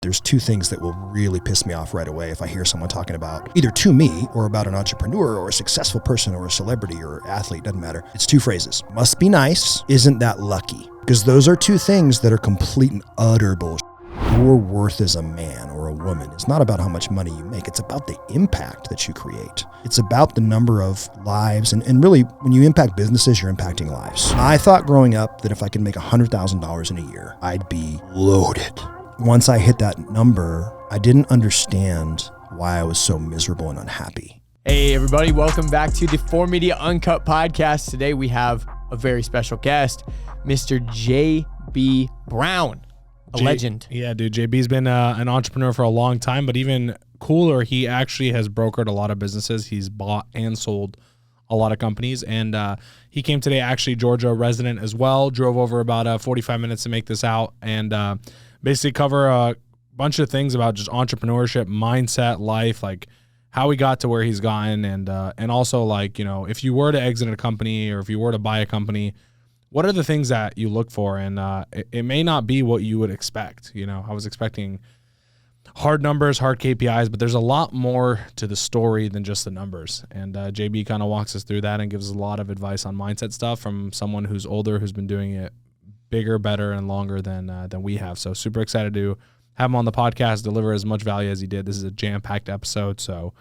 There's two things that will really piss me off right away if I hear someone talking about either to me or about an entrepreneur or a successful person or a celebrity or athlete, doesn't matter. It's two phrases. Must be nice, isn't that lucky? Because those are two things that are complete and utter bullshit. Your worth as a man or a woman is not about how much money you make. It's about the impact that you create. It's about the number of lives. And really, when you impact businesses, you're impacting lives. I thought growing up that if I could make $100,000 in a year, I'd be loaded. Once I hit that number, I didn't understand why I was so miserable and unhappy. Hey, everybody. Welcome back to the 4Media Uncut podcast. Today, we have a very special guest, Mr. J.B. Brown. Legend. Yeah, dude. JB's been an entrepreneur for a long time, but even cooler, he actually has brokered a lot of businesses. He's bought and sold a lot of companies. And he came today, actually Georgia resident as well, drove over about 45 minutes to make this out and basically cover a bunch of things about just entrepreneurship, mindset, life, like how he got to where he's gotten. And also like, you know, if you were to exit a company or if you were to buy a company, what are the things that you look for? And it may not be what you would expect. You know, I was expecting hard numbers, hard KPIs, but there's a lot more to the story than just the numbers. And JB kind of walks us through that and gives us a lot of advice on mindset stuff from someone who's older, who's been doing it bigger, better, and longer than we have. So super excited to have him on the podcast, deliver as much value as he did. This is a jam-packed episode, so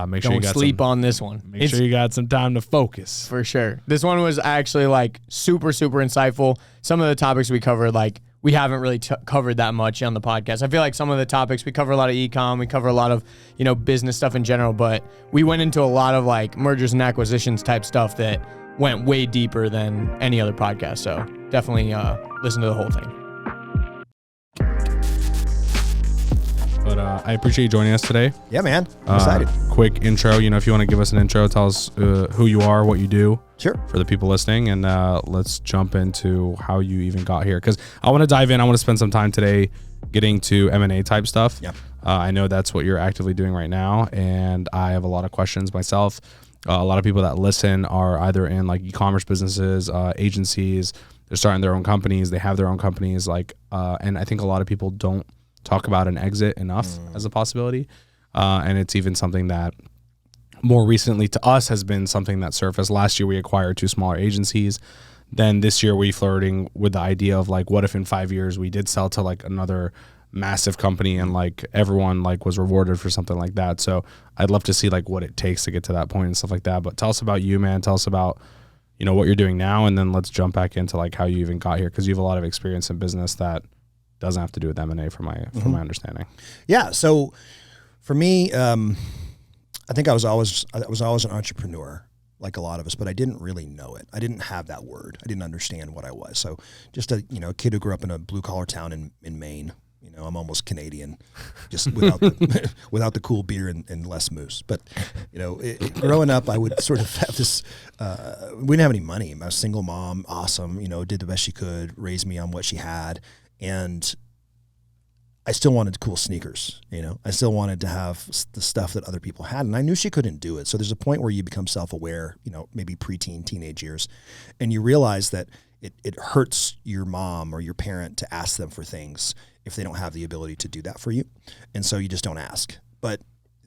make sure you got sleep on this one. Make sure you got some time to focus. For sure. This one was actually like super insightful. Some of the topics we covered, like we haven't really covered that much on the podcast. I feel like some of the topics we cover a lot of e-com, we cover a lot of, you know, business stuff in general, but we went into a lot of like mergers and acquisitions type stuff that went way deeper than any other podcast. So definitely listen to the whole thing. But I appreciate you joining us today. Yeah, man. I'm excited. Quick intro. You know, if you want to give us an intro, tell us who you are, what you do. Sure. For the people listening. And let's jump into how you even got here. Because I want to dive in. I want to spend some time today getting to M&A type stuff. Yeah. I know that's what you're actively doing right now. And I have a lot of questions myself. A lot of people that listen are either in like e-commerce businesses, agencies. They're starting their own companies. They have their own companies. Like, and I think a lot of people don't talk about an exit enough as a possibility. And it's even something that more recently to us has been something that surfaced. Last year, we acquired 2 smaller agencies. Then this year we flirting with the idea of like, what if in 5 years we did sell to like another massive company and like everyone like was rewarded for something like that. So I'd love to see like what it takes to get to that point and stuff like that. But tell us about you, man. Tell us about, you know, what you're doing now. And then let's jump back into like how you even got here. Cause you have a lot of experience in business that doesn't have to do with M&A from my understanding. Yeah. So for me, I think I was always an entrepreneur, like a lot of us, but I didn't really know it. I didn't have that word. I didn't understand what I was. So just a kid who grew up in a blue collar town in Maine. You know, I'm almost Canadian, just without the cool beer and less moose. But you know, growing up, I would sort of have this. We didn't have any money. I was a single mom, awesome. You know, did the best she could, raised me on what she had. And I still wanted cool sneakers, you know. I still wanted to have the stuff that other people had, and I knew she couldn't do it. So there's a point where you become self-aware, you know, maybe preteen, teenage years, and you realize that it hurts your mom or your parent to ask them for things if they don't have the ability to do that for you. And so you just don't ask. But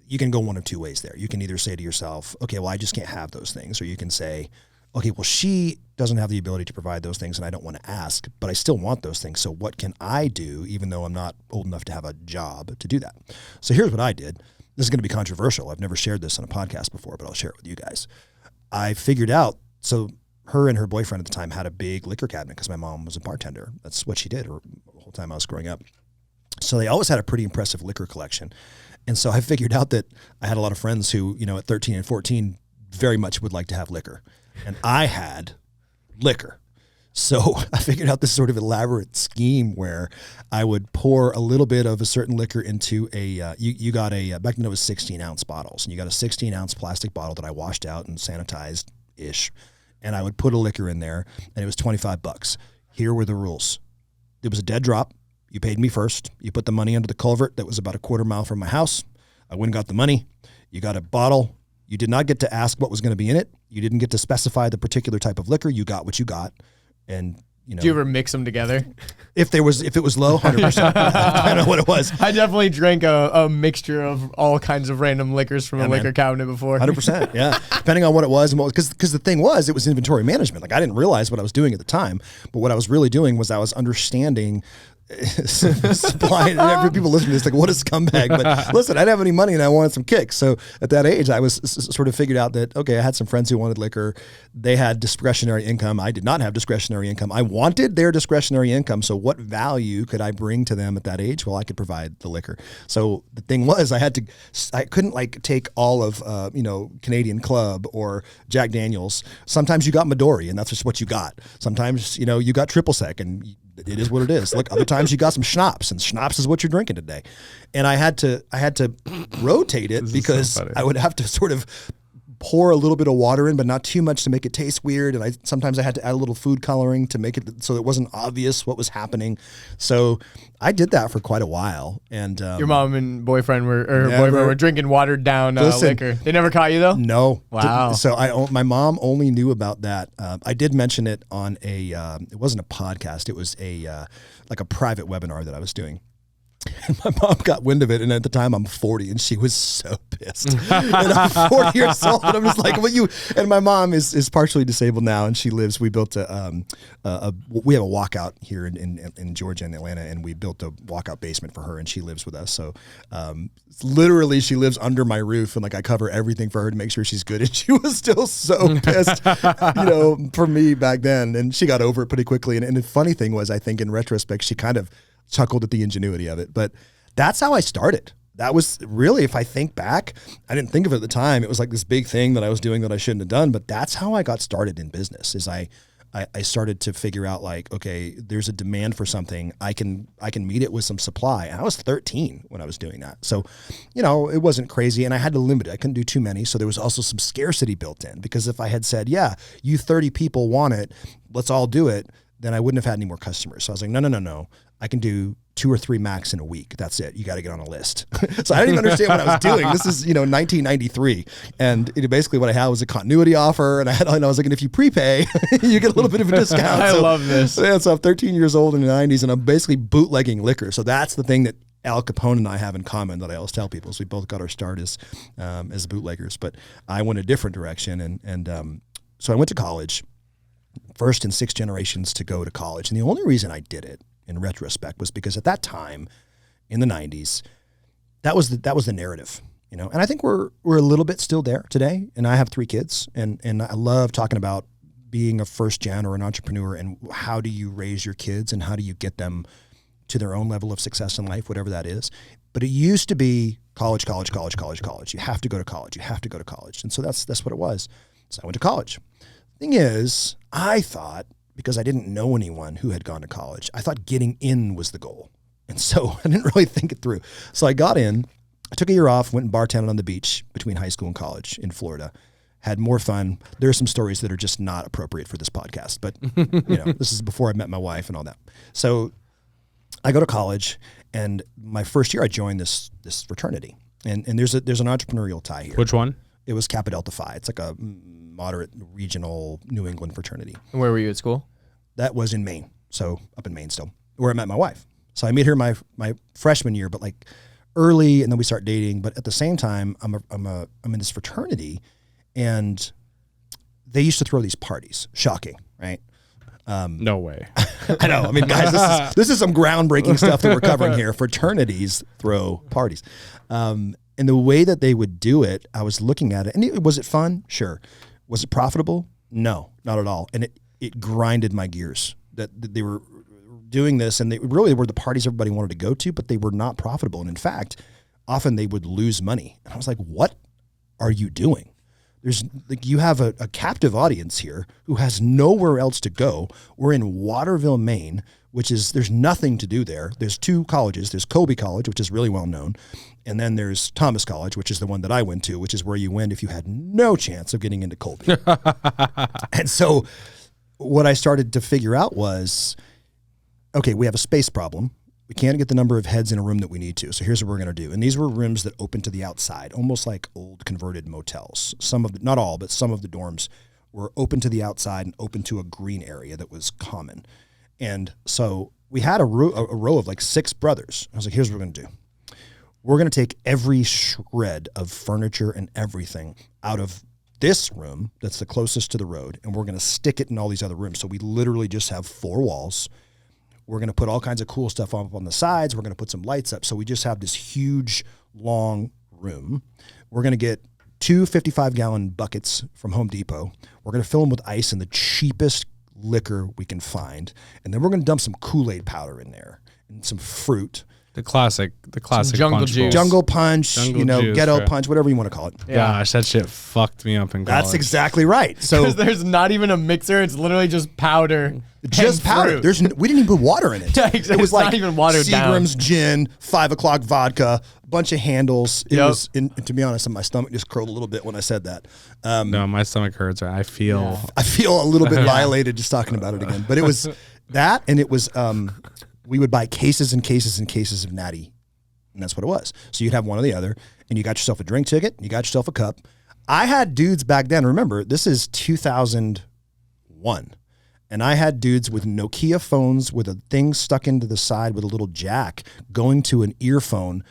you can go one of two ways there. You can either say to yourself, okay, well, I just can't have those things. Or you can say, okay, well, she doesn't have the ability to provide those things and I don't want to ask, but I still want those things. So what can I do, even though I'm not old enough to have a job to do that? So here's what I did. This is going to be controversial. I've never shared this on a podcast before, but I'll share it with you guys. I figured out, so her and her boyfriend at the time had a big liquor cabinet because my mom was a bartender. That's what she did the whole time I was growing up. So they always had a pretty impressive liquor collection. And so I figured out that I had a lot of friends who, you know, at 13 and 14 very much would like to have liquor. And I had liquor. So I figured out this sort of elaborate scheme where I would pour a little bit of a certain liquor into you got back then it was 16-ounce bottles. And you got a 16-ounce plastic bottle that I washed out and sanitized-ish. And I would put a liquor in there, and it was $25. Here were the rules. It was a dead drop. You paid me first. You put the money under the culvert that was about a quarter mile from my house. I went and got the money. You got a bottle. You did not get to ask what was going to be in it. You didn't get to specify the particular type of liquor. You got what you got, and Do you ever mix them together? If it was low, 100%. I don't know what it was. I definitely drank a mixture of all kinds of random liquors from a liquor cabinet before. 100%. Yeah. Depending on what it was and what, because the thing was, it was inventory management. Like I didn't realize what I was doing at the time, but what I was really doing was I was understanding supply. And every people listening to this like, what a scumbag. But listen, I didn't have any money and I wanted some kicks. So at that age, I was sort of figured out that, okay, I had some friends who wanted liquor. They had discretionary income. I did not have discretionary income. I wanted their discretionary income. So what value could I bring to them at that age? Well, I could provide the liquor. So the thing was, I couldn't like take all of, Canadian Club or Jack Daniels. Sometimes you got Midori and that's just what you got. Sometimes, you got triple sec and it is what it is. Look, other times you got some schnapps, and schnapps is what you're drinking today. And I had to rotate it because so I would have to sort of pour a little bit of water in, but not too much to make it taste weird. And sometimes I had to add a little food coloring to make it so it wasn't obvious what was happening. So I did that for quite a while. And your mom and boyfriend were drinking watered down liquor. They never caught you though? No. Wow. So my mom only knew about that. I did mention it on it wasn't a podcast. It was like a private webinar that I was doing. And my mom got wind of it, and at the time I'm 40, and she was so pissed. And I'm 40 years old, and I'm just like, "Well, you." And my mom is partially disabled now, and she lives. We built we have a walkout here in Georgia and Atlanta, and we built a walkout basement for her, and she lives with us. So, literally, she lives under my roof, and like I cover everything for her to make sure she's good. And she was still so pissed, for me back then, and she got over it pretty quickly. And the funny thing was, I think in retrospect, she kind of chuckled at the ingenuity of it, but that's how I started. That was really, if I think back, I didn't think of it at the time. It was like this big thing that I was doing that I shouldn't have done, but that's how I got started in business. Is I started to figure out like, okay, there's a demand for something. I can meet it with some supply. And I was 13 when I was doing that. So, it wasn't crazy, and I had to limit it. I couldn't do too many. So there was also some scarcity built in, because if I had said, yeah, you 30 people want it, let's all do it, then I wouldn't have had any more customers. So I was like, no. I can do 2 or 3 max in a week. That's it. You got to get on a list. So I didn't even understand what I was doing. This is, 1993. And basically what I had was a continuity offer. And I was like, and if you prepay, you get a little bit of a discount. I love this. Yeah, so I'm 13 years old in the 90s, and I'm basically bootlegging liquor. So that's the thing that Al Capone and I have in common that I always tell people. So we both got our start as bootleggers. But I went a different direction. And so I went to college, first in 6 generations to go to college. And the only reason I did it, in retrospect, was because at that time in the 90s, that was the narrative, and I think we're a little bit still there today. And I have 3 kids, and I love talking about being a first gen or an entrepreneur, and how do you raise your kids and how do you get them to their own level of success in life, whatever that is. But it used to be college. You have to go to college. And so that's what it was. So I went to college. Thing is, I thought, because I didn't know anyone who had gone to college, I thought getting in was the goal. And so I didn't really think it through. So I got in, I took a year off, went and bartended on the beach between high school and college in Florida, had more fun. There are some stories that are just not appropriate for this podcast, but this is before I met my wife and all that. So I go to college, and my first year I joined this fraternity. And there's an entrepreneurial tie here. Which one? It was Kappa Delta Phi. It's like a moderate regional New England fraternity. And where were you at school? That was in Maine. So up in Maine still, where I met my wife. So I met her my freshman year, but like early, and then we start dating. But at the same time, I'm in this fraternity, and they used to throw these parties. Shocking, right? No way. I know. I mean, guys, this is some groundbreaking stuff that we're covering here. Fraternities throw parties. And the way that they would do it, I was looking at it, and was it fun? Sure. Was it profitable? No, not at all. And it grinded my gears that they were doing this, and they really were the parties everybody wanted to go to, but they were not profitable. And in fact, often they would lose money. And I was like, what are you doing? You have a captive audience here who has nowhere else to go. We're in Waterville, Maine, there's nothing to do there. There's 2 colleges. There's Colby College, which is really well known. And then there's Thomas College, which is the one that I went to, which is where you went if you had no chance of getting into Colby. And so what I started to figure out was, okay, we have a space problem. We can't get the number of heads in a room that we need to. So here's what we're going to do. And these were rooms that open to the outside, almost like old converted motels. Not all, but some of the dorms were open to the outside and open to a green area that was common. And so we had a row of like 6 brothers. I was like, here's what we're going to do. We're going to take every shred of furniture and everything out of this room that's the closest to the road, and we're going to stick it in all these other rooms. So we literally just have 4 walls. We're going to put all kinds of cool stuff up on the sides. We're going to put some lights up. So we just have this huge, long room. We're going to get 2 55-gallon buckets from Home Depot. We're going to fill them with ice and the cheapest liquor we can find. And then we're going to dump some Kool-Aid powder in there and some fruit. The classic jungle punch juice. bowl. Jungle punch, Jungle juice, ghetto right. punch, whatever you want to call it. Gosh, that shit fucked me up in college. That's exactly right. So Because there's not even a mixer. It's literally just powder. just and powder. fruit. We didn't even put water in it. Yeah, exactly. It was It's like not even watered down. Seagram's gin, 5 o'clock vodka, bunch of handles. It Yep. was, to be honest, my stomach just curled a little bit when I said that. No, my stomach hurts. I feel I feel a little bit violated just talking about it again. But it was that, and it was we would buy cases and cases and cases of Natty, and that's what it was. So you'd have one or the other, and you got yourself a drink ticket, you got yourself a cup. I had dudes back then. Remember, this is 2001. And I had dudes with Nokia phones with a thing stuck into the side with a little jack going to an earbud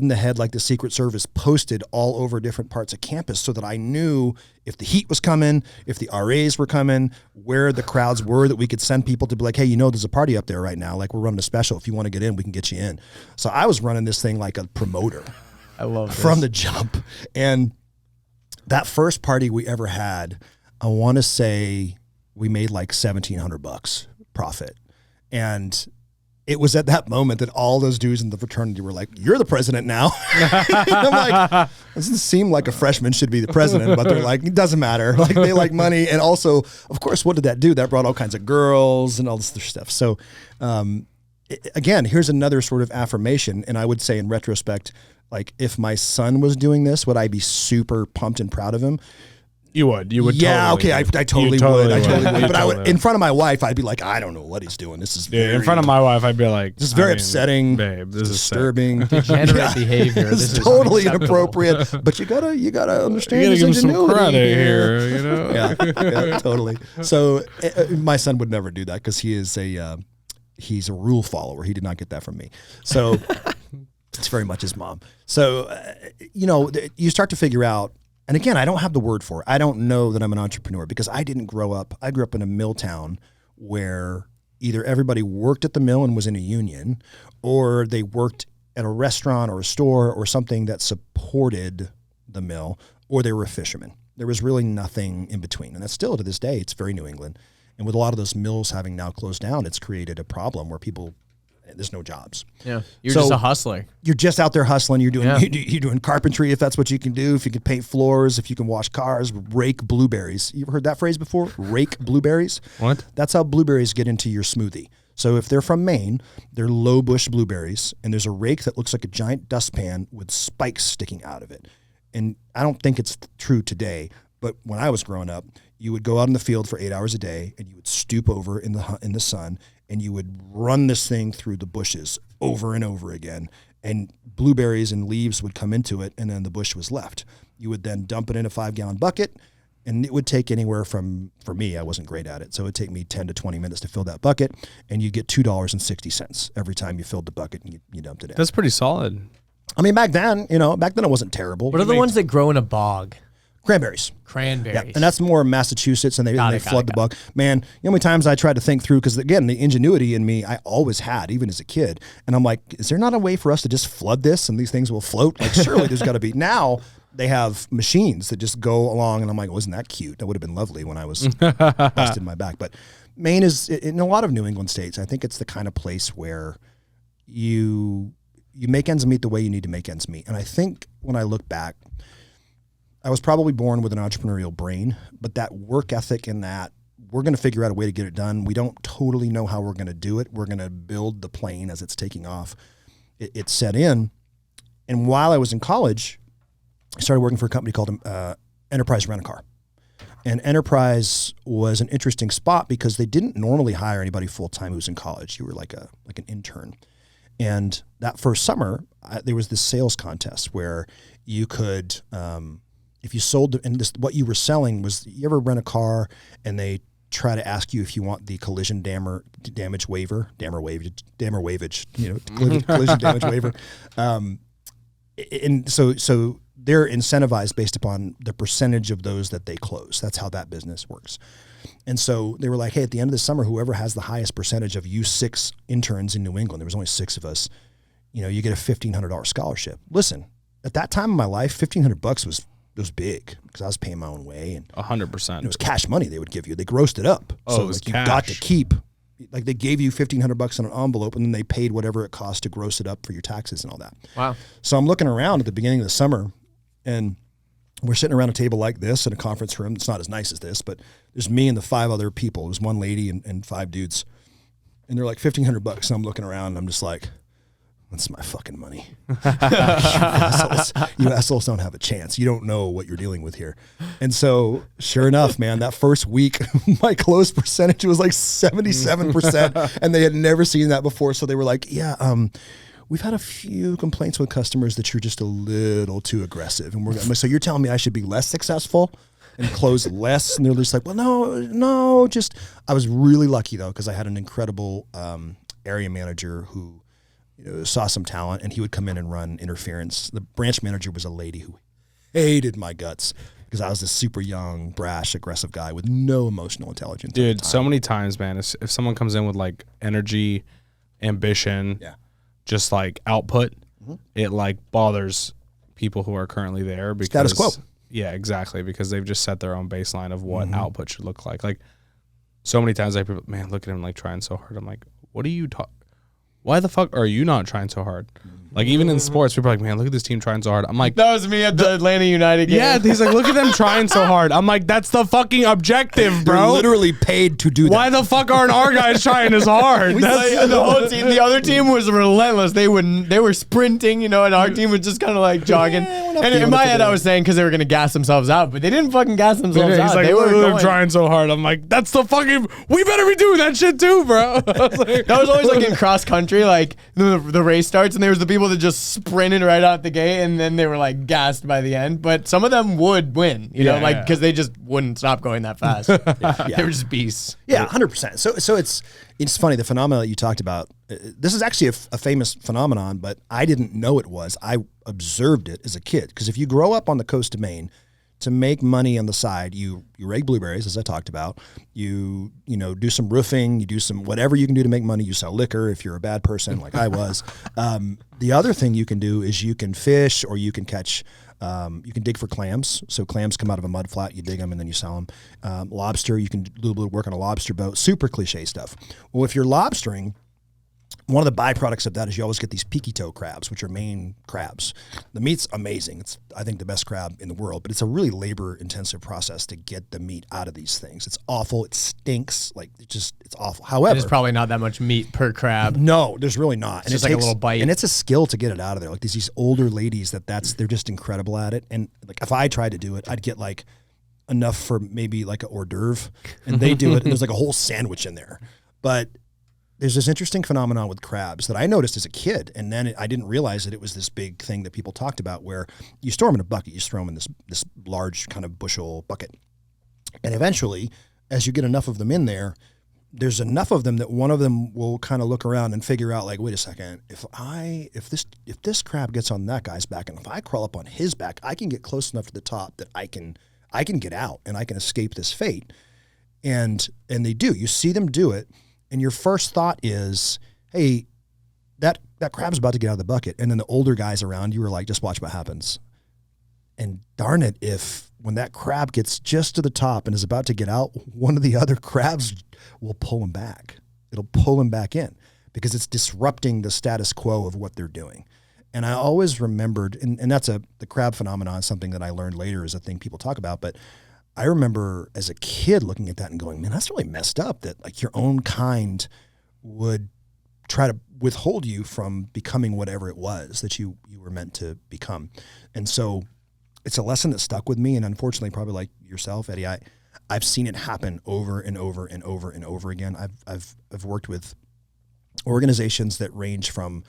in the head like the Secret Service posted all over different parts of campus so that I knew if the heat was coming, if the RAs were coming, where the crowds were, that we could send people to be like, hey, there's a party up there right now. Like, we're running a special. If you want to get in, we can get you in. So I was running this thing like a promoter. I love this. From the jump. And that first party we ever had, I want to say we made like $1,700 profit. And it was at that moment that all those dudes in the fraternity were like, you're the president now. I'm like, this doesn't seem like a freshman should be the president, but they're like, it doesn't matter. Like, they like money. And also, of course, what did that do? That brought all kinds of girls and all this other stuff. So again, here's another sort of affirmation. And I would say in retrospect, like, if my son was doing this, would I be super pumped and proud of him? You would. Yeah, totally okay, I would. totally You would. I totally would. You But I would, totally in front of my wife, I'd be like, I don't know what he's doing. This is Dude, in front of my wife, I'd be like, this is very upsetting, babe. This is sick. disturbing, Degenerate behavior. This is totally inappropriate. But you gotta understand. You gotta his give him some ingenuity credit here, you know. yeah, totally. So my son would never do that because he's a rule follower. He did not get that from me. So it's very much his mom. So you start to figure out. And again, I don't have the word for it. I don't know that I'm an entrepreneur because I didn't grow up. I grew up in a mill town where either everybody worked at the mill and was in a union, or they worked at a restaurant or a store or something that supported the mill, or they were a fisherman. There was really nothing in between. And that's still to this day, it's very New England. And with a lot of those mills having now closed down, it's created a problem where there's no jobs. Yeah, you're just a hustler. You're just out there hustling. You're doing carpentry if that's what you can do. If you can paint floors, if you can wash cars, rake blueberries. You ever heard that phrase before? Rake blueberries. What? That's how blueberries get into your smoothie. So if they're from Maine, they're low bush blueberries, and there's a rake that looks like a giant dustpan with spikes sticking out of it. And I don't think it's true today, but when I was growing up, you would go out in the field for 8 hours a day, and you would stoop over in the sun, and you would run this thing through the bushes over and over again, and blueberries and leaves would come into it, and then the bush was left. You would then dump it in a 5-gallon bucket, and it would take anywhere from, for me, I wasn't great at it, so it would take me 10 to 20 minutes to fill that bucket, and you get $2.60 every time you filled the bucket and you dumped it in. That's pretty solid. I mean, back then it wasn't terrible. What are the ones that grow in a bog? Cranberries. Cranberries. Yeah, and that's more Massachusetts, and they flood the bog. Man, you know how many times I tried to think through, because again, the ingenuity in me, I always had, even as a kid. And I'm like, is there not a way for us to just flood this and these things will float? Like, surely there's got to be. Now they have machines that just go along, and I'm like, wasn't that cute? That would have been lovely when I was busted my back. But Maine is, in a lot of New England states, I think it's the kind of place where you make ends meet the way you need to make ends meet. And I think when I look back, I was probably born with an entrepreneurial brain, but that work ethic and that we're going to figure out a way to get it done. We don't totally know how we're going to do it. We're going to build the plane as it's taking off. It set in. And while I was in college, I started working for a company called Enterprise Rent-A-Car. And Enterprise was an interesting spot because they didn't normally hire anybody full-time who was in college. You were like an intern. And that first summer, there was this sales contest where you could... if you sold, and what you were selling was, you ever rent a car and they try to ask you if you want the collision damage waiver, collision damage waiver. And so they're incentivized based upon the percentage of those that they close. That's how that business works. And so they were like, hey, at the end of the summer, whoever has the highest percentage of you 6 interns in New England, there was only 6 of us, you get a $1,500 scholarship. Listen, at that time in my life, $1,500 was big because I was paying my own way, and 100%. it was cash money they would give you. They grossed it up, Oh, so it was you cash. got to keep. Like they gave you $1,500 in an envelope, and then they paid whatever it cost to gross it up for your taxes and all that. Wow. So I'm looking around at the beginning of the summer, and we're sitting around a table like this in a conference room. It's not as nice as this, but there's me and the 5 other people. There's 1 lady and 5 dudes, and they're like $1,500. And I'm looking around, and I'm just like, that's my fucking money. You assholes don't have a chance. You don't know what you're dealing with here. And so sure enough, man, that first week, my close percentage was like 77%, and they had never seen that before. So they were like, yeah, we've had a few complaints with customers that you're just a little too aggressive. And so you're telling me I should be less successful and close less? And they're just like, well, no, I was really lucky though, because I had an incredible area manager who saw some talent, and he would come in and run interference. The branch manager was a lady who hated my guts because I was this super young, brash, aggressive guy with no emotional intelligence. Dude, so many times, man, if someone comes in with like energy, ambition, just like output, it like bothers people who are currently there because status quo. Yeah, exactly, because they've just set their own baseline of what output should look like. Like so many times, man, look at him like trying so hard. I'm like, what are you talking? Why the fuck are you not trying so hard? Like even in sports, people are like, man, look at this team trying so hard. I'm like, That was me at the Atlanta United game. yeah, he's like, look at them trying so hard. I'm like, that's the fucking objective, They're bro. literally paid to do that. Why the fuck aren't our guys trying as hard? Like, the whole team, the other team was relentless. They were sprinting, and our team was just kind of like jogging. we're not And feeling in my it head, today. I was saying because they were gonna gas themselves out, but they didn't fucking gas themselves He's out. like, They look were at them going. trying so hard. I'm like, that's the fucking, we better be doing that shit too, bro. That was always like in cross country, like the race starts, and there was the people that just sprinted right out the gate, and then they were like gassed by the end. But some of them would win, because they just wouldn't stop going that fast. They were just beasts. Yeah, 100%. So it's funny, the phenomenon that you talked about. This is actually a famous phenomenon, but I didn't know it was. I observed it as a kid, because if you grow up on the coast of Maine, to make money on the side, you rake blueberries, as I talked about. You do some roofing, you do some whatever you can do to make money. You sell liquor if you're a bad person like I was. The other thing you can do is you can fish, or you can catch. You can dig for clams. So clams come out of a mud flat, you dig them and then you sell them. Lobster, you can do a little bit of work on a lobster boat. Super cliche stuff. Well, if you're lobstering, one of the byproducts of that is you always get these peaky toe crabs, which are Maine crabs. The meat's amazing. It's, I think, the best crab in the world, but it's a really labor-intensive process to get the meat out of these things. It's awful. It stinks. Like, it's awful. However, There's probably not that much meat per crab. no, there's really not. It's just like a little bite. And it's a skill to get it out of there. Like these older ladies they're just incredible at it. And like if I tried to do it, I'd get like enough for maybe like an hors d'oeuvre, and they do it, and there's like a whole sandwich in there. But there's this interesting phenomenon with crabs that I noticed as a kid, and then I didn't realize that it was this big thing that people talked about, where you store them in a bucket, you throw them in this large kind of bushel bucket, and eventually, as you get enough of them in there, there's enough of them that one of them will kind of look around and figure out, like, wait a second, if this crab gets on that guy's back, and if I crawl up on his back, I can get close enough to the top that I can get out and I can escape this fate, and they do. You see them do it. And your first thought is, hey, that crab's about to get out of the bucket. And then the older guys around you are like, just watch what happens. And darn it, if when that crab gets just to the top and is about to get out, one of the other crabs will pull him back. It'll pull him back in because it's disrupting the status quo of what they're doing. And I always remembered, and that's the crab phenomenon, something that I learned later is a thing people talk about, but I remember as a kid looking at that and going, man, that's really messed up that like your own kind would try to withhold you from becoming whatever it was that you were meant to become. And so it's a lesson that stuck with me. And unfortunately, probably like yourself, Eddie, I've seen it happen over and over and over and over again. I've worked with organizations that range from,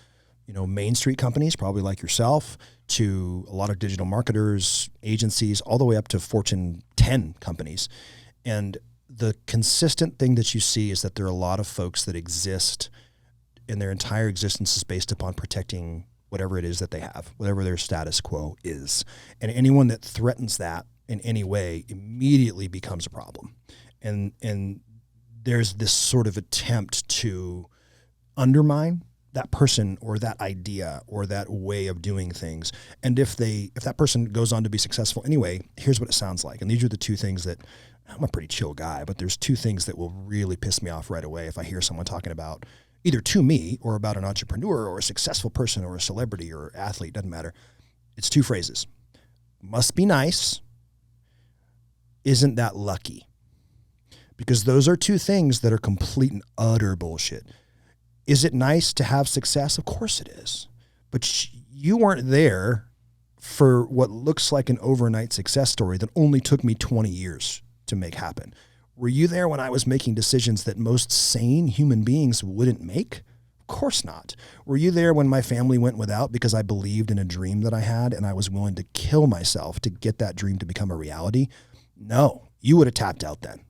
Main Street companies, probably like yourself, to a lot of digital marketers, agencies, all the way up to Fortune 10 companies. And the consistent thing that you see is that there are a lot of folks that exist and their entire existence is based upon protecting whatever it is that they have, whatever their status quo is. And anyone that threatens that in any way immediately becomes a problem. And there's this sort of attempt to undermine that person or that idea or that way of doing things. And if that person goes on to be successful anyway, here's what it sounds like. And these are the two things that, I'm a pretty chill guy, but there's two things that will really piss me off right away if I hear someone talking about either to me or about an entrepreneur or a successful person or a celebrity or athlete, doesn't matter. It's two phrases. Must be nice. Isn't that lucky? Because those are two things that are complete and utter bullshit. Is it nice to have success? Of course it is. But you weren't there for what looks like an overnight success story that only took me 20 years to make happen. Were you there when I was making decisions that most sane human beings wouldn't make? Of course not. Were you there when my family went without because I believed in a dream that I had and I was willing to kill myself to get that dream to become a reality? No, you would have tapped out then.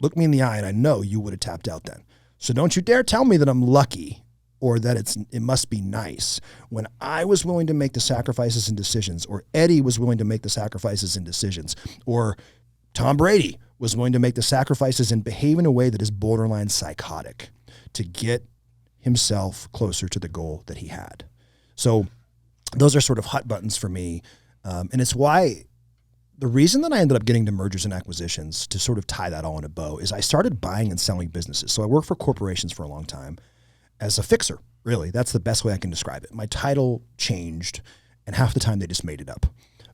Look me in the eye and I know you would have tapped out then. So don't you dare tell me that I'm lucky or that it must be nice. When I was willing to make the sacrifices and decisions, or Eddie was willing to make the sacrifices and decisions, or Tom Brady was willing to make the sacrifices and behave in a way that is borderline psychotic to get himself closer to the goal that he had. So those are sort of hot buttons for me. And it's why the reason that I ended up getting to mergers and acquisitions, to sort of tie that all in a bow, is I started buying and selling businesses. So I worked for corporations for a long time as a fixer, really. That's the best way I can describe it. My title changed, and half the time they just made it up.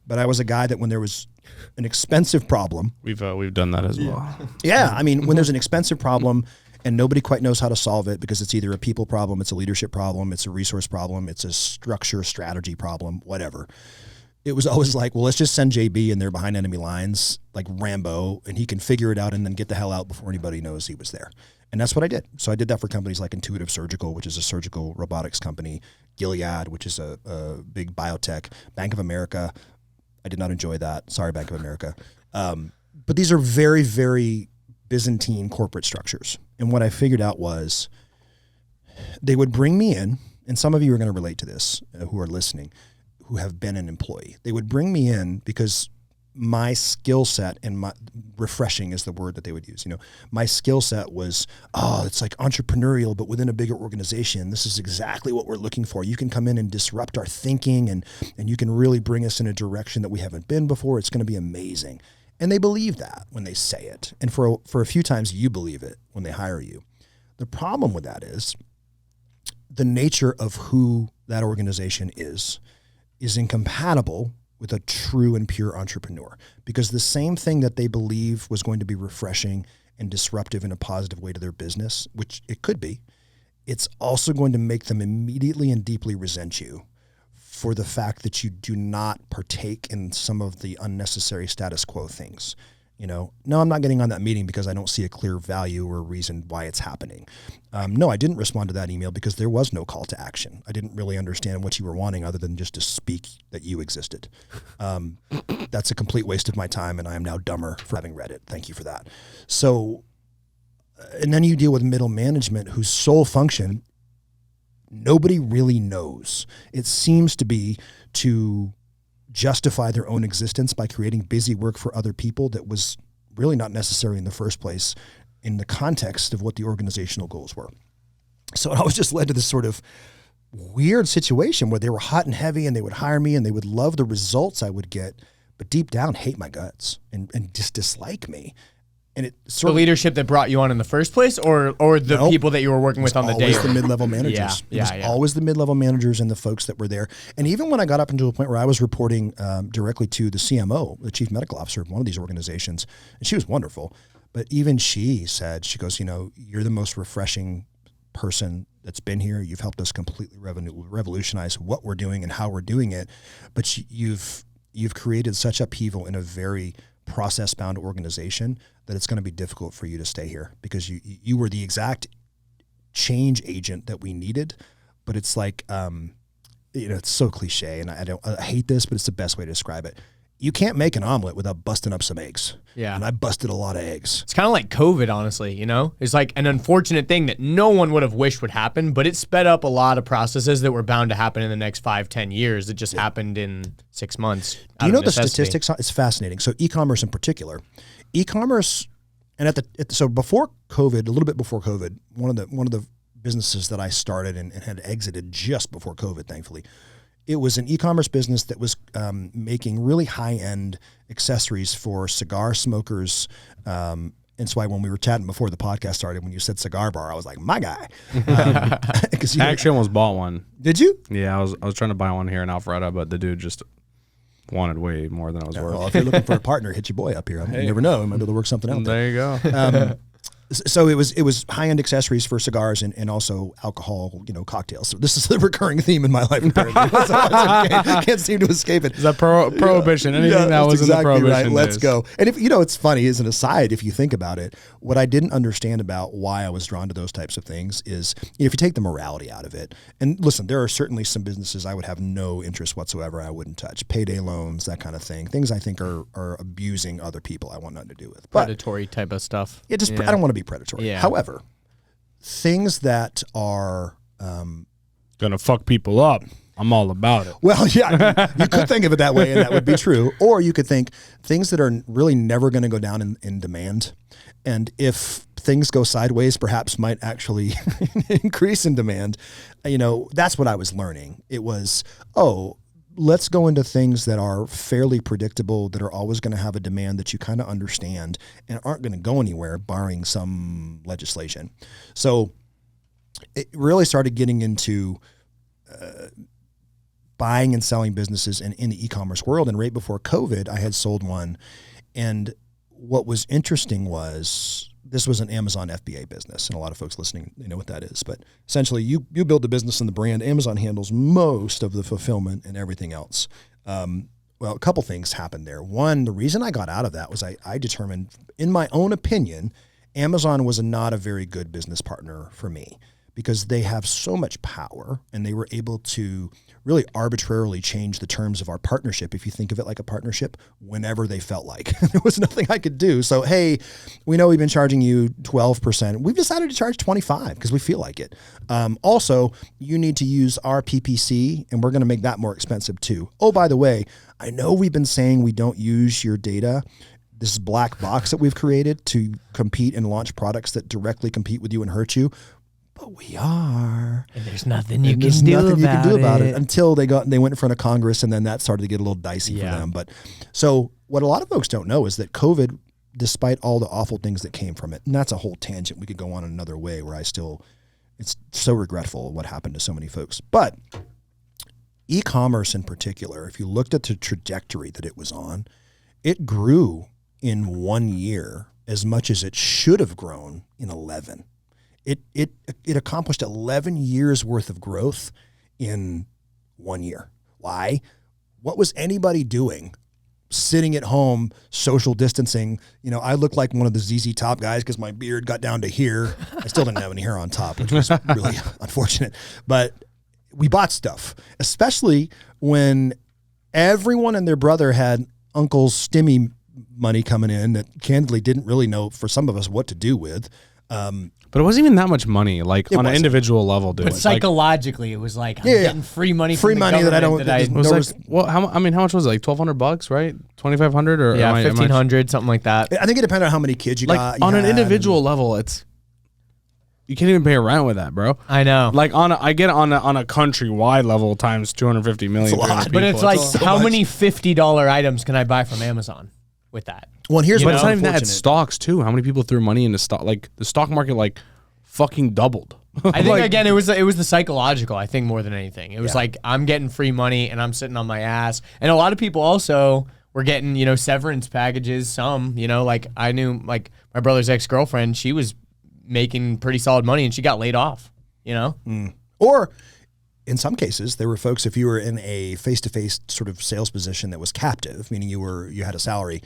But I was a guy that when there was an expensive problem. We've done that as well. Yeah. I mean, when there's an expensive problem and nobody quite knows how to solve it because it's either a people problem, it's a leadership problem, it's a resource problem, it's a structure, strategy problem, whatever. It was always like, well, let's just send JB in there behind enemy lines like Rambo, and he can figure it out and then get the hell out before anybody knows he was there. And that's what I did. So I did that for companies like Intuitive Surgical, which is a surgical robotics company, Gilead, which is a big biotech, Bank of America. I did not enjoy that. Sorry, Bank of America. But these are very, very Byzantine corporate structures. And what I figured out was they would bring me in, and some of you are going to relate to this who are listening, who have been an employee. They would bring me in because my skill set, and my refreshing is the word that they would use. You know, my skill set was, it's like entrepreneurial, but within a bigger organization. This is exactly what we're looking for. You can come in and disrupt our thinking, and you can really bring us in a direction that we haven't been before. It's going to be amazing. And they believe that when they say it. And for a few times you believe it when they hire you. The problem with that is the nature of who that organization is incompatible with a true and pure entrepreneur, because the same thing that they believe was going to be refreshing and disruptive in a positive way to their business, which it could be, it's also going to make them immediately and deeply resent you for the fact that you do not partake in some of the unnecessary status quo things. You know, no, I'm not getting on that meeting because I don't see a clear value or reason why it's happening. No, I didn't respond to that email because there was no call to action. I didn't really understand what you were wanting other than just to speak that you existed. That's a complete waste of my time, and I am now dumber for having read it. Thank you for that. So, and then you deal with middle management whose sole function, nobody really knows. It seems to be to justify their own existence by creating busy work for other people that was really not necessary in the first place in the context of what the organizational goals were. So it always just led to this sort of weird situation where they were hot and heavy and they would hire me and they would love the results I would get, but deep down hate my guts and just dislike me. And it sort the leadership that brought you on in the first place, or the people that you were working with on the day? Always the mid-level managers. Always the mid-level managers and the folks that were there. And even when I got up into a point where I was reporting directly to the CMO, the chief medical officer of one of these organizations, and she was wonderful, but even she said, she goes, you know, you're the most refreshing person that's been here. You've helped us completely revolutionize what we're doing and how we're doing it. But you've created such upheaval in a very process-bound organization that it's going to be difficult for you to stay here because you were the exact change agent that we needed. But it's like, it's so cliche, and I hate this, but it's the best way to describe it. you can't make an omelet without busting up some eggs. Yeah. And I busted a lot of eggs. It's kind of like COVID, honestly, you know? It's like an unfortunate thing that no one would have wished would happen, but it sped up a lot of processes that were bound to happen in the next 5-10 years that just happened in 6 months. Do you know the statistics? It's fascinating. So e-commerce in particular, e-commerce, and so before COVID, a little bit before COVID, one of the businesses that I started and had exited just before COVID, thankfully, it was an e-commerce business that was making really high-end accessories for cigar smokers. And that's why when we were chatting before the podcast started, when you said cigar bar, I was like, my guy. I actually almost bought one. Did you? Yeah, I was trying to buy one here in Alpharetta, but the dude just wanted way more than I was worth. Well, if you're looking for a partner, hit your boy up here. You never know. You might be able to work something out. There you go. So it was high-end accessories for cigars and also alcohol, cocktails. So this is the recurring theme in my life, apparently. So I can't seem to escape it. Is that prohibition? Anything that was exactly in the prohibition right. Let's days. go. And if it's funny, as an aside, if you think about it, what I didn't understand about why I was drawn to those types of things is if you take the morality out of it, and listen, there are certainly some businesses I would have no interest whatsoever. I wouldn't touch payday loans, that kind of thing. Things I think are abusing other people. I want nothing to do with. But predatory type of stuff. I don't want to be predatory. Yeah. However, things that are Gonna fuck people up. I'm all about it. well, yeah, you could think of it that way, and that would be true. Or you could think things that are really never going to go down in demand, and if things go sideways, perhaps might actually increase in demand. That's what I was learning. It was, let's go into things that are fairly predictable, that are always going to have a demand that you kind of understand and aren't going to go anywhere, barring some legislation. So it really started getting into buying and selling businesses in the e-commerce world. And right before COVID, I had sold one. And what was interesting was this was an Amazon FBA business, and a lot of folks listening, they know what that is. But essentially, you build the business and the brand. Amazon handles most of the fulfillment and everything else. Well, a couple things happened there. One, the reason I got out of that was I determined, in my own opinion, Amazon was not a very good business partner for me because they have so much power, and they were able to really arbitrarily change the terms of our partnership, if you think of it like a partnership, whenever they felt like. There was nothing I could do. So, hey, we know we've been charging you 12%. We've decided to charge 25% because we feel like it. Also, you need to use our PPC, and we're going to make that more expensive too. Oh, by the way, I know we've been saying we don't use your data, this black box that we've created to compete and launch products that directly compete with you and hurt you. But we are. And there's nothing you can do about it. Until they went in front of Congress, and then that started to get a little dicey for them. But so what a lot of folks don't know is that COVID, despite all the awful things that came from it, and that's a whole tangent we could go on another way where it's so regretful what happened to so many folks. But e-commerce in particular, if you looked at the trajectory that it was on, it grew in 1 year as much as it should have grown in 11. It accomplished 11 years worth of growth in 1 year. Why? What was anybody doing? Sitting at home, social distancing. I looked like one of the ZZ Top guys because my beard got down to here. I still didn't have any hair on top, which was really unfortunate. But we bought stuff, especially when everyone and their brother had Uncle's stimmy money coming in that candidly didn't really know, for some of us, what to do with. But it wasn't even that much money, like on an individual level, dude. But psychologically, it was like, I'm getting free money from the money that I don't. It was like, how much was it? Like $1,200, right? $2,500 or $1,500, something like that. I think it depended on how many kids you got. On an individual level, you can't even pay rent with that, bro. I know. Like I get it on a countrywide level times 250 million. It's a lot. But it's like, how many $50 items can I buy from Amazon with that? Well, here's but it's not even that. It's stocks too. How many people threw money into stock? Like the stock market, fucking doubled. I think again, it was the psychological. I think more than anything, it was like I'm getting free money and I'm sitting on my ass. And a lot of people also were getting severance packages. Some like I knew like my brother's ex-girlfriend. She was making pretty solid money and she got laid off. Or in some cases, there were folks, if you were in a face-to-face sort of sales position that was captive, meaning you had a salary,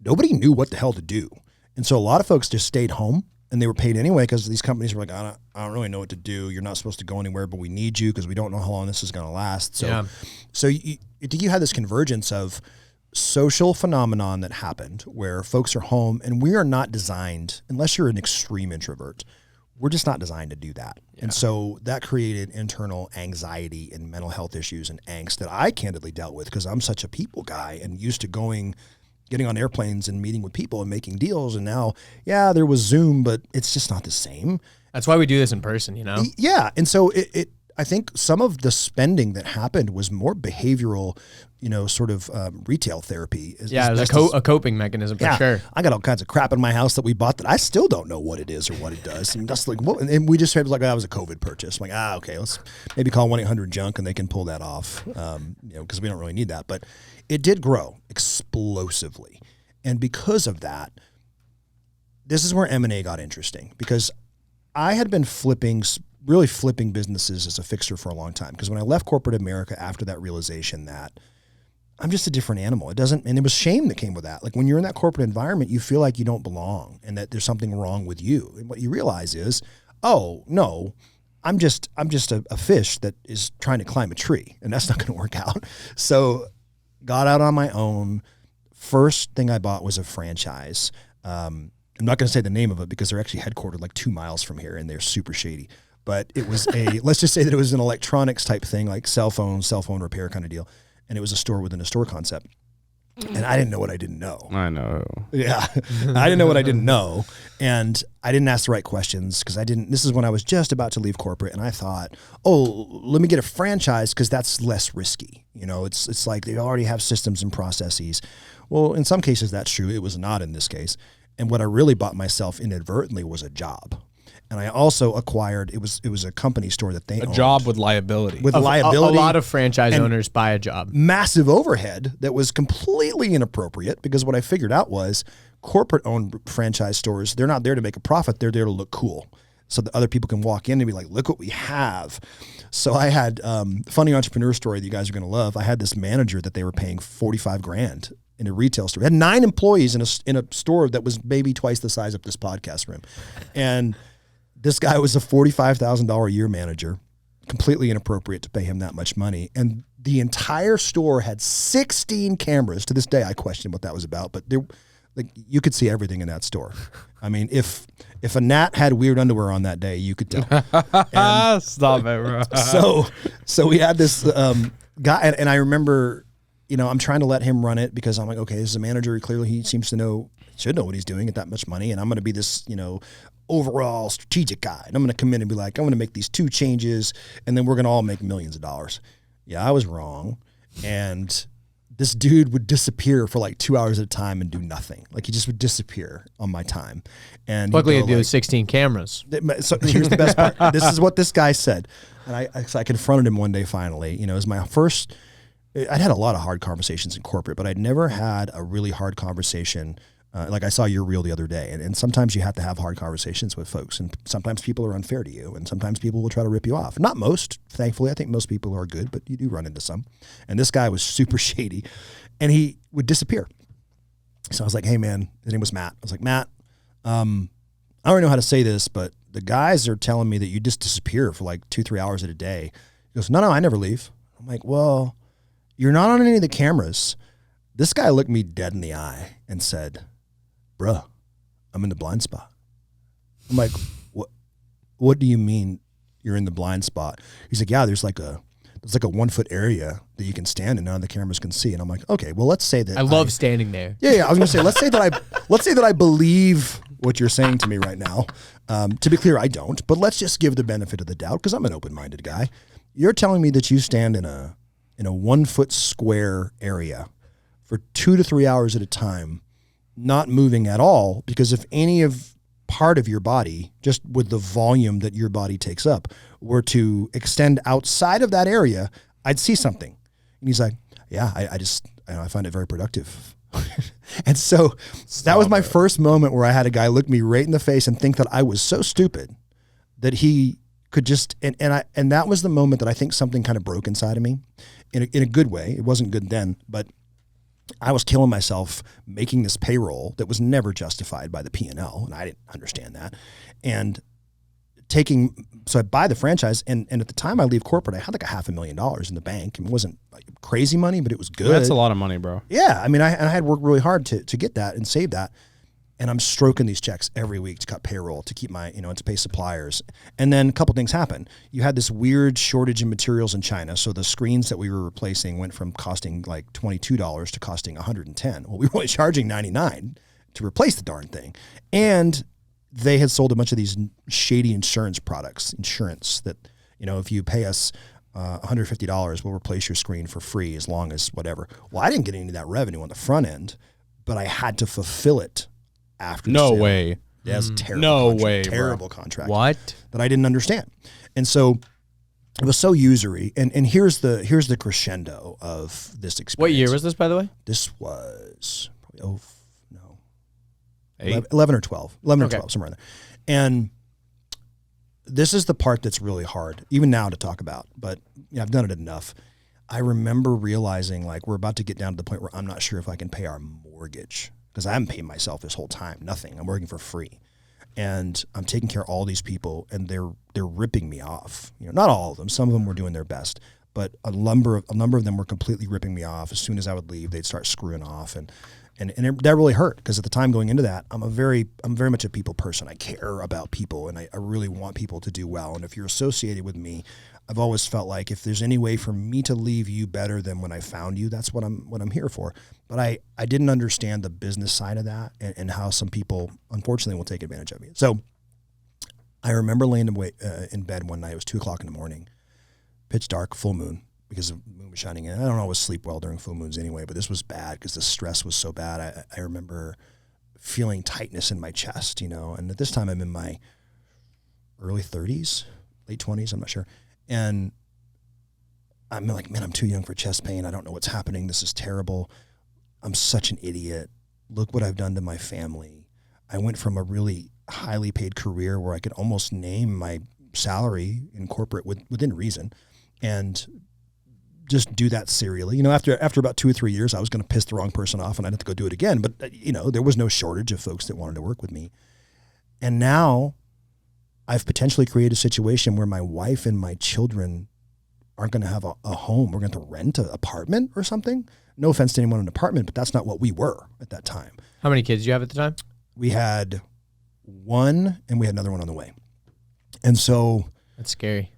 nobody knew what the hell to do. And so a lot of folks just stayed home and they were paid anyway because these companies were like, I don't really know what to do. You're not supposed to go anywhere, but we need you because we don't know how long this is going to last. So, so you had this convergence of social phenomenon that happened where folks are home, and we are not designed, unless you're an extreme introvert, we're just not designed to do that. Yeah. And so that created internal anxiety and mental health issues and angst that I candidly dealt with because I'm such a people guy and used to getting on airplanes and meeting with people and making deals. And now, yeah, there was Zoom, but it's just not the same. That's why we do this in person, you know? Yeah. And so I think some of the spending that happened was more behavioral, sort of retail therapy. It was a coping mechanism for sure. I got all kinds of crap in my house that we bought that I still don't know what it is or what it does. And just like, and we just said like, that was a COVID purchase. I'm like, okay, let's maybe call 1-800-JUNK and they can pull that off, because we don't really need that. But it did grow explosively. And because of that, this is where M&A got interesting because I had been really flipping businesses as a fixer for a long time. Because when I left corporate America after that realization that I'm just a different animal. And there was shame that came with that. Like when you're in that corporate environment, you feel like you don't belong and that there's something wrong with you. And what you realize is, oh no, I'm just a fish that is trying to climb a tree, and that's not going to work out. So got out on my own. First thing I bought was a franchise. I'm not going to say the name of it because they're actually headquartered like 2 miles from here and they're super shady. But it was let's just say that it was an electronics type thing, like cell phone repair kind of deal. And it was a store within a store concept. And I didn't know what I didn't know. I know. Yeah. I didn't know what I didn't know. And I didn't ask the right questions because this is when I was just about to leave corporate. And I thought, let me get a franchise because that's less risky. It's like they already have systems and processes. Well, in some cases that's true. It was not in this case. And what I really bought myself inadvertently was a job. And I also acquired, it was a company store that they owned. A job with liability. With liability. A lot of franchise owners buy a job. Massive overhead that was completely inappropriate because what I figured out was corporate-owned franchise stores, they're not there to make a profit. They're there to look cool so that other people can walk in and be like, look what we have. So I had, funny entrepreneur story that you guys are going to love. I had this manager that they were paying $45,000 in a retail store. It had 9 employees in a store that was maybe twice the size of this podcast room. And this guy was a $45,000 a year manager, completely inappropriate to pay him that much money. And the entire store had 16 cameras. To this day, I question what that was about, but you could see everything in that store. I mean, if a gnat had weird underwear on that day, you could tell. Stop it, bro. So we had this guy, and I remember, I'm trying to let him run it because I'm like, okay, this is a manager. Clearly, he seems to should know what he's doing at that much money, and I'm going to be this, overall strategic guy. And I'm going to come in and be like, I'm going to make these 2 changes, and then we're going to all make millions of dollars. Yeah, I was wrong. And this dude would disappear for like 2 hours at a time and do nothing. Like he just would disappear on my time. And luckily, it was 16 cameras. So here's the best part. This is what this guy said. And I confronted him one day finally. It was my first, I'd had a lot of hard conversations in corporate, but I'd never had a really hard conversation. Like I saw your reel the other day, and sometimes you have to have hard conversations with folks, and sometimes people are unfair to you, and sometimes people will try to rip you off. Not most, thankfully. I think most people are good, but you do run into some. And this guy was super shady, and he would disappear. So I was like, hey, man, his name was Matt. I was like, Matt, I don't really know how to say this, but the guys are telling me that you just disappear for like 2-3 hours at a day. He goes, no, I never leave. I'm like, well, you're not on any of the cameras. This guy looked me dead in the eye and said, bruh, I'm in the blind spot. I'm like, what do you mean you're in the blind spot? He's like, yeah, there's like a 1 foot area that you can stand in, none of the cameras can see. And I'm like, okay, well, let's say that I love standing there. Yeah, I was gonna say, let's say that I believe what you're saying to me right now. To be clear, I don't, but let's just give the benefit of the doubt because I'm an open-minded guy. You're telling me that you stand in a 1 foot square area for 2 to 3 hours at a time, not moving at all, because if any of part of your body, just with the volume that your body takes up, were to extend outside of that area, I'd see something. And he's like, yeah, I find it very productive. And so that was my first moment where I had a guy look me right in the face and think that I was so stupid that he could just, and that was the moment that I think something kind of broke inside of me in a good way. It wasn't good then, but I was killing myself making this payroll that was never justified by the P&L, and I didn't understand that. And so I buy the franchise, and at the time I leave corporate, I had like $500,000 in the bank. It wasn't like crazy money, but it was good. That's a lot of money, bro. Yeah. I mean, I had worked really hard to get that and save that. And I'm stroking these checks every week to cut payroll, to keep my, and to pay suppliers. And then a couple things happened. You had this weird shortage in materials in China. So the screens that we were replacing went from costing like $22 to costing $110. Well, we were only charging $99 to replace the darn thing. And they had sold a bunch of these shady insurance products, that, if you pay us $150, we'll replace your screen for free as long as whatever. Well, I didn't get any of that revenue on the front end, but I had to fulfill it after the sale. Way. Yeah, it was a terrible No contract, way, terrible contract. What? That I didn't understand. And so it was so usury. And here's the crescendo of this experience. What year was this, by the way? This was probably 8? 11 or 12. 11 Okay. or 12, somewhere in there. And this is the part that's really hard, even now, to talk about. But I've done it enough. I remember realizing, like, we're about to get down to the point where I'm not sure if I can pay our mortgage, because I haven't paid myself this whole time. Nothing. I'm working for free. And I'm taking care of all these people, and they're ripping me off. Not all of them. Some of them were doing their best. But a number of them were completely ripping me off. As soon as I would leave, they'd start screwing off. And that really hurt, because at the time going into that, I'm very much a people person. I care about people, and I really want people to do well. And if you're associated with me, I've always felt like if there's any way for me to leave you better than when I found you, that's what I'm here for. But I didn't understand the business side of that, and how some people, unfortunately, will take advantage of you. So I remember laying in bed one night. It was 2:00 in the morning, pitch dark, full moon, because the moon was shining in. I don't always sleep well during full moons anyway, but this was bad because the stress was so bad. I remember feeling tightness in my chest, and at this time I'm in my early 30s, late 20s, I'm not sure. And I'm like, man, I'm too young for chest pain. I don't know what's happening. This is terrible. I'm such an idiot. Look what I've done to my family. I went from a really highly paid career where I could almost name my salary in corporate within reason, and just do that serially. After about 2 or 3 years, I was going to piss the wrong person off, and I'd have to go do it again. But there was no shortage of folks that wanted to work with me. And now I've potentially created a situation where my wife and my children aren't going to have a home. We're going to rent an apartment or something. No offense to anyone in an apartment, but that's not what we were at that time. How many kids do you have at the time? We had one, and we had another one on the way. And so, That's scary.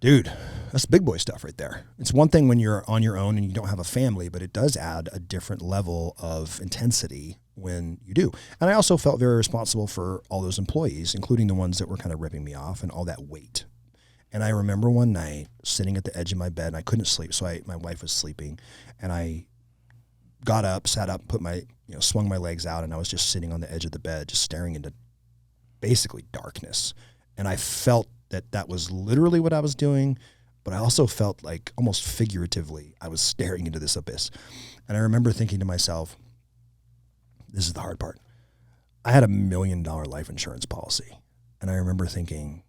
dude, that's big boy stuff right there. It's one thing when you're on your own and you don't have a family, but it does add a different level of intensity when you do. And I also felt very responsible for all those employees, including the ones that were kind of ripping me off, and all that weight. And I remember one night sitting at the edge of my bed, and I couldn't sleep. So my wife was sleeping, and I got up, sat up, swung my legs out, and I was just sitting on the edge of the bed, just staring into basically darkness. And I felt that was literally what I was doing, but I also felt like, almost figuratively, I was staring into this abyss. And I remember thinking to myself, this is the hard part. I had $1 million life insurance policy. And I remember thinking,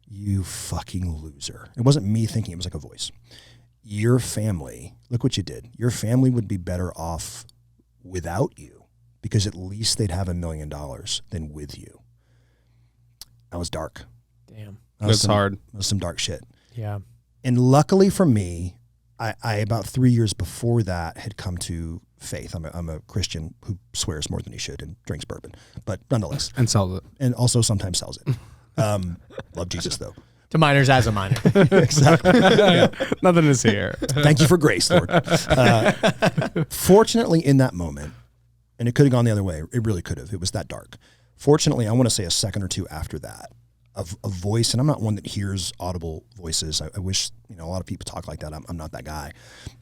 you fucking loser. It wasn't me thinking, it was like a voice. Your family, look what you did. Your family would be better off without you, because at least they'd have $1 million than with you. I was dark. Damn. That's hard. That was some dark shit. Yeah. And luckily for me, I about 3 years before that had come to faith. I'm a Christian who swears more than he should and drinks bourbon, but nonetheless. And sells it. And also sometimes sells it. Love Jesus, though. To minors as a minor. Exactly. Yeah. Nothing is here. Thank you for grace, Lord. Fortunately, in that moment, and it could have gone the other way. It really could have. It was that dark. Fortunately, I want to say a second or two after that, a voice, and I'm not one that hears audible voices. I wish, a lot of people talk like that. I'm not that guy.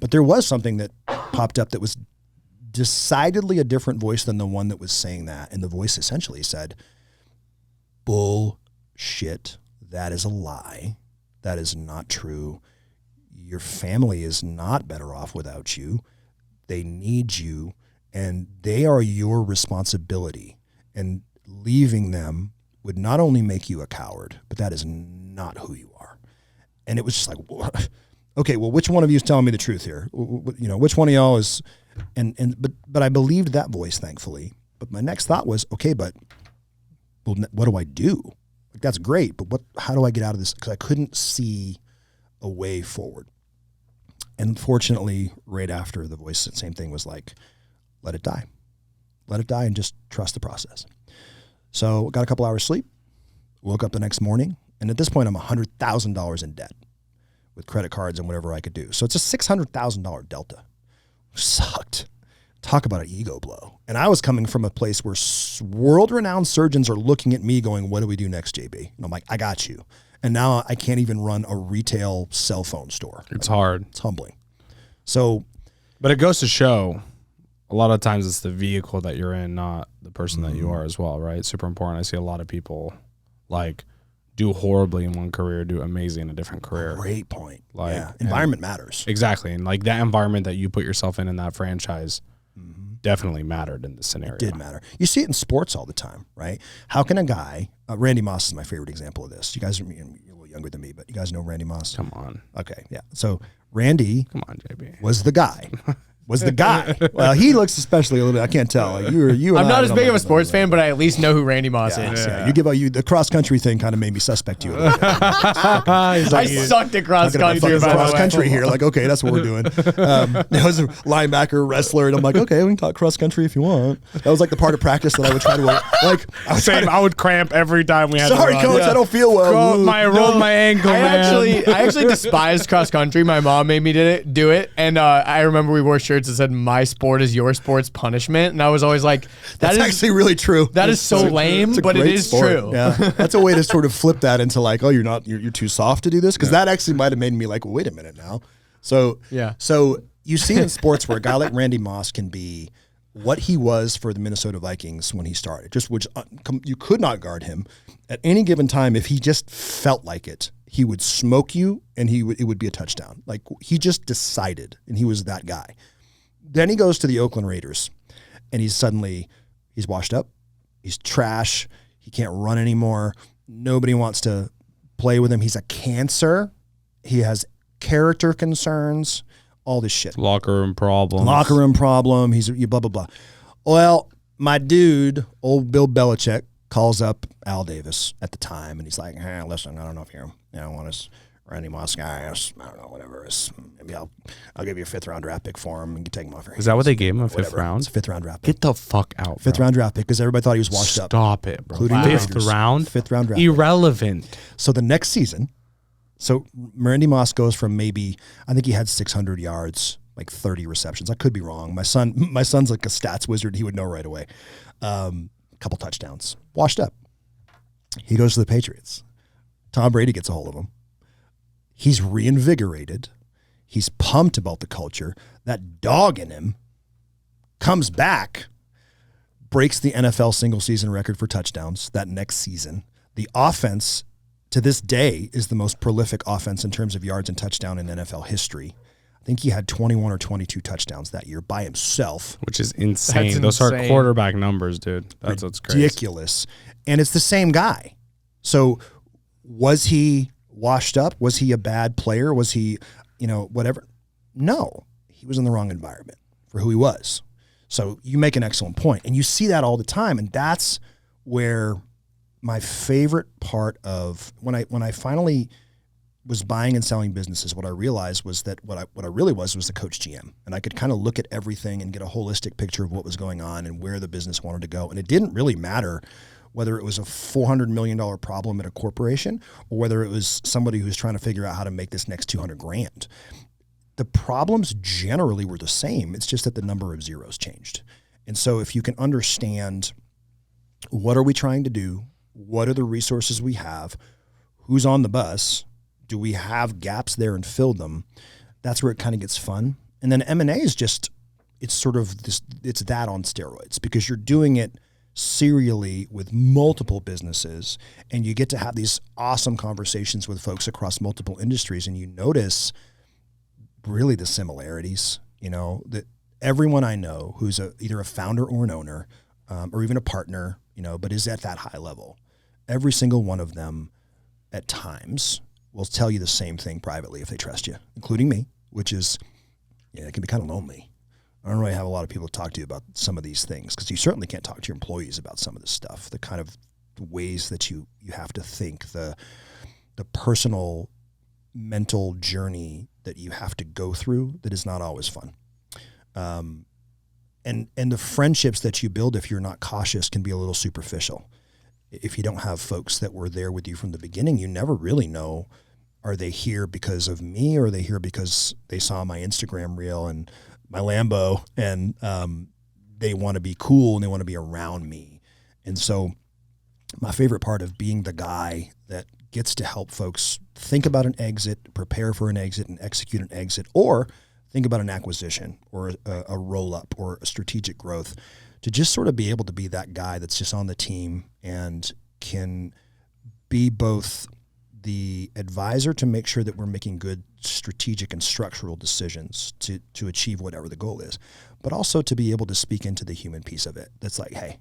But there was something that popped up that was decidedly a different voice than the one that was saying that. And the voice essentially said, bullshit. That is a lie. That is not true. Your family is not better off without you. They need you, and they are your responsibility. And leaving them would not only make you a coward, but that is not who you are. And it was just like, what? Okay, well, which one of you is telling me the truth here? Which one of y'all is, but I believed that voice, thankfully. But my next thought was, okay, but well, what do I do? Like, that's great, but how do I get out of this? Because I couldn't see a way forward. And fortunately, right after, the voice, same thing, was like, let it die. Let it die and just trust the process. So got a couple hours sleep, woke up the next morning, and at this point I'm $100,000 in debt with credit cards and whatever I could do. So it's a $600,000 delta. Sucked. Talk about an ego blow. And I was coming from a place where world-renowned surgeons are looking at me going, what do we do next, JB? And I'm like, I got you. And now I can't even run a retail cell phone store. It's hard. It's humbling. So, but it goes to show, a lot of times it's the vehicle that you're in, not the person that you are as well, right? Super important. I see a lot of people like do horribly in one career, do amazing in a different career. Great point. Like, yeah. Environment matters. Exactly. And like that environment that you put yourself in that franchise definitely mattered in this scenario. It did matter. You see it in sports all the time, right? How can a guy, Randy Moss is my favorite example of this. You guys are you're a little younger than me, but you guys know Randy Moss? Come on. Okay, yeah. So Randy Come on, JB. was the guy. Well, he looks especially a little bit, I can't tell. Like you I'm not as big of a sports fan, but I at least know who Randy Moss is. Yeah. The cross country thing kind of made me suspect you a little bit. I sucked at cross country. Cross country here, like, okay, that's what we're doing. I was a linebacker, wrestler, and I'm like, okay, we can talk cross country if you want. That was like the part of practice that I would try to I would cramp every time we had Sorry, to run. coach, I don't feel well. Rolled my ankle, man. I actually despised cross country. My mom made me do it, and I remember we wore shirts that said "My sport is your sport's punishment," and I was always like, That's actually really true. That is so lame, but it is true. Yeah, that's a way to sort of flip that into like, oh, you're too soft to do this, because that actually might have made me like, well, wait a minute now. So yeah, so you see in sports where a guy like Randy Moss can be what he was for the Minnesota Vikings when he started, you could not guard him at any given time. If he just felt like it, he would smoke you, and it would be a touchdown. Like, he just decided, and he was that guy. Then he goes to the Oakland Raiders, and he's washed up. He's trash. He can't run anymore. Nobody wants to play with him. He's a cancer. He has character concerns, all this shit. Locker room problem. He's blah, blah, blah. Well, my dude, old Bill Belichick, calls up Al Davis at the time, and he's like, hey, listen, I don't know if you want us Randy Moss guy, I don't know, whatever. Maybe I'll give you a 5th-round draft pick for him and you can take him off your hands. Is that what they gave him, a 5th round? It's a 5th-round draft pick. Get the fuck out, bro. 5th-round draft pick, because everybody thought he was washed up. Stop it, bro. Including the Raiders. 5th round? 5th-round draft Irrelevant. pick. So the next season, Randy Moss goes from I think he had 600 yards, like 30 receptions. I could be wrong. My son's like a stats wizard. He would know right away. A couple touchdowns. Washed up. He goes to the Patriots. Tom Brady gets a hold of him. He's reinvigorated. He's pumped about the culture. That dog in him comes back, breaks the NFL single season record for touchdowns that next season. The offense to this day is the most prolific offense in terms of yards and touchdown in NFL history. I think he had 21 or 22 touchdowns that year by himself. Which is insane. Those are quarterback numbers, dude. That's what's crazy. Ridiculous. And it's the same guy. So was he washed up? Was he a bad player? Was he, whatever? No, he was in the wrong environment for who he was. So you make an excellent point. And you see that all the time. And that's where my favorite part of when I finally was buying and selling businesses, what I realized was that what I really was the coach GM. And I could kind of look at everything and get a holistic picture of what was going on and where the business wanted to go. And it didn't really matter whether it was a $400 million problem at a corporation or whether it was somebody who's trying to figure out how to make this next $200,000. The problems generally were the same. It's just that the number of zeros changed. And so if you can understand what are we trying to do, what are the resources we have, who's on the bus, do we have gaps there and fill them, that's where it kind of gets fun. And then M&A is just, it's sort of this, it's that on steroids, because you're doing it serially with multiple businesses, and you get to have these awesome conversations with folks across multiple industries, and you notice really the similarities, that everyone I know who's either a founder or an owner, or even a partner, but is at that high level, every single one of them at times will tell you the same thing privately if they trust you, including me, which is, it can be kind of lonely. I don't really have a lot of people to talk to you about some of these things, because you certainly can't talk to your employees about some of this stuff, the kind of ways that you have to think, the personal mental journey that you have to go through that is not always fun. And the friendships that you build, if you're not cautious, can be a little superficial. If you don't have folks that were there with you from the beginning, you never really know, are they here because of me, or are they here because they saw my Instagram reel and my Lambo, and they want to be cool and they want to be around me. And so my favorite part of being the guy that gets to help folks think about an exit, prepare for an exit, and execute an exit, or think about an acquisition or a roll-up or a strategic growth, to just sort of be able to be that guy that's just on the team and can be both the advisor to make sure that we're making good strategic and structural decisions to achieve whatever the goal is, but also to be able to speak into the human piece of it. That's like, hey,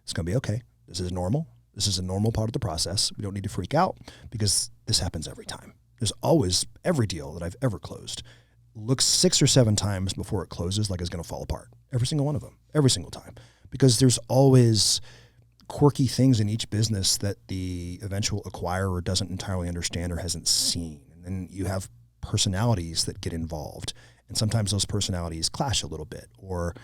it's going to be okay. This is normal. This is a normal part of the process. We don't need to freak out because this happens every time. There's always, every deal that I've ever closed looks 6 or 7 times before it closes like it's going to fall apart. Every single one of them, every single time, because there's always quirky things in each business that the eventual acquirer doesn't entirely understand or hasn't seen. And then you have personalities that get involved, and sometimes those personalities clash a little bit, or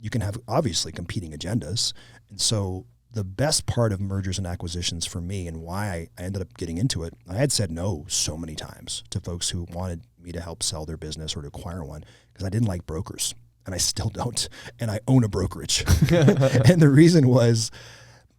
you can have obviously competing agendas. And so the best part of mergers and acquisitions for me, and why I ended up getting into it, I had said no so many times to folks who wanted me to help sell their business or to acquire one, because I didn't like brokers, and I still don't. And I own a brokerage. And the reason was,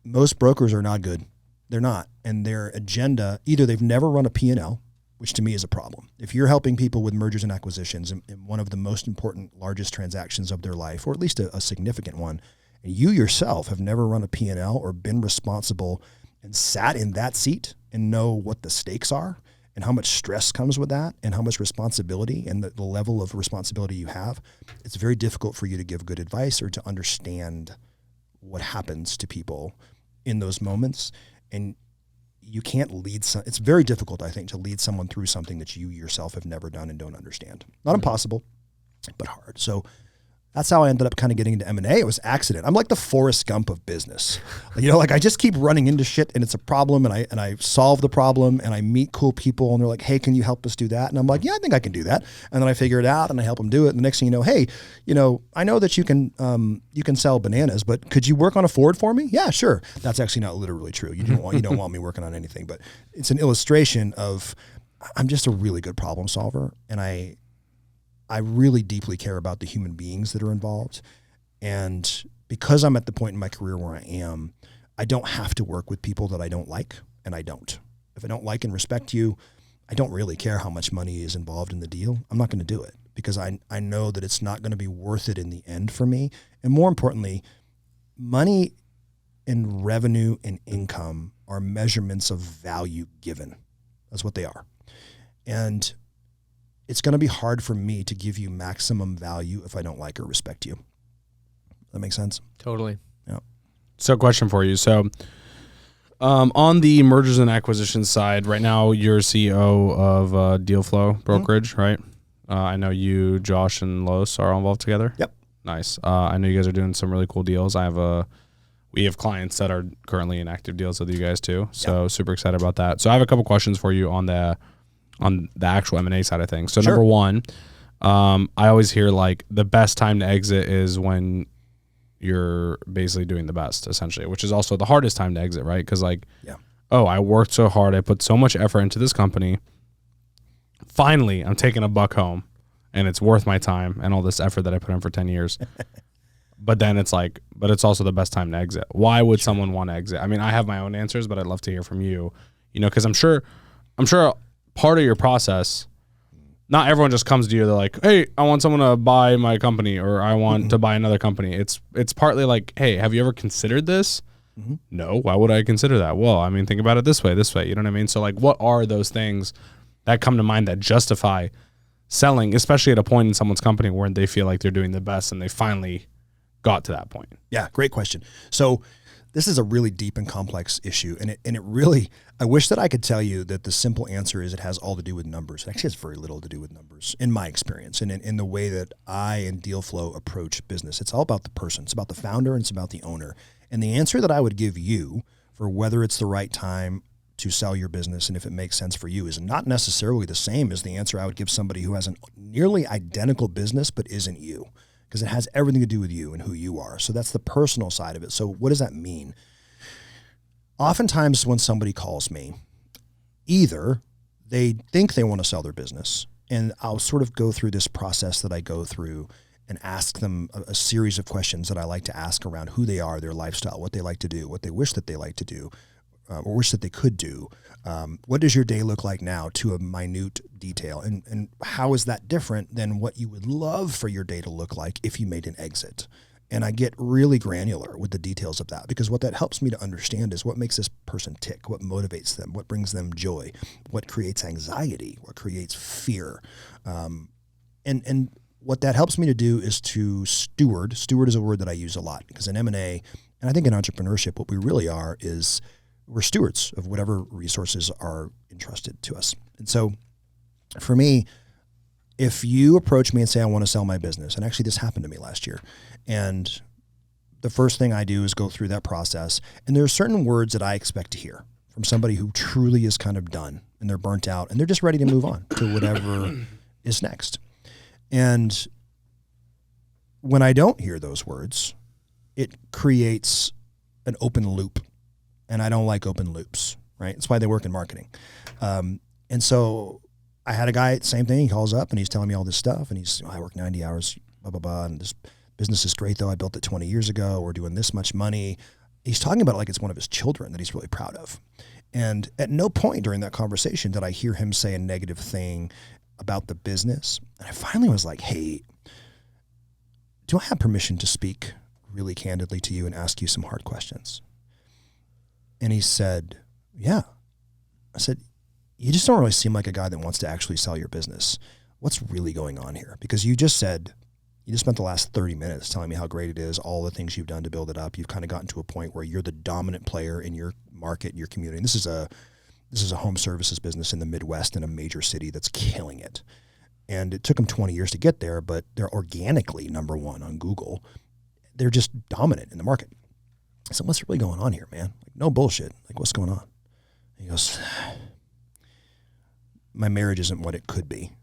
most brokers are not good. They're not. And their agenda, either they've never run a P&L, which to me is a problem. If you're helping people with mergers and acquisitions in one of the most important, largest transactions of their life, or at least a significant one, and you yourself have never run a P&L or been responsible and sat in that seat and know what the stakes are and how much stress comes with that and how much responsibility and the level of responsibility you have, it's very difficult for you to give good advice or to understand what happens to people in those moments. And you can't lead it's very difficult, I think, to lead someone through something that you yourself have never done and don't understand. Not impossible, but hard. So that's how I ended up kind of getting into M&A. It was accident. I'm like the Forrest Gump of business. Like I just keep running into shit and it's a problem, and I solve the problem, and I meet cool people and they're like, hey, can you help us do that? And I'm like, yeah, I think I can do that. And then I figure it out and I help them do it. And the next thing you know, hey, I know that you can sell bananas, but could you work on a Ford for me? Yeah, sure. That's actually not literally true. You don't want me working on anything, but it's an illustration of, I'm just a really good problem solver, and I really deeply care about the human beings that are involved. And because I'm at the point in my career where I am, I don't have to work with people that I don't like, and I don't. If I don't like and respect you, I don't really care how much money is involved in the deal. I'm not going to do it because I know that it's not going to be worth it in the end for me. And more importantly, money and revenue and income are measurements of value given. That's what they are. And it's going to be hard for me to give you maximum value if I don't like or respect you. That makes sense? Totally. Yeah. So question for you. So on the mergers and acquisitions side, right now you're CEO of Deal Flow Brokerage, right? I know you, Josh, and Los are all involved together. Yep. Nice. I know you guys are doing some really cool deals. We have clients that are currently in active deals with you guys too. So super excited about that. So I have a couple questions for you on the actual M&A side of things. So Sure. Number one, I always hear like the best time to exit is when you're basically doing the best, essentially, which is also the hardest time to exit, right? Because I worked so hard, I put so much effort into this company. Finally, I'm taking a buck home, and it's worth my time and all this effort that I put in for 10 years. But then it's like, but it's also the best time to exit. Why would someone want to exit? I mean, I have my own answers, but I'd love to hear from you, because I'm sure part of your process, not everyone just comes to you. They're like, hey, I want someone to buy my company, or I want to buy another company. It's partly like, hey, have you ever considered this? Mm-hmm. No. Why would I consider that? Well, I mean, think about it this way. You know what I mean? So like, what are those things that come to mind that justify selling, especially at a point in someone's company where they feel like they're doing the best and they finally got to that point? Yeah, great question. So this is a really deep and complex issue, and it really, I wish that I could tell you that the simple answer is it has all to do with numbers. It actually has very little to do with numbers in my experience and in the way that I and Deal Flow approach business. It's all about the person. It's about the founder and it's about the owner. And the answer that I would give you for whether it's the right time to sell your business and if it makes sense for you is not necessarily the same as the answer I would give somebody who has a nearly identical business but isn't you, because it has everything to do with you and who you are. So that's the personal side of it. So what does that mean? Oftentimes when somebody calls me, either they think they want to sell their business, and I'll sort of go through this process that I go through and ask them a series of questions that I like to ask around who they are, their lifestyle, what they like to do, what they wish that they like to do, or wish that they could do. What does your day look like now, to a minute detail? And how is that different than what you would love for your day to look like if you made an exit? And I get really granular with the details of that, because what that helps me to understand is what makes this person tick, what motivates them, what brings them joy, what creates anxiety, what creates fear. And what that helps me to do is to steward. Steward is a word that I use a lot, because in M&A, and I think in entrepreneurship, what we really are is we're stewards of whatever resources are entrusted to us. And so for me, if you approach me and say, I want to sell my business, and actually this happened to me last year, and the first thing I do is go through that process, and there are certain words that I expect to hear from somebody who truly is kind of done, and they're burnt out, and they're just ready to move on to whatever is next. And when I don't hear those words, it creates an open loop, and I don't like open loops, right? That's why they work in marketing. And so I had a guy, same thing, he calls up and he's telling me all this stuff, and he's, I work 90 hours, blah, blah, blah, and this business is great though. I built it 20 years ago. We're doing this much money. He's talking about it like it's one of his children that he's really proud of. And at no point during that conversation did I hear him say a negative thing about the business. And I finally was like, hey, do I have permission to speak really candidly to you and ask you some hard questions? And he said, yeah. I said, you just don't really seem like a guy that wants to actually sell your business. What's really going on here? Because you just spent the last 30 minutes telling me how great it is, all the things you've done to build it up. You've kind of gotten to a point where you're the dominant player in your market, in your community. And this is a home services business in the Midwest in a major city that's killing it. And it took them 20 years to get there, but they're organically number one on Google. They're just dominant in the market. I said, what's really going on here, man? Like, no bullshit. Like, what's going on? He goes, my marriage isn't what it could be.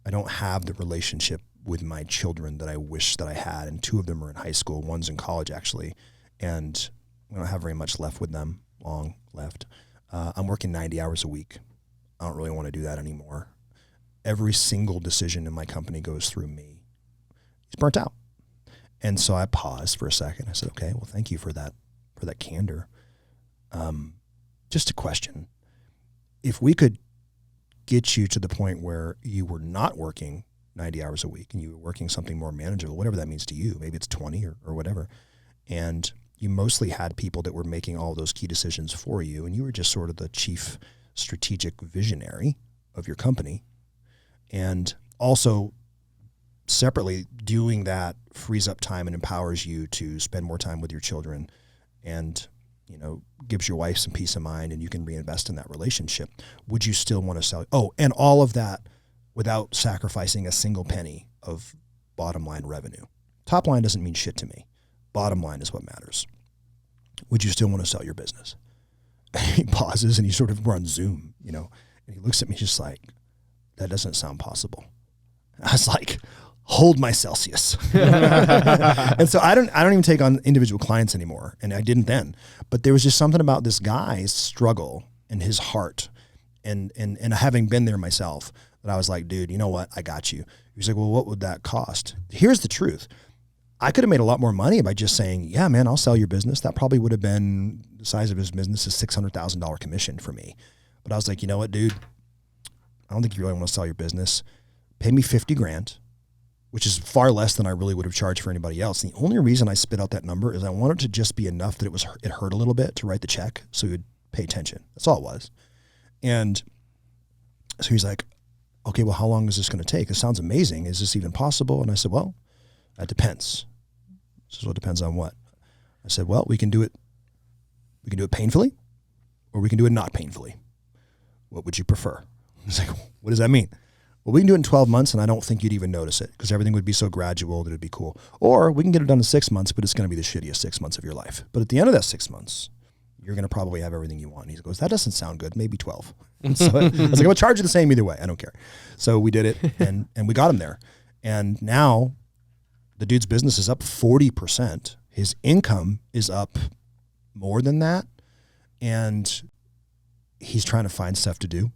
I don't have the relationship with my children that I wish that I had. And 2 of them are in high school. One's in college, actually. And we don't have very much left with them, long left. I'm working 90 hours a week. I don't really want to do that anymore. Every single decision in my company goes through me. He's burnt out. And so I paused for a second. I said, okay, well, thank you for that candor. Just a question. If we could get you to the point where you were not working 90 hours a week and you were working something more manageable, whatever that means to you, maybe it's 20 or whatever, and you mostly had people that were making all those key decisions for you, and you were just sort of the chief strategic visionary of your company, and also separately doing that frees up time and empowers you to spend more time with your children, and gives your wife some peace of mind, and you can reinvest in that relationship. Would you still want to sell? Oh, and all of that without sacrificing a single penny of bottom line revenue. Top line doesn't mean shit to me. Bottom line is what matters. Would you still want to sell your business? He pauses and we're on Zoom, and he looks at me just like, that doesn't sound possible. I was like, hold my Celsius. And so I don't even take on individual clients anymore. And I didn't then, but there was just something about this guy's struggle and his heart and having been there myself that I was like, dude, you know what? I got you. He was like, well, what would that cost? Here's the truth. I could have made a lot more money by just saying, yeah, man, I'll sell your business. That probably would have been the size of his business is $600,000 commission for me. But I was like, you know what, dude? I don't think you really want to sell your business. Pay me $50,000, which is far less than I really would have charged for anybody else. And the only reason I spit out that number is I wanted to just be enough that it hurt a little bit to write the check so he would pay attention. That's all it was. And so he's like, okay, well, how long is this going to take? It sounds amazing. Is this even possible? And I said, well, that depends. He says, well, it depends on what? I said, well, we can do it painfully, or we can do it not painfully. What would you prefer? He's like, what does that mean? Well, we can do it in 12 months, and I don't think you'd even notice it because everything would be so gradual that it'd be cool. Or we can get it done in 6 months, but it's going to be the shittiest 6 months of your life. But at the end of that 6 months, you're going to probably have everything you want. And he goes, that doesn't sound good. Maybe 12. So I was like, I'm going to charge you the same either way. I don't care. So we did it and we got him there. And now the dude's business is up 40%. His income is up more than that. And he's trying to find stuff to do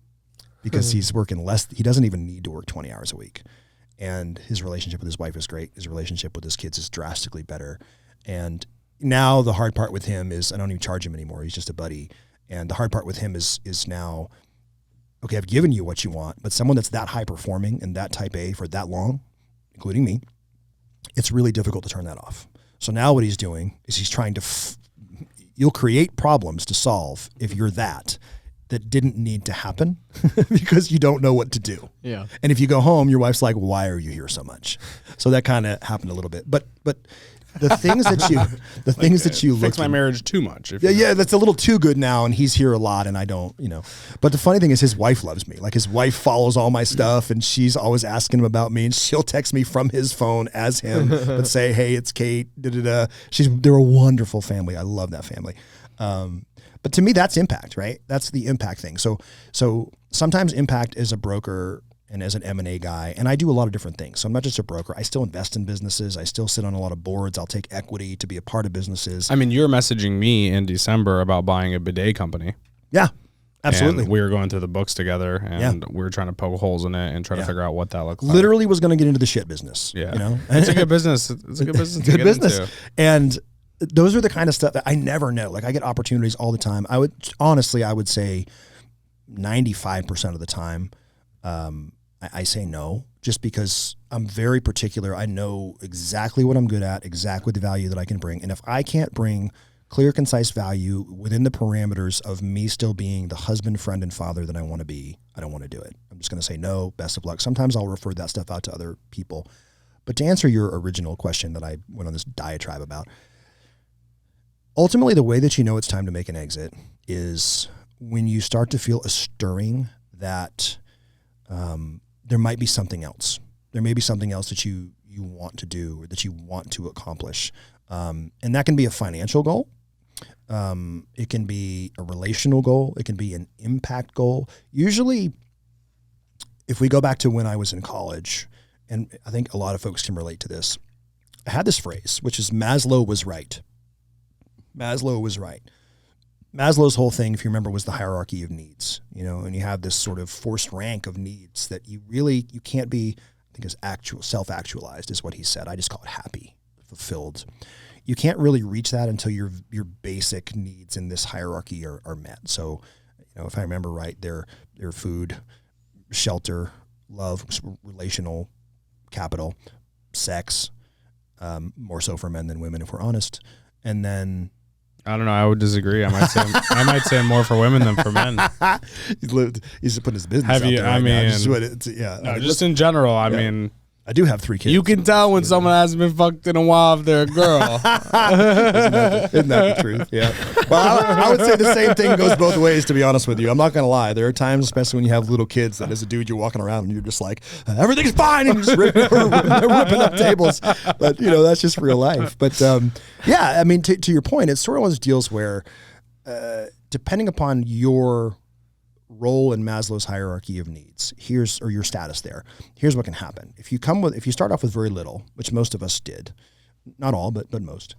because he's working less. He doesn't even need to work 20 hours a week. And his relationship with his wife is great. His relationship with his kids is drastically better. And now the hard part with him is I don't even charge him anymore. He's just a buddy. And the hard part with him is now, okay, I've given you what you want, but someone that's that high performing and that type A for that long, including me, it's really difficult to turn that off. So now what he's doing is he's trying to, you'll create problems to solve if you're that didn't need to happen because you don't know what to do. Yeah. And if you go home, your wife's like, why are you here so much? So that kind of happened a little bit, but the things that you look fix my marriage too much. Yeah, that's a little too good now, and he's here a lot, and I don't, But the funny thing is, his wife loves me. Like his wife follows all my stuff, and she's always asking him about me, and she'll text me from his phone as him, but say, "Hey, it's Kate." They're a wonderful family. I love that family. But to me, that's impact, right? That's the impact thing. So sometimes impact as a broker and as an M&A guy, and I do a lot of different things. So I'm not just a broker. I still invest in businesses. I still sit on a lot of boards. I'll take equity to be a part of businesses. I mean, you're messaging me in December about buying a bidet company. Yeah, absolutely. And we were going through the books together, and we were trying to poke holes in it and try to figure out what that looks like. Literally was going to get into the shit business. Yeah. It's a good business. It's a good business to good get business. into. And those are the kind of stuff that I never know. Like I get opportunities all the time. I would say 95% of the time, I say no, just because I'm very particular. I know exactly what I'm good at, exactly the value that I can bring. And if I can't bring clear, concise value within the parameters of me still being the husband, friend, and father that I want to be, I don't want to do it. I'm just going to say no, best of luck. Sometimes I'll refer that stuff out to other people. But to answer your original question that I went on this diatribe about, ultimately, the way that you know it's time to make an exit is when you start to feel a stirring that there might be something else. There may be something else that you want to do or that you want to accomplish. And that can be a financial goal. It can be a relational goal. It can be an impact goal. Usually, if we go back to when I was in college, and I think a lot of folks can relate to this, I had this phrase, which is Maslow was right. Maslow was right. Maslow's whole thing, if you remember, was the hierarchy of needs, and you have this sort of forced rank of needs that you can't be, I think is self-actualized is what he said. I just call it happy, fulfilled. You can't really reach that until your basic needs in this hierarchy are met. So, if I remember right, they're food, shelter, love, relational capital, sex, more so for men than women, if we're honest. And then, I don't know. I would disagree. I might say more for women than for men. He's put his business. Have out you? there right I mean, now. just in general. I mean, I do have 3 kids. You can tell when someone hasn't been fucked in a while if they're a girl. Isn't that the truth? Yeah. Well, I would say the same thing goes both ways, to be honest with you. I'm not going to lie. There are times, especially when you have little kids, that as a dude, you're walking around and you're just like, everything's fine, and you're just ripping up tables. But, that's just real life. But, yeah, I mean, to your point, it's sort of one of those deals where, depending upon your role in Maslow's hierarchy of needs, or your status there, here's what can happen. If you start off with very little, which most of us did, not all, but most.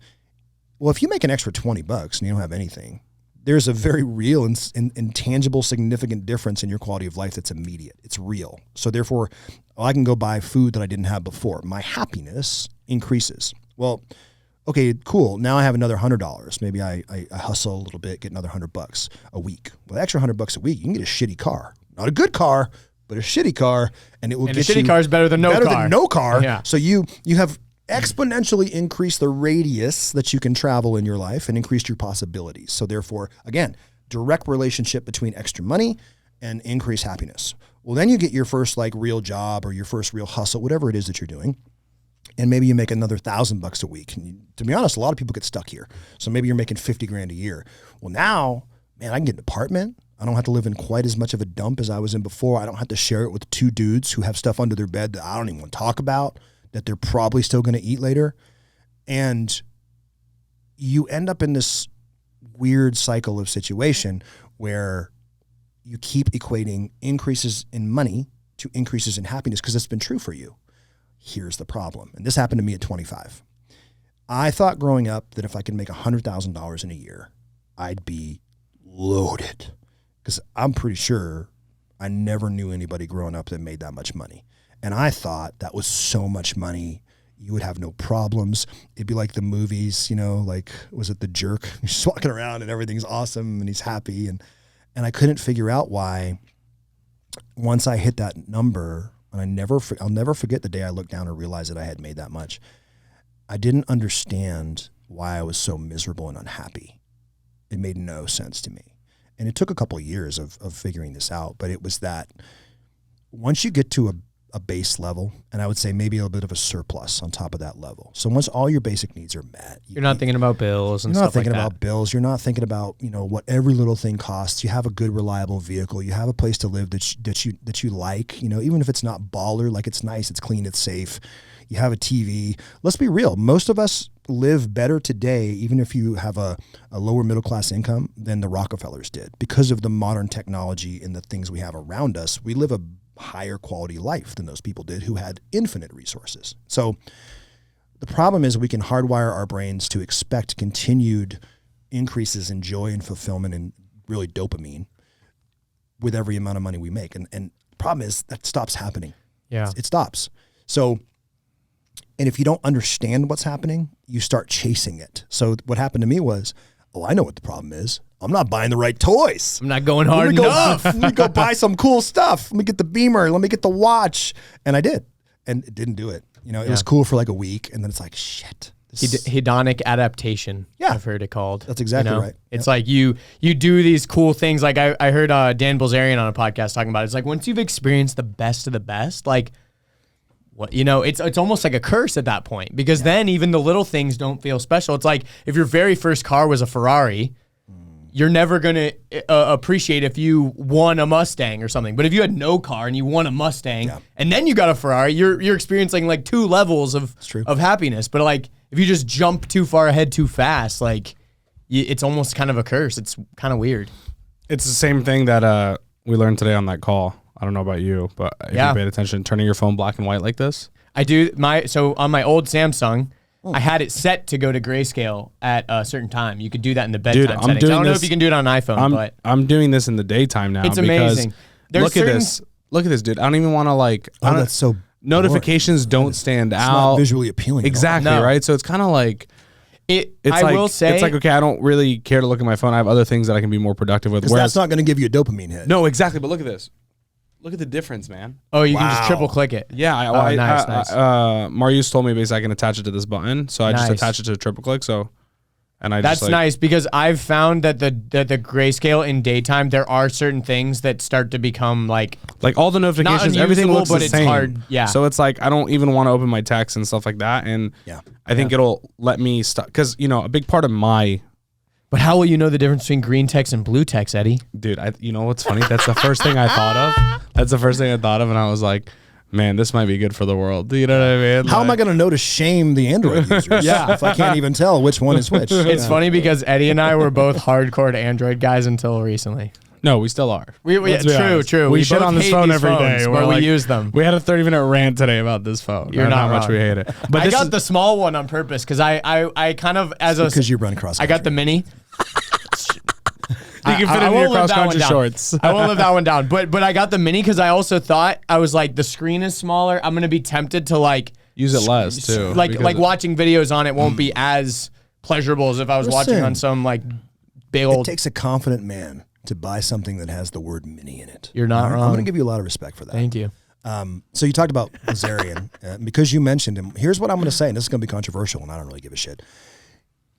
Well, if you make an extra $20 and you don't have anything, there's a very real and tangible, significant difference in your quality of life that's immediate. It's real. So therefore, I can go buy food that I didn't have before. My happiness increases. Well, okay, cool. Now I have another $100. Maybe I hustle a little bit, get another $100 a week. Well, the extra $100 a week, you can get a shitty car. Not a good car, but a shitty car, and it will get you. And a shitty car is better than no car. Better than no car. Yeah. So you have exponentially increased the radius that you can travel in your life and increased your possibilities. So therefore, again, direct relationship between extra money and increased happiness. Well, then you get your first real job or your first real hustle, whatever it is that you're doing. And maybe you make another $1,000 a week. And to be honest, a lot of people get stuck here. So maybe you're making $50,000 a year. Well, now, man, I can get an apartment. I don't have to live in quite as much of a dump as I was in before. I don't have to share it with 2 dudes who have stuff under their bed that I don't even want to talk about, that they're probably still going to eat later. And you end up in this weird cycle of situation where you keep equating increases in money to increases in happiness because it's been true for you. Here's the problem. And this happened to me at 25. I thought growing up that if I could make $100,000 in a year, I'd be loaded, because I'm pretty sure I never knew anybody growing up that made that much money. And I thought that was so much money, you would have no problems. It'd be like the movies, you know, like, was it The Jerk? He's just walking around and everything's awesome and he's happy. And I couldn't figure out why once I hit that number, and I'll never forget the day I looked down and realized that I had made that much. I didn't understand why I was so miserable and unhappy. It made no sense to me. And it took a couple of years of figuring this out, but it was that once you get to a base level, and I would say maybe a little bit of a surplus on top of that level. So once all your basic needs are met, you're not thinking about bills and stuff like that. You're not thinking about bills. You're not thinking about, you know, what every little thing costs. You have a good, reliable vehicle. You have a place to live that you like, you know, even if it's not baller, like it's nice, it's clean, it's safe. You have a TV. Let's be real. Most of us live better today, even if you have a lower middle class income, than the Rockefellers did, because of the modern technology and the things we have around us. We live a higher quality life than those people did who had infinite resources. So the problem is we can hardwire our brains to expect continued increases in joy and fulfillment and really dopamine with every amount of money we make. And the problem is that stops happening. Yeah. It stops. So, and if you don't understand what's happening, you start chasing it. So what happened to me was, oh, I know what the problem is. I'm not buying the right toys. I'm not going hard enough. Let me go buy some cool stuff. Let me get the Beamer. Let me get the watch. And I did. And it didn't do it. You know, it was cool for like a week. And then it's like, shit. Hedonic adaptation. Yeah. I've heard it called. That's exactly right. It's like you do these cool things. Like I heard Dan Bilzerian on a podcast talking about it. It's like once you've experienced the best of the best, like, what, you know, it's almost like a curse at that point, because then even the little things don't feel special. It's like if your very first car was a Ferrari, you're never going to appreciate if you won a Mustang or something. But if you had no car and you won a Mustang and then you got a Ferrari, you're experiencing like two levels of happiness. But like if you just jump too far ahead too fast, like it's almost kind of a curse. It's kind of weird. It's the same thing that we learned today on that call. I don't know about you, but if you paid attention, turning your phone black and white like this. I do. So on my old Samsung, I had it set to go to grayscale at a certain time. You could do that in the bedtime settings. I don't know if you can do it on an iPhone, but I'm doing this in the daytime now. It's amazing. Look at this. Look at this, dude. I don't even want to like. Oh, that's so notifications boring. Don't stand it's out. Not visually appealing. Exactly right. So it's kind of like. I will say it's like, okay, I don't really care to look at my phone. I have other things that I can be more productive with. Because that's not going to give you a dopamine hit. No, exactly. But look at this. Look at the difference, man. Oh, you can just triple click it. Yeah. Nice. Marius told me basically I can attach it to this button, so I just attach it to a triple click. That's nice, because I've found that the grayscale in daytime, there are certain things that start to become like all the notifications, everything looks the same. Hard. Yeah. So it's like I don't even want to open my text and stuff like that, and I think it'll let me stop, because you know a big part of my. But how will you know the difference between green text and blue text, Eddie? Dude, you know what's funny? That's the first thing I thought of. That's the first thing I thought of, and I was like, man, this might be good for the world. Do you know what I mean? How am I going to know to shame the Android users? If I can't even tell which one is which. It's funny because Eddie and I were both hardcore Android guys until recently. No, we still are. True. We shit on this phone every day. But we use them. We had a 30-minute rant today about this phone. You're not how wrong. much we hate it. But I got the small one on purpose because I kind of because you run cross country. I got the mini. You can fit in your cross-country shorts. I won't live that one down. But I got the mini because I also thought, I was like, the screen is smaller. I'm going to be tempted to like... use it less, too. Like watching videos on it won't be as pleasurable as if I was watching on some like big old... It takes a confident man to buy something that has the word mini in it. You're not wrong. I'm going to give you a lot of respect for that. Thank you. So you talked about Bilzerian. Because you mentioned him, here's what I'm going to say, and this is going to be controversial, and I don't really give a shit.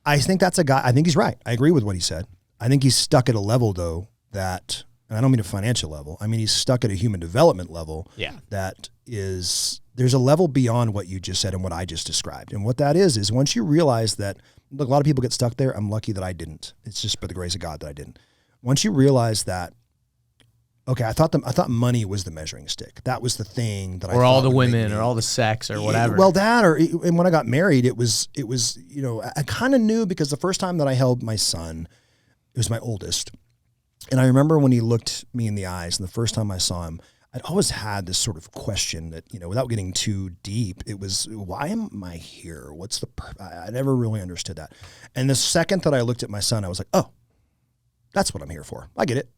I think that's a guy, I think he's right. I agree with what he said. I think he's stuck at a level, though, that, and I don't mean a financial level, I mean he's stuck at a human development level that is, there's a level beyond what you just said and what I just described. And what that is once you realize that, look, a lot of people get stuck there. I'm lucky that I didn't. It's just by the grace of God that I didn't. Once you realize that, okay, I thought money was the measuring stick. That was the thing that I thought. Or all the women, or all the sex, or whatever. Well, and when I got married, it was, you know, I kind of knew, because the first time that I held my son, It was my oldest. And I remember when he looked me in the eyes, and the first time I saw him, I'd always had this sort of question that, without getting too deep, it was, why am I here? I never really understood that. And the second that I looked at my son, I was like, oh, that's what I'm here for. I get it.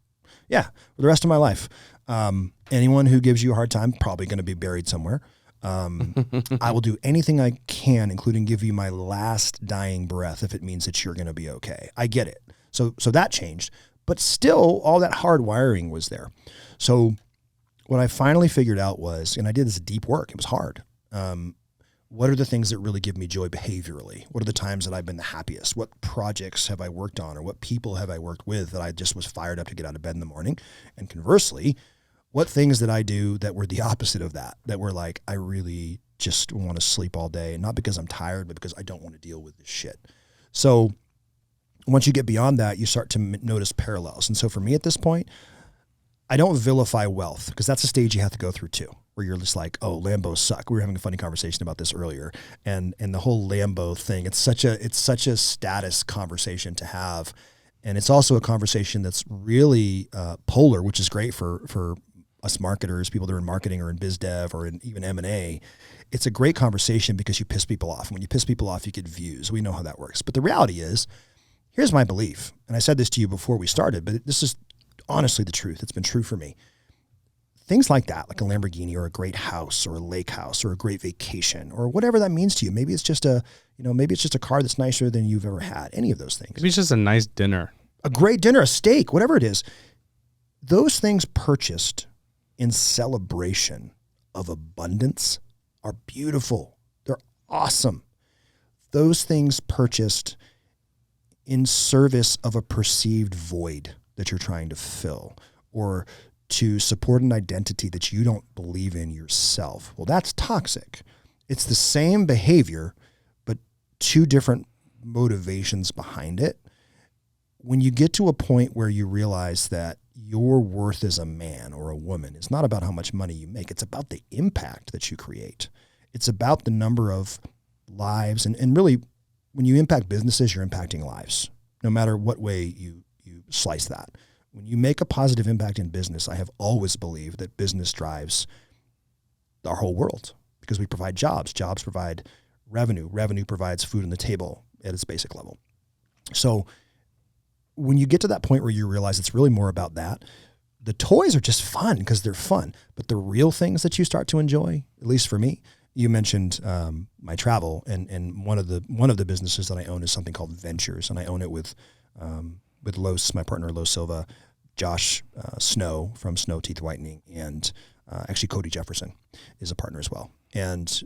Yeah, for the rest of my life. Anyone who gives you a hard time, probably going to be buried somewhere. I will do anything I can, including give you my last dying breath if it means that you're going to be okay. I get it. So that changed. But still, all that hard wiring was there. So what I finally figured out was, and I did this deep work, it was hard. What are the things that really give me joy behaviorally? What are the times that I've been the happiest? What projects have I worked on, or what people have I worked with that I just was fired up to get out of bed in the morning? And conversely, what things did I do that were the opposite of that were like, I really just want to sleep all day, not because I'm tired, but because I don't want to deal with this shit. So once you get beyond that, you start to notice parallels. And so for me at this point, I don't vilify wealth, because that's a stage you have to go through too, where you're just like, oh, Lambos suck. We were having a funny conversation about this earlier. And the whole Lambo thing, it's such a status conversation to have. And it's also a conversation that's really polar, which is great for us marketers, people that are in marketing or in biz dev or in even M&A. It's a great conversation because you piss people off. And when you piss people off, you get views. We know how that works. But the reality is, here's my belief, and I said this to you before we started, but this is honestly the truth. It's been true for me. Things like that, like a Lamborghini or a great house or a lake house or a great vacation or whatever that means to you. Maybe it's just a car that's nicer than you've ever had. Any of those things. Maybe it's just a nice dinner. A great dinner, a steak, whatever it is. Those things purchased in celebration of abundance are beautiful. They're awesome. Those things purchased in service of a perceived void that you're trying to fill, or to support an identity that you don't believe in yourself. Well, that's toxic. It's the same behavior, but two different motivations behind it. When you get to a point where you realize that your worth as a man or a woman is not about how much money you make, it's about the impact that you create. It's about the number of lives, and really, when you impact businesses, you're impacting lives, no matter what way you slice that. When you make a positive impact in business, I have always believed that business drives our whole world, because we provide jobs. Jobs provide revenue. Revenue provides food on the table at its basic level. So when you get to that point where you realize it's really more about that, the toys are just fun because they're fun. But the real things that you start to enjoy, at least for me, you mentioned my travel, and one of the businesses that I own is something called Ventures, and I own it with Los, my partner Los Silva, Josh Snow from Snow Teeth Whitening, and actually Cody Jefferson is a partner as well. And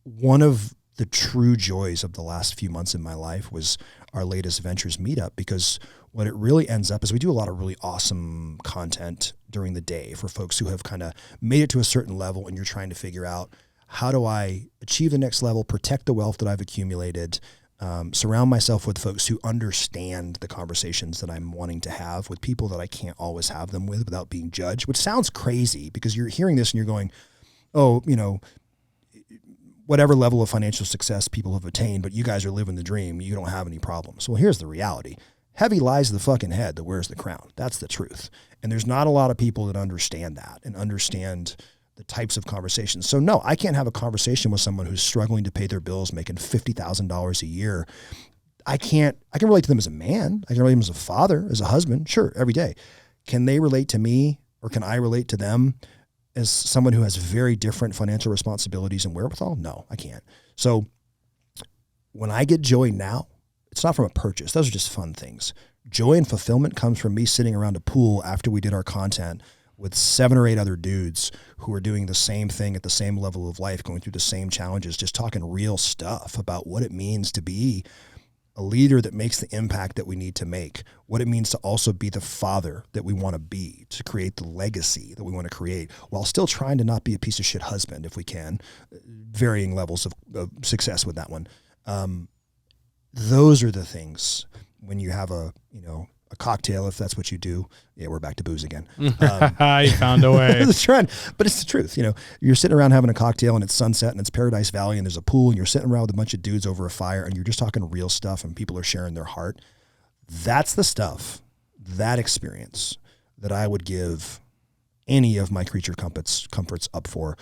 one of the true joys of the last few months in my life was our latest Ventures meetup, because what it really ends up is we do a lot of really awesome content during the day for folks who have kind of made it to a certain level, and you're trying to figure out, how do I achieve the next level, protect the wealth that I've accumulated, surround myself with folks who understand the conversations that I'm wanting to have with people that I can't always have them with without being judged, which sounds crazy because you're hearing this and you're going, oh, whatever level of financial success people have attained, but you guys are living the dream. You don't have any problems. Well, here's the reality. Heavy lies the fucking head that wears the crown. That's the truth. And there's not a lot of people that understand that and understand the types of conversations. So no, I can't have a conversation with someone who's struggling to pay their bills, making $50,000 a year. I can relate to them as a man. I can relate to them as a father, as a husband. Sure, every day. Can they relate to me, or can I relate to them as someone who has very different financial responsibilities and wherewithal? No, I can't. So when I get joy now, it's not from a purchase. Those are just fun things. Joy and fulfillment comes from me sitting around a pool after we did our content with 7 or 8 other dudes who are doing the same thing at the same level of life, going through the same challenges, just talking real stuff about what it means to be a leader that makes the impact that we need to make, what it means to also be the father that we want to be, to create the legacy that we want to create, while still trying to not be a piece of shit husband if we can, varying levels of success with that one. Those are the things when you have a cocktail, if that's what you do. Yeah, we're back to booze again. You found a way. It's a trend, but it's the truth. You're sitting around having a cocktail and it's sunset and it's Paradise Valley and there's a pool and you're sitting around with a bunch of dudes over a fire and you're just talking real stuff and people are sharing their heart. That's the stuff, that experience that I would give any of my creature comforts up for,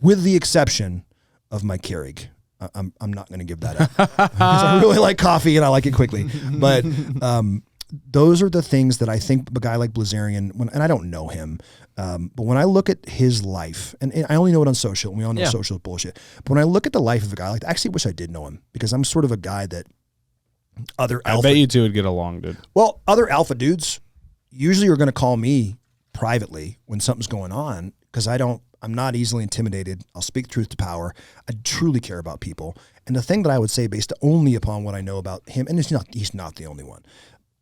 with the exception of my Keurig. I'm not going to give that up because I really like coffee and I like it quickly. But those are the things that I think a guy like Blazarian, and I don't know him, but when I look at his life, and I only know it on social, and we all know social is bullshit. But when I look at the life of a guy like that, I actually wish I did know him, because I'm sort of a guy that I bet you two would get along, dude. Well, other alpha dudes usually are going to call me privately when something's going on, because I'm not easily intimidated. I'll speak truth to power. I truly care about people. And the thing that I would say, based only upon what I know about him, and he's not the only one,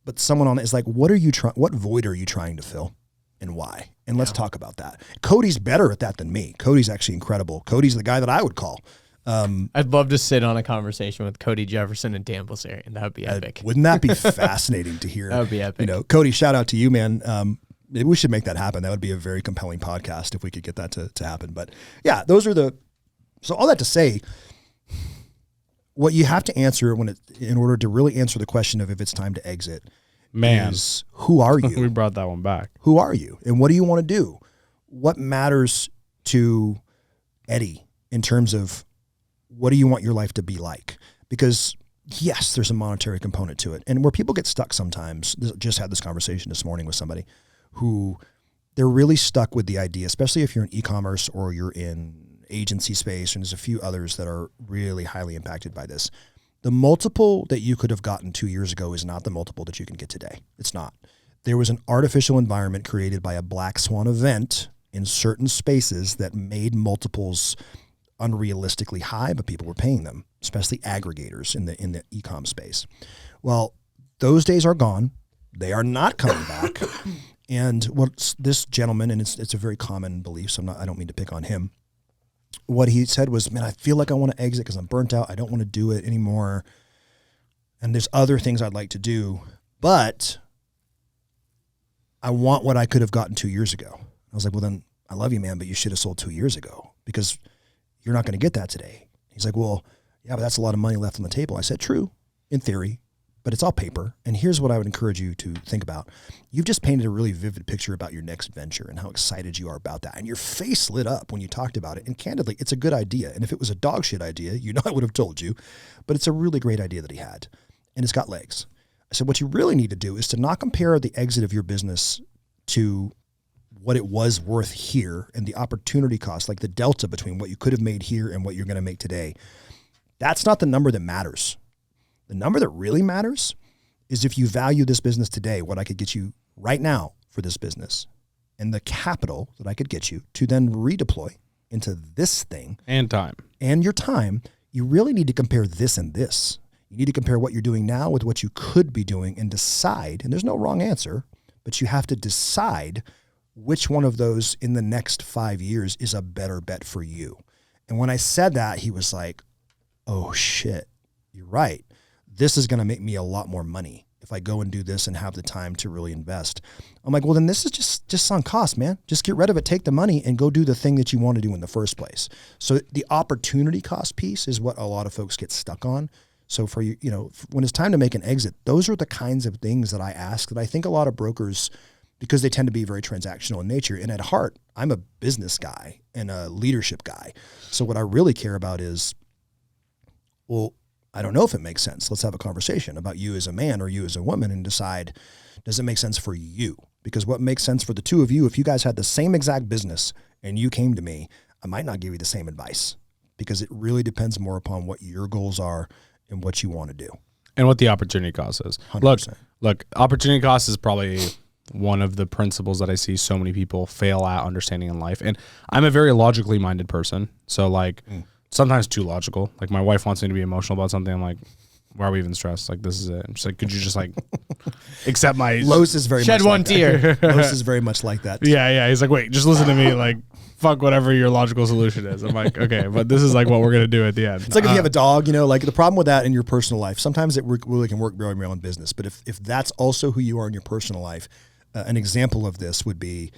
but someone on it is like, what void are you trying to fill, and why? And let's talk about that. Cody's better at that than me. Cody's actually incredible. Cody's the guy that I would call. I'd love to sit on a conversation with Cody Jefferson and Dan Blazarian. That would be epic. Wouldn't that be fascinating to hear? That would be epic. Cody, shout out to you, man. Maybe we should make that happen. That would be a very compelling podcast if we could get that to happen. But yeah, so all that to say, what you have to answer in order to really answer the question of if it's time to exit, is who are you? We brought that one back. Who are you? And what do you want to do? What matters to Eddie in terms of what do you want your life to be like? Because yes, there's a monetary component to it. And where people get stuck sometimes, just had this conversation this morning with somebody who they're really stuck with the idea, especially if you're in e-commerce or you're in agency space, and there's a few others that are really highly impacted by this. The multiple that you could have gotten 2 years ago is not the multiple that you can get today. It's not. There was an artificial environment created by a black swan event in certain spaces that made multiples unrealistically high, but people were paying them, especially aggregators in the e-com space. Well, those days are gone. They are not coming back. And what this gentleman, and it's a very common belief, so I don't mean to pick on him. What he said was, man, I feel like I want to exit because I'm burnt out. I don't want to do it anymore. And there's other things I'd like to do, but I want what I could have gotten 2 years ago. I was like, well, then I love you, man, but you should have sold 2 years ago, because you're not going to get that today. He's like, well, yeah, but that's a lot of money left on the table. I said, true, in theory, but it's all paper. And here's what I would encourage you to think about. You've just painted a really vivid picture about your next venture and how excited you are about that. And your face lit up when you talked about it. And candidly, it's a good idea. And if it was a dog shit idea, I would have told you, but it's a really great idea that he had. And it's got legs. I said, what you really need to do is to not compare the exit of your business to what it was worth here and the opportunity cost, like the delta between what you could have made here and what you're going to make today. That's not the number that matters. The number that really matters is if you value this business today, what I could get you right now for this business, and the capital that I could get you to then redeploy into this thing. And time. And your time. You really need to compare this and this. You need to compare what you're doing now with what you could be doing and decide, and there's no wrong answer, but you have to decide which one of those in the next 5 years is a better bet for you. And when I said that, he was like, oh shit, you're right. This is going to make me a lot more money if I go and do this and have the time to really invest. I'm like, well, then this is just sunk cost, man. Just get rid of it, take the money, and go do the thing that you want to do in the first place. So the opportunity cost piece is what a lot of folks get stuck on. So for you, when it's time to make an exit, those are the kinds of things that I ask that I think a lot of brokers, because they tend to be very transactional in nature. And at heart, I'm a business guy and a leadership guy. So what I really care about is, well, I don't know if it makes sense. Let's have a conversation about you as a man or you as a woman and decide, does it make sense for you? Because what makes sense for the two of you, if you guys had the same exact business and you came to me, I might not give you the same advice, because it really depends more upon what your goals are and what you want to do. And what the opportunity cost is. 100%. Look, opportunity cost is probably one of the principles that I see so many people fail at understanding in life. And I'm a very logically minded person. So sometimes too logical. Like my wife wants me to be emotional about something. I'm like, why are we even stressed? Like, this is it. I'm just like, could you just accept my... Los is very shed much one like tear. That. Los is very much like that. Yeah. He's like, wait, just listen to me. Like, fuck whatever your logical solution is. I'm like, okay, but this is what we're going to do at the end. It's like if you have a dog, the problem with that in your personal life, sometimes it really can work very well in business. But if that's also who you are in your personal life, an example of this would be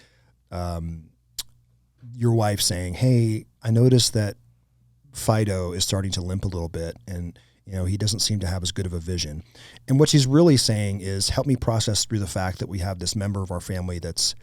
your wife saying, hey, I noticed that Fido is starting to limp a little bit, and He doesn't seem to have as good of a vision. And what she's really saying is, help me process through the fact that we have this member of our family that's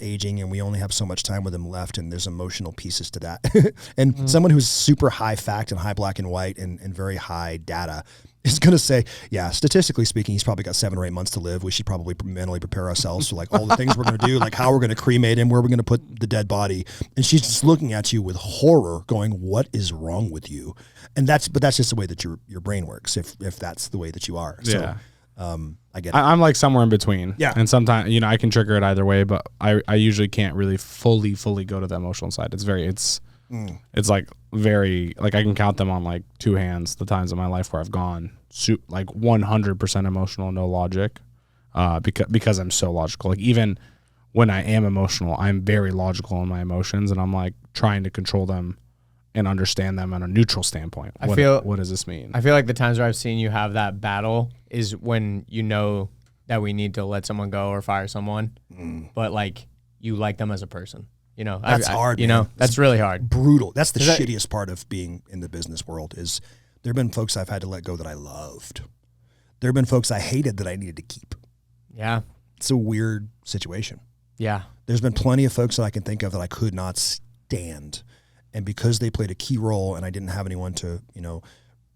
aging and we only have so much time with them left, and there's emotional pieces to that. And someone who's super high fact and high black and white and very high data is going to say, yeah, statistically speaking, he's probably got 7 or 8 months to live. We should probably mentally prepare ourselves for like all the things we're going to do, like how we're going to cremate him, where we're going to put the dead body. And she's just looking at you with horror going, what is wrong with you? And that's just the way that your brain works. If that's the way that you are. So, I get it. I'm like somewhere in between. Yeah. And sometimes, I can trigger it either way, but I usually can't really fully go to the emotional side. It's like very, like I can count them on like 2 hands, the times in my life where I've gone like 100% emotional, no logic, because I'm so logical. Like even when I am emotional, I'm very logical in my emotions, and I'm like trying to control them and understand them on a neutral standpoint. What does this mean? I feel like the times where I've seen you have that battle is when you know that we need to let someone go or fire someone, but like you like them as a person. That's hard. That's really hard. Brutal. That's the shittiest part of being in the business world. Is there have been folks I've had to let go that I loved. There have been folks I hated that I needed to keep. Yeah. It's a weird situation. Yeah. There's been plenty of folks that I can think of that I could not stand. And because they played a key role and I didn't have anyone to,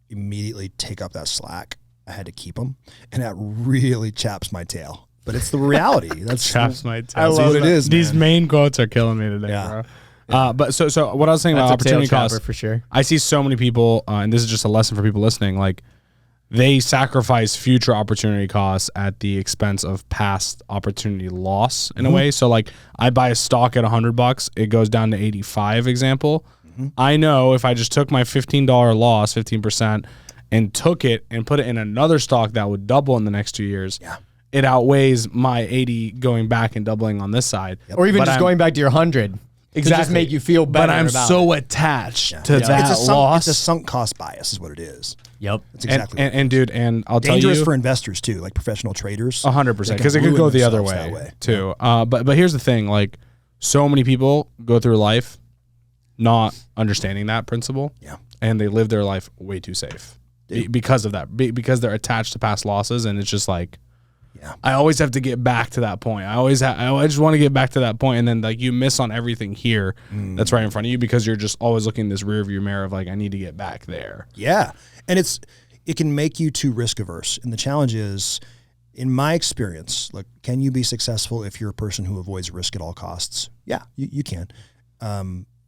immediately take up that slack, I had to keep them. And that really chaps my tail. But it's the reality. That's chaps my tail. I love what it is. These main quotes are killing me today, bro. But so what I was saying about opportunity cost, for sure. I see so many people, and this is just a lesson for people listening, like they sacrifice future opportunity costs at the expense of past opportunity loss in a way. So like I buy a stock at $100, it goes down to 85 example. I know if I just took my $15 loss, 15%, and took it and put it in another stock that would double in the next 2 years. Yeah. It outweighs my 80 going back and doubling on this side. Yep. Or even just going back to your 100. Exactly. To just make you feel better. But I'm so attached to that loss. It's a sunk cost bias is what it is. Yep. That's exactly and dude, and I'll tell you. Dangerous for investors too, like professional traders. 100%, because it could go the other way too. But here's the thing, like so many people go through life not understanding that principle. Yeah. And they live their life way too safe because of that, because they're attached to past losses, and it's just like, I always have to get back to that point. I just want to get back to that point, and then like you miss on everything here that's right in front of you because you're just always looking in this rear view mirror of like, I need to get back there. Yeah. And it can make you too risk averse. And the challenge is, in my experience, like, can you be successful if you're a person who avoids risk at all costs? Yeah, you can.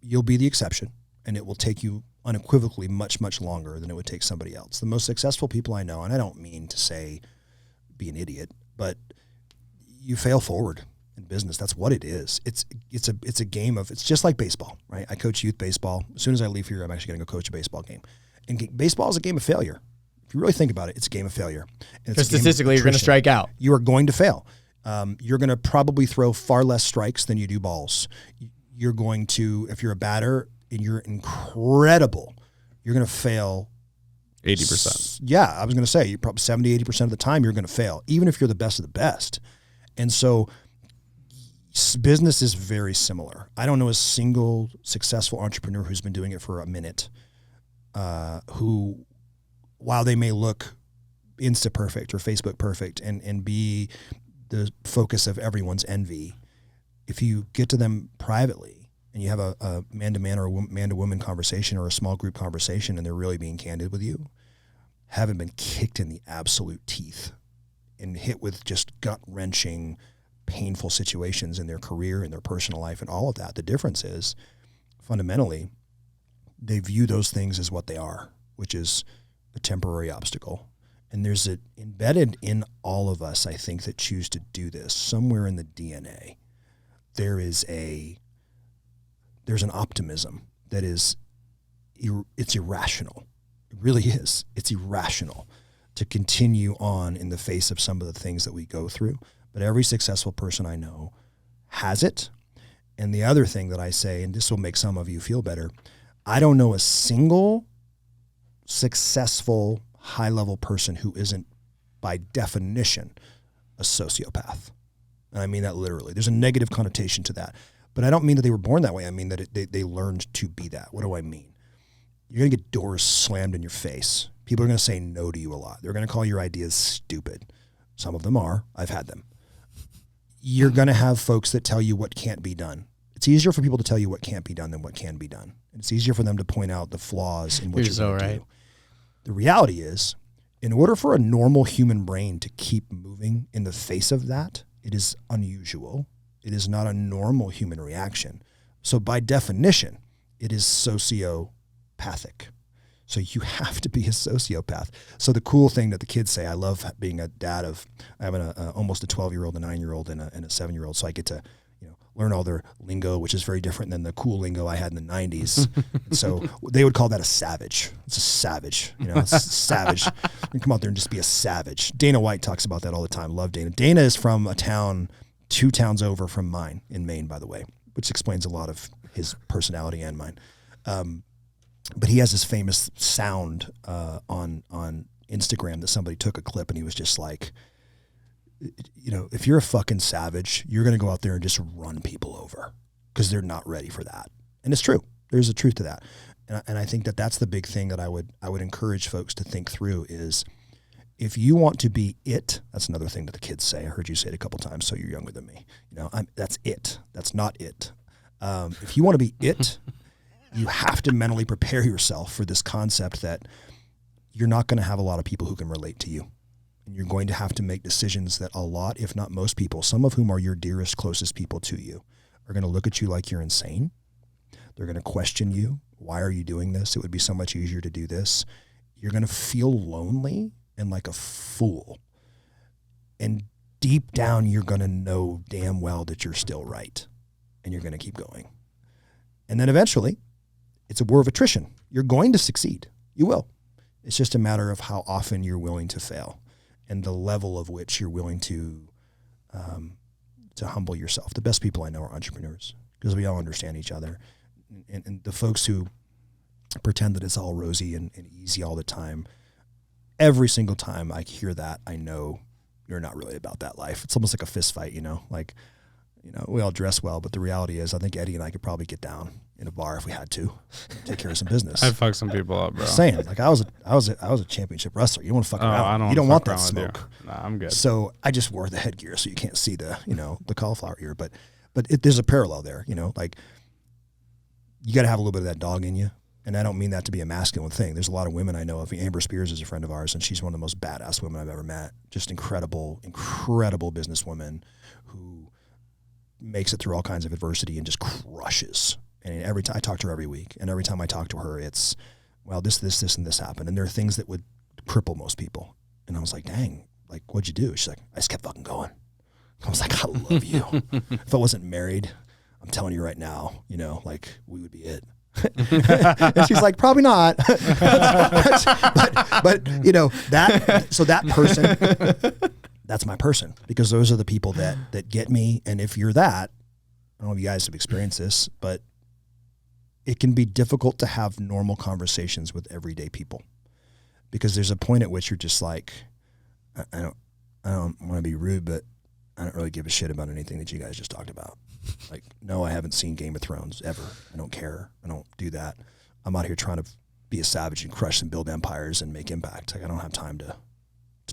You'll be the exception, and it will take you unequivocally much, much longer than it would take somebody else. The most successful people I know, and I don't mean to say be an idiot, but you fail forward in business. That's what it is. It's a game of, it's just like baseball, right? I coach youth baseball. As soon as I leave here, I'm actually going to go coach a baseball game. And baseball is a game of failure. If you really think about it, it's a game of failure. Because statistically, you're going to strike out. You are going to fail. You're going to probably throw far less strikes than you do balls. You're going to, if you're a batter and you're incredible, you're going to fail 80%. Yeah, I was going to say, you're probably 70, 80% of the time you're going to fail, even if you're the best of the best. And so business is very similar. I don't know a single successful entrepreneur who's been doing it for a minute, who, while they may look Insta perfect or Facebook perfect and be the focus of everyone's envy, if you get to them privately and you have a man-to-man or a man-to-woman conversation or a small group conversation and they're really being candid with you, haven't been kicked in the absolute teeth and hit with just gut-wrenching, painful situations in their career, in their personal life, and all of that. The difference is, fundamentally, they view those things as what they are, which is a temporary obstacle. And there's it embedded in all of us, I think, that choose to do this. Somewhere in the DNA, there's an optimism that is, it's irrational. It really is. It's irrational to continue on in the face of some of the things that we go through. But every successful person I know has it. And the other thing that I say, and this will make some of you feel better, I don't know a single successful high-level person who isn't, by definition, a sociopath. And I mean that literally. There's a negative connotation to that. But I don't mean that they were born that way. I mean that they learned to be that. What do I mean? You're going to get doors slammed in your face. People are going to say no to you a lot. They're going to call your ideas stupid. Some of them are. I've had them. You're going to have folks that tell you what can't be done. It's easier for people to tell you what can't be done than what can be done. And it's easier for them to point out the flaws in what you're going to do. The reality is, in order for a normal human brain to keep moving in the face of that, it is unusual. It is not a normal human reaction. So by definition, it is sociopathic. So you have to be a sociopath. So the cool thing that the kids say, I love being a dad of, I have almost a 12-year-old, a 9-year-old, and a 7-year-old. So I get to, learn all their lingo, which is very different than the cool lingo I had in the 90s. And so they would call that a savage. It's a savage, it's a savage. You can come out there and just be a savage. Dana White talks about that all the time. Love Dana. Dana is from a town 2 towns over from mine in Maine, by the way, which explains a lot of his personality and mine. But he has this famous sound on Instagram that somebody took a clip and he was just like, if you're a fucking savage, you're going to go out there and just run people over because they're not ready for that. And it's true. There's a truth to that. And I think that that's the big thing that I would encourage folks to think through is if you want to be it, that's another thing that the kids say. I heard you say it a couple times, so you're younger than me. That's it. That's not it. If you want to be it, you have to mentally prepare yourself for this concept that you're not going to have a lot of people who can relate to you. And you're going to have to make decisions that a lot, if not most people, some of whom are your dearest, closest people to you, are going to look at you like you're insane. They're going to question you. Why are you doing this? It would be so much easier to do this. You're going to feel lonely and like a fool. And deep down, you're going to know damn well that you're still right. And you're going to keep going. And then eventually, it's a war of attrition. You're going to succeed. You will. It's just a matter of how often you're willing to fail and the level of which you're willing to humble yourself. The best people I know are entrepreneurs because we all understand each other. And the folks who pretend that it's all rosy and easy all the time, every single time I hear that, I know you're not really about that life. It's almost like a fist fight, we all dress well, but the reality is I think Eddie and I could probably get down in a bar if we had to take care of some business. I'd fuck some people up, bro. Just saying, like I was a championship wrestler. You don't want to fuck around. You don't want that smoke. Nah, I'm good. So I just wore the headgear so you can't see the, the cauliflower ear. But there's a parallel there, like you got to have a little bit of that dog in you. And I don't mean that to be a masculine thing. There's a lot of women I know of. Amber Spears is a friend of ours, and she's one of the most badass women I've ever met. Just incredible, incredible businesswoman who makes it through all kinds of adversity and just crushes. And every time I talk to her every week, and every time I talk to her, it's, well, this, and this happened. And there are things that would cripple most people. And I was like, dang, like, what'd you do? She's like, I just kept fucking going. I was like, I love you. If I wasn't married, I'm telling you right now, like we would be it. And she's like, probably not. but that person, that's my person, because those are the people that get me. And if you're that, I don't know if you guys have experienced this, but it can be difficult to have normal conversations with everyday people because there's a point at which you're just like, I don't want to be rude, but I don't really give a shit about anything that you guys just talked about. Like, no, I haven't seen Game of Thrones ever. I don't care. I don't do that. I'm out here trying to be a savage and crush and build empires and make impact. Like, I don't have time to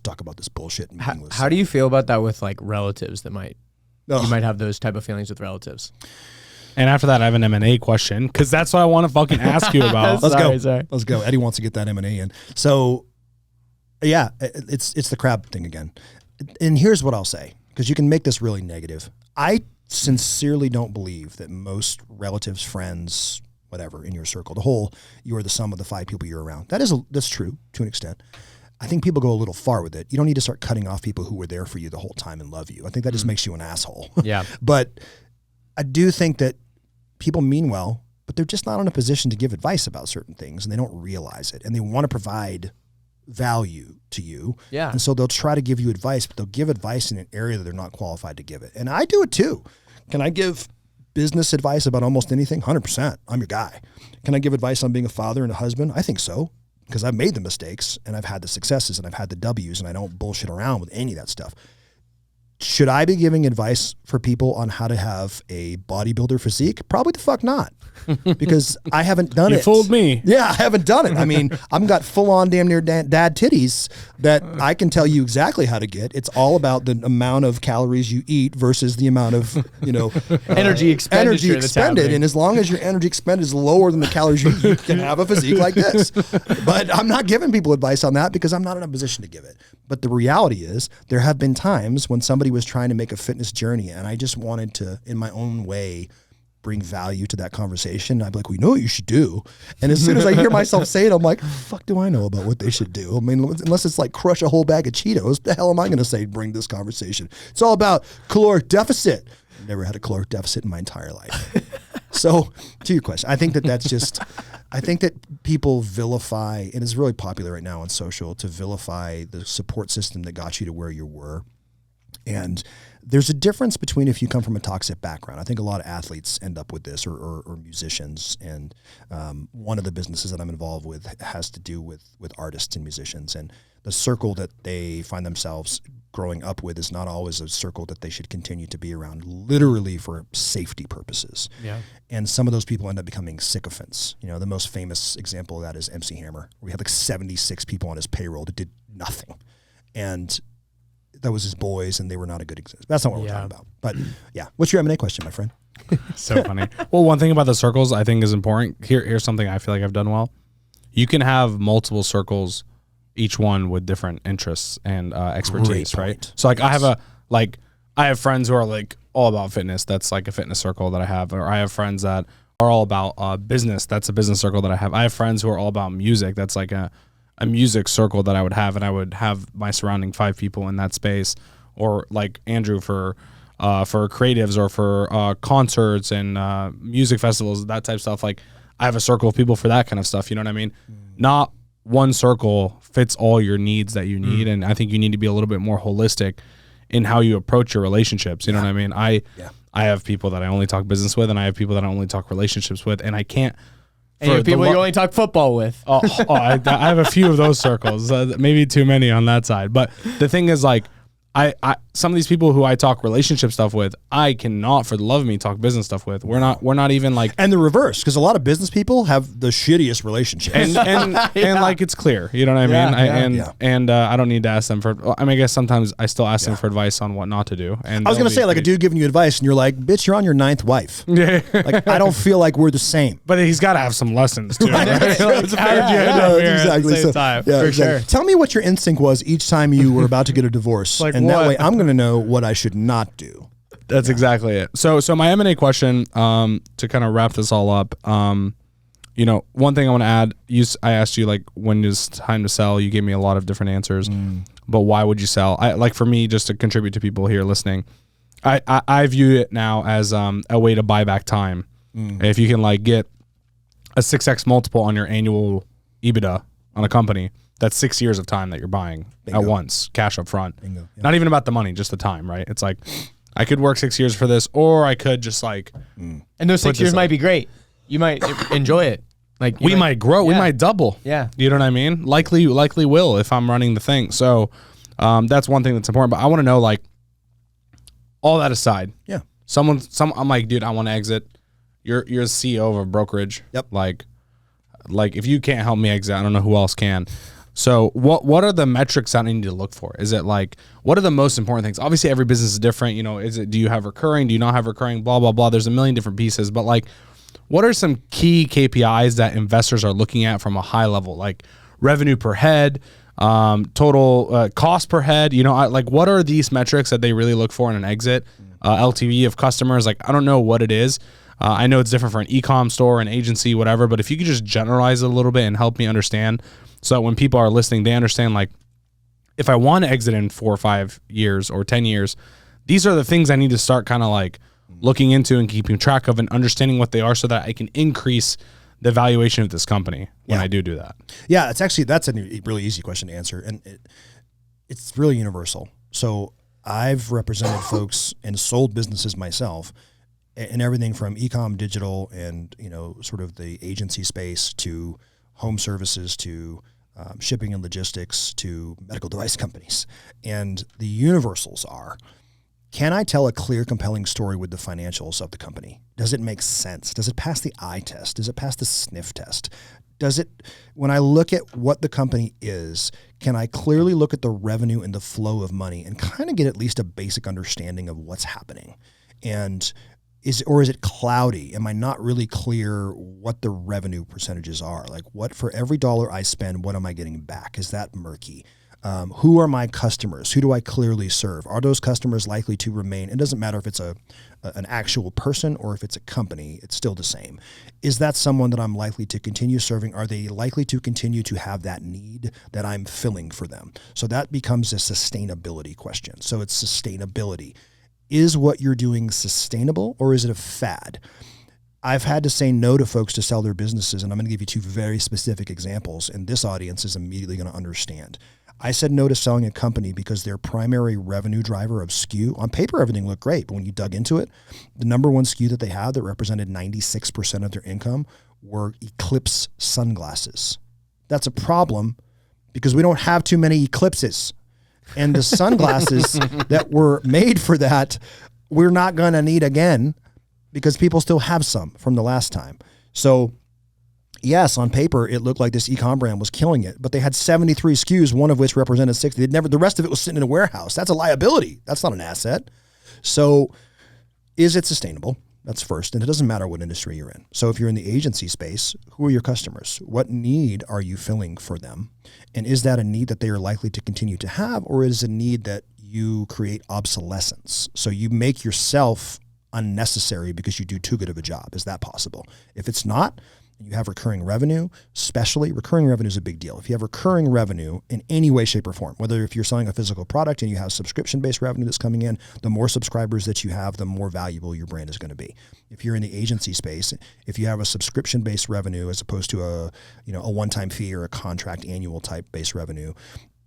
talk about this bullshit. And how do you feel about that with like relatives that you might have those type of feelings with relatives? And after that, I have an M&A question because that's what I want to fucking ask you about. Let's go. Eddie wants to get that M&A in. So, yeah, it's the crab thing again. And here's what I'll say, because you can make this really negative. I sincerely don't believe that most relatives, friends, whatever, in your circle, you are the sum of the 5 people you're around. That's true to an extent. I think people go a little far with it. You don't need to start cutting off people who were there for you the whole time and love you. I think that just makes you an asshole. Yeah. But I do think that people mean well, but they're just not in a position to give advice about certain things, and they don't realize it. And they want to provide value to you. Yeah. And so they'll try to give you advice, but they'll give advice in an area that they're not qualified to give it. And I do it too. Can I give business advice about almost anything? 100%. I'm your guy. Can I give advice on being a father and a husband? I think so, because I've made the mistakes and I've had the successes and I've had the W's, and I don't bullshit around with any of that stuff. Should I be giving advice for people on how to have a bodybuilder physique? Probably the fuck not, because I haven't done it. You fooled me. Yeah, I haven't done it. I mean, I've got full on damn near dad titties that I can tell you exactly how to get. It's all about the amount of calories you eat versus the amount of, energy expended. And as long as your energy expended is lower than the calories you eat, you can have a physique like this. But I'm not giving people advice on that because I'm not in a position to give it. But the reality is there have been times when somebody was trying to make a fitness journey and I just wanted to, in my own way, bring value to that conversation. I'd be like, we know what you should do. And as soon as I hear myself say it, I'm like, fuck do I know about what they should do? I mean, unless it's like crush a whole bag of Cheetos, the hell am I going to say bring this conversation? It's all about caloric deficit. Never had a caloric deficit in my entire life. So to your question, I think that's just, I think that people vilify, and it's really popular right now on social to vilify the support system that got you to where you were. And there's a difference between if you come from a toxic background. I think a lot of athletes end up with this, or musicians. And one of the businesses that I'm involved with has to do with artists and musicians. And the circle that they find themselves growing up with is not always a circle that they should continue to be around, literally for safety purposes. Yeah. And some of those people end up becoming sycophants. The most famous example of that is MC Hammer. We had like 76 people on his payroll that did nothing. And that was his boys, and they were not a good example. That's not what we're talking about. But yeah, what's your M&A question, my friend? So funny. Well, one thing about the circles I think is important. Here's something I feel like I've done well. You can have multiple circles, each one with different interests and expertise, right? So like I have friends who are like all about fitness. That's like a fitness circle that I have. Or I have friends that are all about business. That's a business circle that I have. I have friends who are all about music. That's like a music circle that I would have, and I would have my surrounding 5 people in that space, or like Andrew for creatives or for concerts and music festivals, that type of stuff. Like I have a circle of people for that kind of stuff. You know what I mean? Not one circle fits all your needs that you need. And I think you need to be a little bit more holistic in how you approach your relationships. You know what I mean? I have people that I only talk business with, and I have people that I only talk relationships with, and I can't. And you have people you only talk football with. I have a few of those circles, maybe too many on that side. But the thing is, like, I some of these people who I talk relationship stuff with, I cannot for the love of me talk business stuff with. We're not even like. And the reverse, because a lot of business people have the shittiest relationships. And like it's clear, you know what I mean? And I don't need to ask them for. I mean, I guess sometimes I still ask them for advice on what not to do. And I was gonna say, like a dude giving you advice, and you're like, "Bitch, you're on your 9th wife." Yeah. Like I don't feel like we're the same. But he's got to have some lessons too. Right? Exactly. For sure. Tell me what your instinct was each time you were about to get a divorce, like and what? that way I'm gonna know what I should not do. That's exactly it. So my M&A question, to kind of wrap this all up, one thing I want to add, I asked you like when is time to sell. You gave me a lot of different answers, but why would you sell? For me, just to contribute to people here listening, I view it now as a way to buy back time. If you can like get a 6x multiple on your annual EBITDA on a company, that's 6 years of time that you're buying at once, cash up front. Yeah. Not even about the money, just the time, right? It's like I could work 6 years for this, or I could just like. And those 6 years might be great. You might enjoy it. Like we might grow, we might double. Yeah, you know what I mean. Likely will if I'm running the thing. So that's one thing that's important. But I want to know, like, all that aside. Yeah. I'm like, dude, I want to exit. You're a CEO of a brokerage. Yep. Like if you can't help me exit, I don't know who else can. So what are the metrics that I need to look for? Is it like, what are the most important things? Obviously every business is different. Do you have recurring? Do you not have recurring? Blah, blah, blah. There's a million different pieces, but like, what are some key KPIs that investors are looking at from a high level, like revenue per head, total cost per head? What are these metrics that they really look for in an exit? LTV of customers? Like, I don't know what it is. I know it's different for an e-com store, an agency, whatever, but if you could just generalize it a little bit and help me understand, so that when people are listening, they understand, like, if I want to exit in 4 or 5 years or 10 years, these are the things I need to start kind of like looking into and keeping track of and understanding what they are, so that I can increase the valuation of this company when I do that. Yeah, that's a really easy question to answer, and it's really universal. So I've represented folks and sold businesses myself, and everything from e-com, digital, and sort of the agency space to home services to shipping and logistics to medical device companies. And the universals are can I tell a clear, compelling story with the financials of the company? Does it make sense? Does it pass the eye test? Does it pass the sniff test? Does it, when I look at what the company is, can I clearly look at the revenue and the flow of money and kind of get at least a basic understanding of what's happening? And is it cloudy? Am I not really clear what the revenue percentages are? Like, what, for every dollar I spend, what am I getting back? Is that murky? Who are my customers? Who do I clearly serve? Are those customers likely to remain? It doesn't matter if it's an actual person or if it's a company, it's still the same. Is that someone that I'm likely to continue serving? Are they likely to continue to have that need that I'm filling for them? So that becomes a sustainability question. So it's sustainability. Is what you're doing sustainable, or is it a fad? I've had to say no to folks to sell their businesses, and I'm going to give you two very specific examples, and this audience is immediately going to understand. I said no to selling a company because their primary revenue driver of SKU, on paper, everything looked great, but when you dug into it, the number one SKU that they had that represented 96% of their income were Eclipse sunglasses. That's a problem because we don't have too many Eclipses. And the sunglasses that were made for that, we're not going to need again because people still have some from the last time. So yes, on paper, it looked like this e-com brand was killing it, but they had 73 SKUs, one of which represented 60. The rest of it was sitting in a warehouse. That's a liability. That's not an asset. So is it sustainable? That's first. And it doesn't matter what industry you're in. So if you're in the agency space, who are your customers? What need are you filling for them? And is that a need that they are likely to continue to have, or is it a need that you create obsolescence? So you make yourself unnecessary because you do too good of a job. Is that possible? If it's not, and you have recurring revenue, especially recurring revenue is a big deal. If you have recurring revenue in any way, shape, or form, whether if you're selling a physical product and you have subscription-based revenue that's coming in, the more subscribers that you have, the more valuable your brand is going to be. If you're in the agency space, if you have a subscription-based revenue as opposed to a one-time fee or a contract annual type based revenue,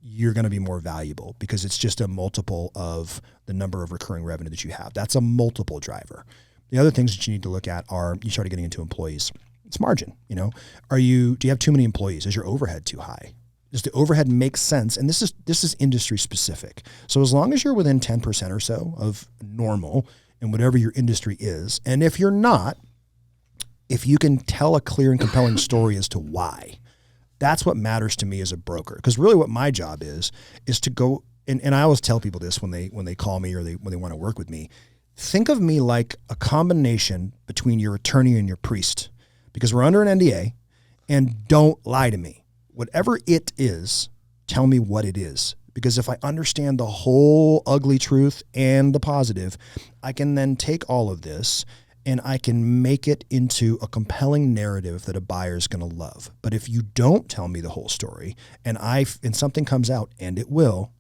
you're going to be more valuable because it's just a multiple of the number of recurring revenue that you have. That's a multiple driver. The other things that you need to look at are, you started getting into employees. It's margin. Do you have too many employees? Is your overhead too high? Does the overhead make sense? And this is industry specific. So as long as you're within 10% or so of normal in whatever your industry is, and if you're not, if you can tell a clear and compelling story as to why, that's what matters to me as a broker. Because really what my job is to go, and I always tell people this when they call me or when they want to work with me, think of me like a combination between your attorney and your priest. Because we're under an NDA, and don't lie to me. Whatever it is, tell me what it is. Because if I understand the whole ugly truth and the positive, I can then take all of this and I can make it into a compelling narrative that a buyer is going to love. But if you don't tell me the whole story and something comes out, and it will,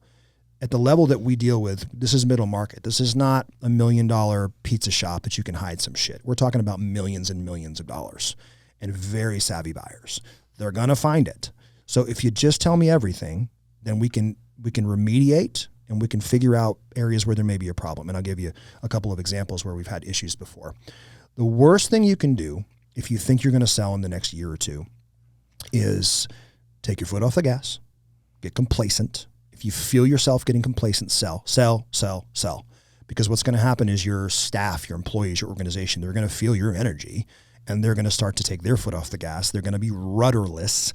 at the level that we deal with, this is middle market. This is not $1 million pizza shop that you can hide some shit. We're talking about millions and millions of dollars and very savvy buyers. They're going to find it. So if you just tell me everything, then we can remediate and we can figure out areas where there may be a problem. And I'll give you a couple of examples where we've had issues before. The worst thing you can do if you think you're going to sell in the next year or two is take your foot off the gas, get complacent. If you feel yourself getting complacent, sell. Because what's going to happen is your staff, your employees, your organization, they're going to feel your energy and they're going to start to take their foot off the gas. They're going to be rudderless.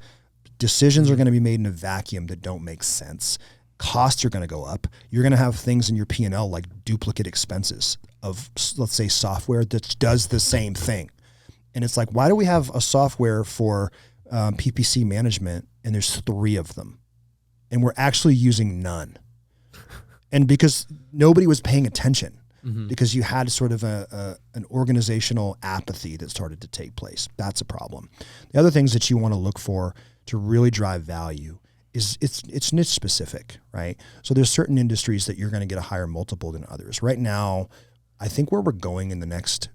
Decisions are going to be made in a vacuum that don't make sense. Costs are going to go up. You're going to have things in your P&L like duplicate expenses of, let's say, software that does the same thing. And it's like, why do we have a software for PPC management and there's 3 of them? And we're actually using none. And because nobody was paying attention, because you had sort of an organizational apathy that started to take place. That's a problem. The other things that you want to look for to really drive value is it's niche specific, right? So there's certain industries that you're going to get a higher multiple than others. Right now, I think where we're going in the next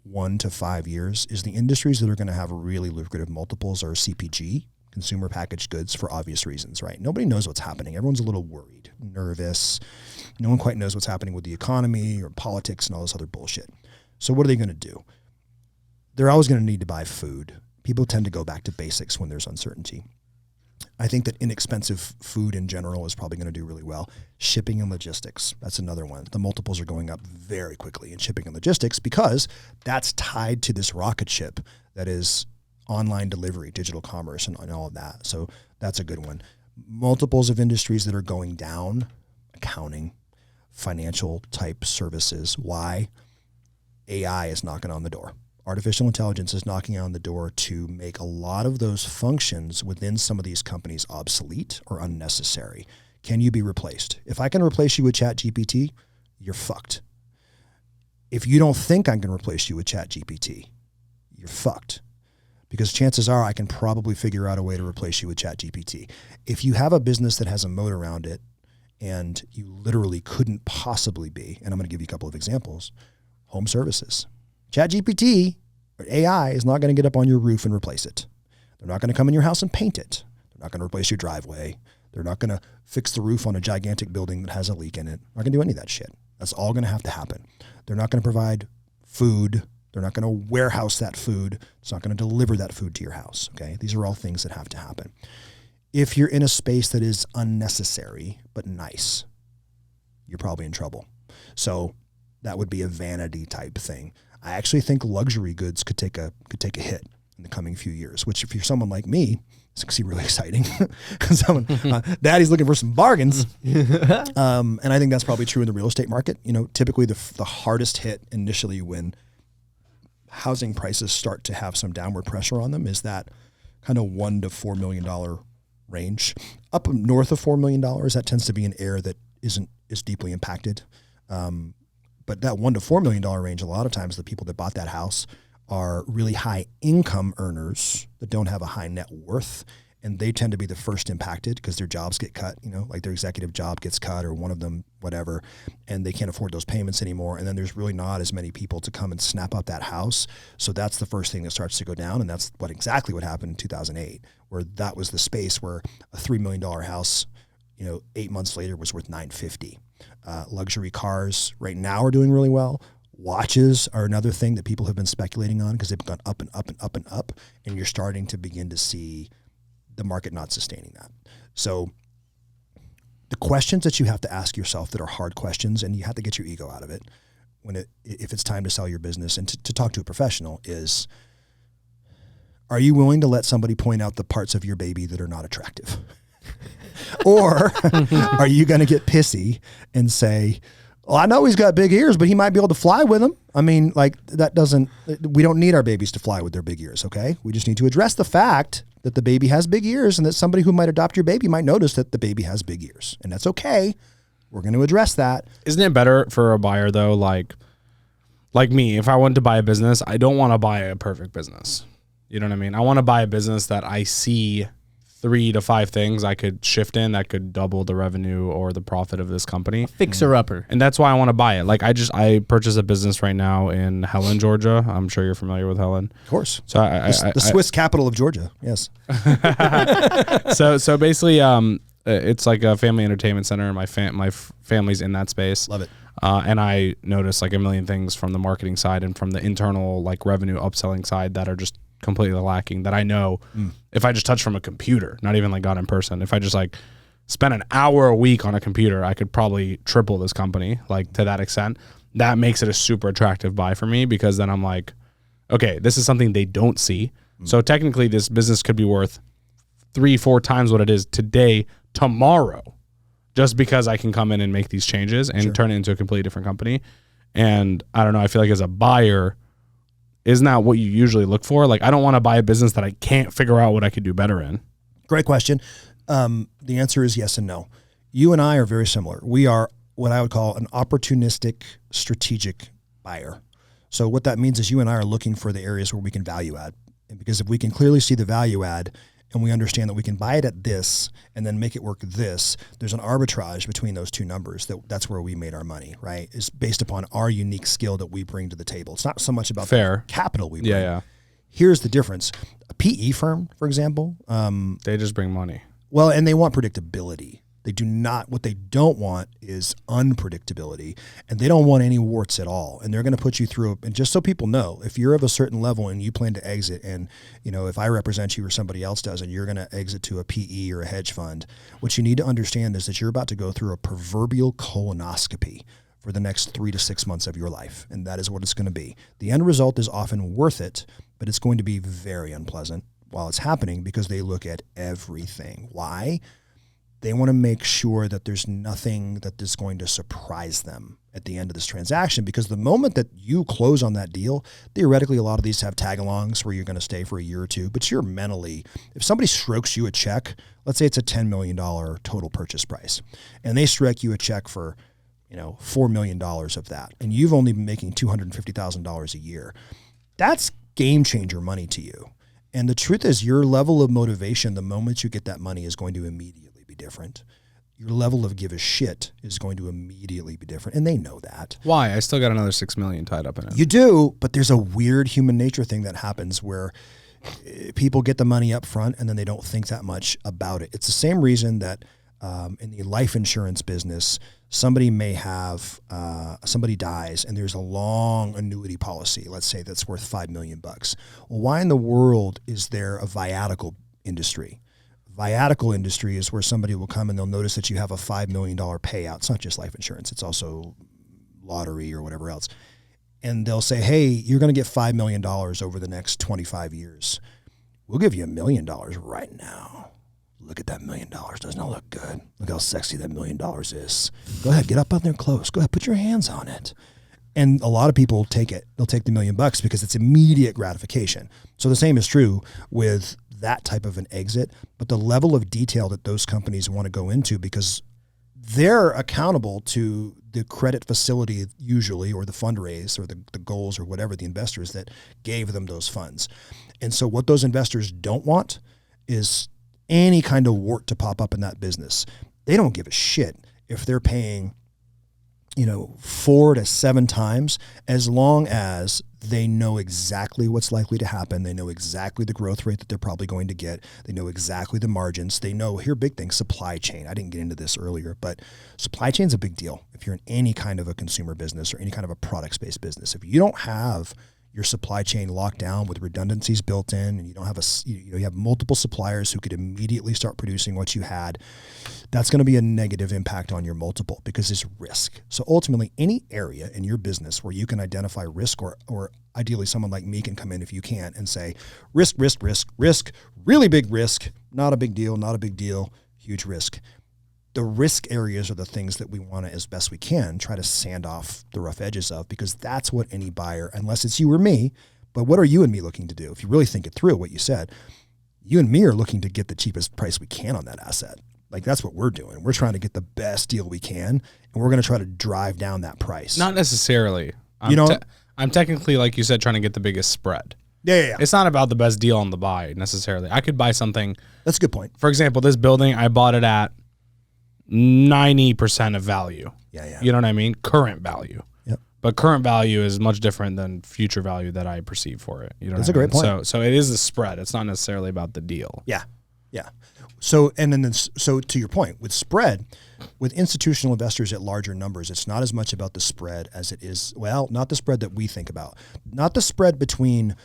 1 to 5 years is the industries that are going to have really lucrative multiples are CPG, consumer packaged goods, for obvious reasons, right? Nobody knows what's happening. Everyone's a little worried, nervous. No one quite knows what's happening with the economy or politics and all this other bullshit. So what are they going to do? They're always going to need to buy food. People tend to go back to basics when there's uncertainty. I think that inexpensive food in general is probably going to do really well. Shipping and logistics, that's another one. The multiples are going up very quickly in shipping and logistics because that's tied to this rocket ship that is online delivery, digital commerce, and all of that. So that's a good one. Multiples of industries that are going down: accounting, financial type services. Why? AI is knocking on the door. Artificial intelligence is knocking on the door to make a lot of those functions within some of these companies obsolete or unnecessary. Can you be replaced? If I can replace you with ChatGPT, you're fucked. If you don't think I can replace you with ChatGPT, you're fucked. Because chances are I can probably figure out a way to replace you with ChatGPT. If you have a business that has a moat around it and you literally couldn't possibly be, and I'm going to give you a couple of examples, home services. ChatGPT or AI is not going to get up on your roof and replace it. They're not going to come in your house and paint it. They're not going to replace your driveway. They're not going to fix the roof on a gigantic building that has a leak in it. They're not going to do any of that shit. That's all going to have to happen. They're not going to provide food. They're not going to warehouse that food. It's not going to deliver that food to your house. Okay. These are all things that have to happen. If you're in a space that is unnecessary but nice, you're probably in trouble. So that would be a vanity type thing. I actually think luxury goods could take a hit in the coming few years, which if you're someone like me, it's going to be really exciting. Daddy's looking for some bargains. And I think that's probably true in the real estate market. You know, typically the hardest hit initially when housing prices start to have some downward pressure on them is that kind of $1 to $4 million range. Up north of $4 million, that tends to be an area that isn't as deeply impacted. But that $1 to $4 million range, a lot of times the people that bought that house are really high income earners that don't have a high net worth, and they tend to be the first impacted because their jobs get cut, you know, like their executive job gets cut or one of them, whatever, and they can't afford those payments anymore. And then there's really not as many people to come and snap up that house. So that's the first thing that starts to go down. And that's exactly what happened in 2008, where that was the space where a $3 million house, you know, 8 months later was worth $950. Luxury cars right now are doing really well. Watches are another thing that people have been speculating on because they've gone up and up and up and up, and you're starting to begin to see the market not sustaining that. So the questions that you have to ask yourself that are hard questions, and you have to get your ego out of it if it's time to sell your business and to talk to a professional, is, are you willing to let somebody point out the parts of your baby that are not attractive? Or are you going to get pissy and say, well, I know he's got big ears, but he might be able to fly with them. I mean, like we don't need our babies to fly with their big ears. Okay. We just need to address the fact that the baby has big ears and that somebody who might adopt your baby might notice that the baby has big ears, and that's okay. We're going to address that. Isn't it better for a buyer though? Like me, if I wanted to buy a business, I don't want to buy a perfect business. You know what I mean? I want to buy a business that I see 3 to 5 things I could shift in that could double the revenue or the profit of this company. Fixer-upper. And that's why I want to buy it. Like I purchased a business right now in Helen, Georgia. I'm sure you're familiar with Helen. Of course. So the Swiss capital of Georgia. Yes. So basically, it's like a family entertainment center. My family's in that space. Love it. And I noticed like a million things from the marketing side and from the internal like revenue upselling side that are just completely lacking, that I know if I just touch from a computer, not even like got in person, if I just like spend an hour a week on a computer, I could probably triple this company, like to that extent. That makes it a super attractive buy for me, because then I'm like, okay, this is something they don't see. So technically this business could be worth 3-4 times what it is today, tomorrow, just because I can come in and make these changes and turn it into a completely different company. And I don't know, I feel like as a buyer, isn't that what you usually look for? Like, I don't want to buy a business that I can't figure out what I could do better in. Great question. The answer is yes and no. You and I are very similar. We are what I would call an opportunistic strategic buyer. So what that means is you and I are looking for the areas where we can value add. And because if we can clearly see the value add and we understand that we can buy it at this and then make it work this, there's an arbitrage between those two numbers. That's where we made our money, right? It's based upon our unique skill that we bring to the table. It's not so much about the capital we bring. Yeah. Here's the difference. A PE firm, for example. They just bring money. Well, and they want predictability. They do not, what they don't want is unpredictability, and they don't want any warts at all. And they're going to put you through, and just so people know, if you're of a certain level and you plan to exit, and if I represent you or somebody else does, and you're going to exit to a PE or a hedge fund, what you need to understand is that you're about to go through a proverbial colonoscopy for the next 3 to 6 months of your life. And that is what it's going to be. The end result is often worth it, but it's going to be very unpleasant while it's happening because they look at everything. Why? They want to make sure that there's nothing that is going to surprise them at the end of this transaction, because the moment that you close on that deal, theoretically, a lot of these have tag-alongs where you're going to stay for a year or two, but you're mentally, if somebody strokes you a check, let's say it's a $10 million total purchase price, and they strike you a check for, $4 million of that, and you've only been making $250,000 a year, that's game changer money to you. And the truth is, your level of motivation the moment you get that money is going to immediately be different. Your level of give a shit is going to immediately be different. And they know that. Why? I still got another $6 million tied up in it. You do, but there's a weird human nature thing that happens where people get the money up front and then they don't think that much about it. It's the same reason that in the life insurance business, somebody may have, somebody dies and there's a long annuity policy, let's say that's worth $5 million. Well, why in the world is there a viatical industry? Viatical industry is where somebody will come and they'll notice that you have a $5 million payout. It's not just life insurance. It's also lottery or whatever else. And they'll say, hey, you're going to get $5 million over the next 25 years. We'll give you $1 million right now. Look at that $1 million. Doesn't it look good? Look how sexy that $1 million is. Go ahead, get up on there close. Go ahead, put your hands on it. And a lot of people take it. They'll take the $1 million because it's immediate gratification. So the same is true with that type of an exit, but the level of detail that those companies want to go into, because they're accountable to the credit facility usually, or the fundraise, or the goals, or whatever, the investors that gave them those funds. And so what those investors don't want is any kind of wart to pop up in that business. They don't give a shit if they're paying 4 to 7 times, as long as they know exactly what's likely to happen. They know exactly the growth rate that they're probably going to get. They know exactly the margins. They know, here, big thing, supply chain. I didn't get into this earlier, but supply chain is a big deal if you're in any kind of a consumer business or any kind of a products-based business. If you don't have your supply chain locked down with redundancies built in, and you don't have you have multiple suppliers who could immediately start producing what you had, that's going to be a negative impact on your multiple because it's risk. So ultimately, any area in your business where you can identify risk, or ideally someone like me can come in if you can't and say risk, really big risk, not a big deal, huge risk. The risk areas are the things that we want to, as best we can, try to sand off the rough edges of, because that's what any buyer, unless it's you or me, but what are you and me looking to do? If you really think it through, what you said, you and me are looking to get the cheapest price we can on that asset. Like, that's what we're doing. We're trying to get the best deal we can, and we're going to try to drive down that price. Not necessarily. I'm technically, like you said, trying to get the biggest spread. Yeah. It's not about the best deal on the buy necessarily. I could buy something. That's a good point. For example, this building, I bought it at 90% of value. Yeah. You know what I mean? Current value. Yep. But current value is much different than future value that I perceive for it. You know, that's a great point. So it is the spread. It's not necessarily about the deal. Yeah. So to your point, with spread, with institutional investors at larger numbers, it's not as much about the spread as it is, not the spread that we think about, not the spread between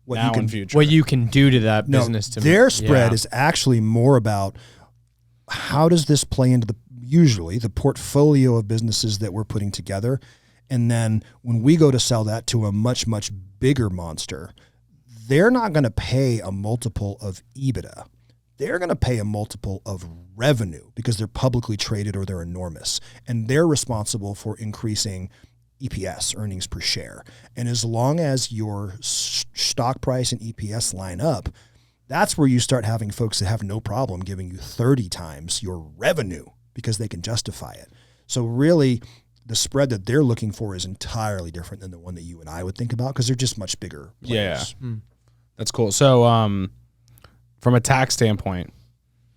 what now you can, and future. What you can do to that business. Their spread is actually more about how does this play into usually the portfolio of businesses that we're putting together. And then when we go to sell that to a much, much bigger monster, they're not going to pay a multiple of EBITDA. They're going to pay a multiple of revenue because they're publicly traded or they're enormous. And they're responsible for increasing EPS, earnings per share. And as long as your stock price and EPS line up, that's where you start having folks that have no problem giving you 30 times your revenue because they can justify it. So really, the spread that they're looking for is entirely different than the one that you and I would think about because they're just much bigger players. Yeah. That's cool. So from a tax standpoint,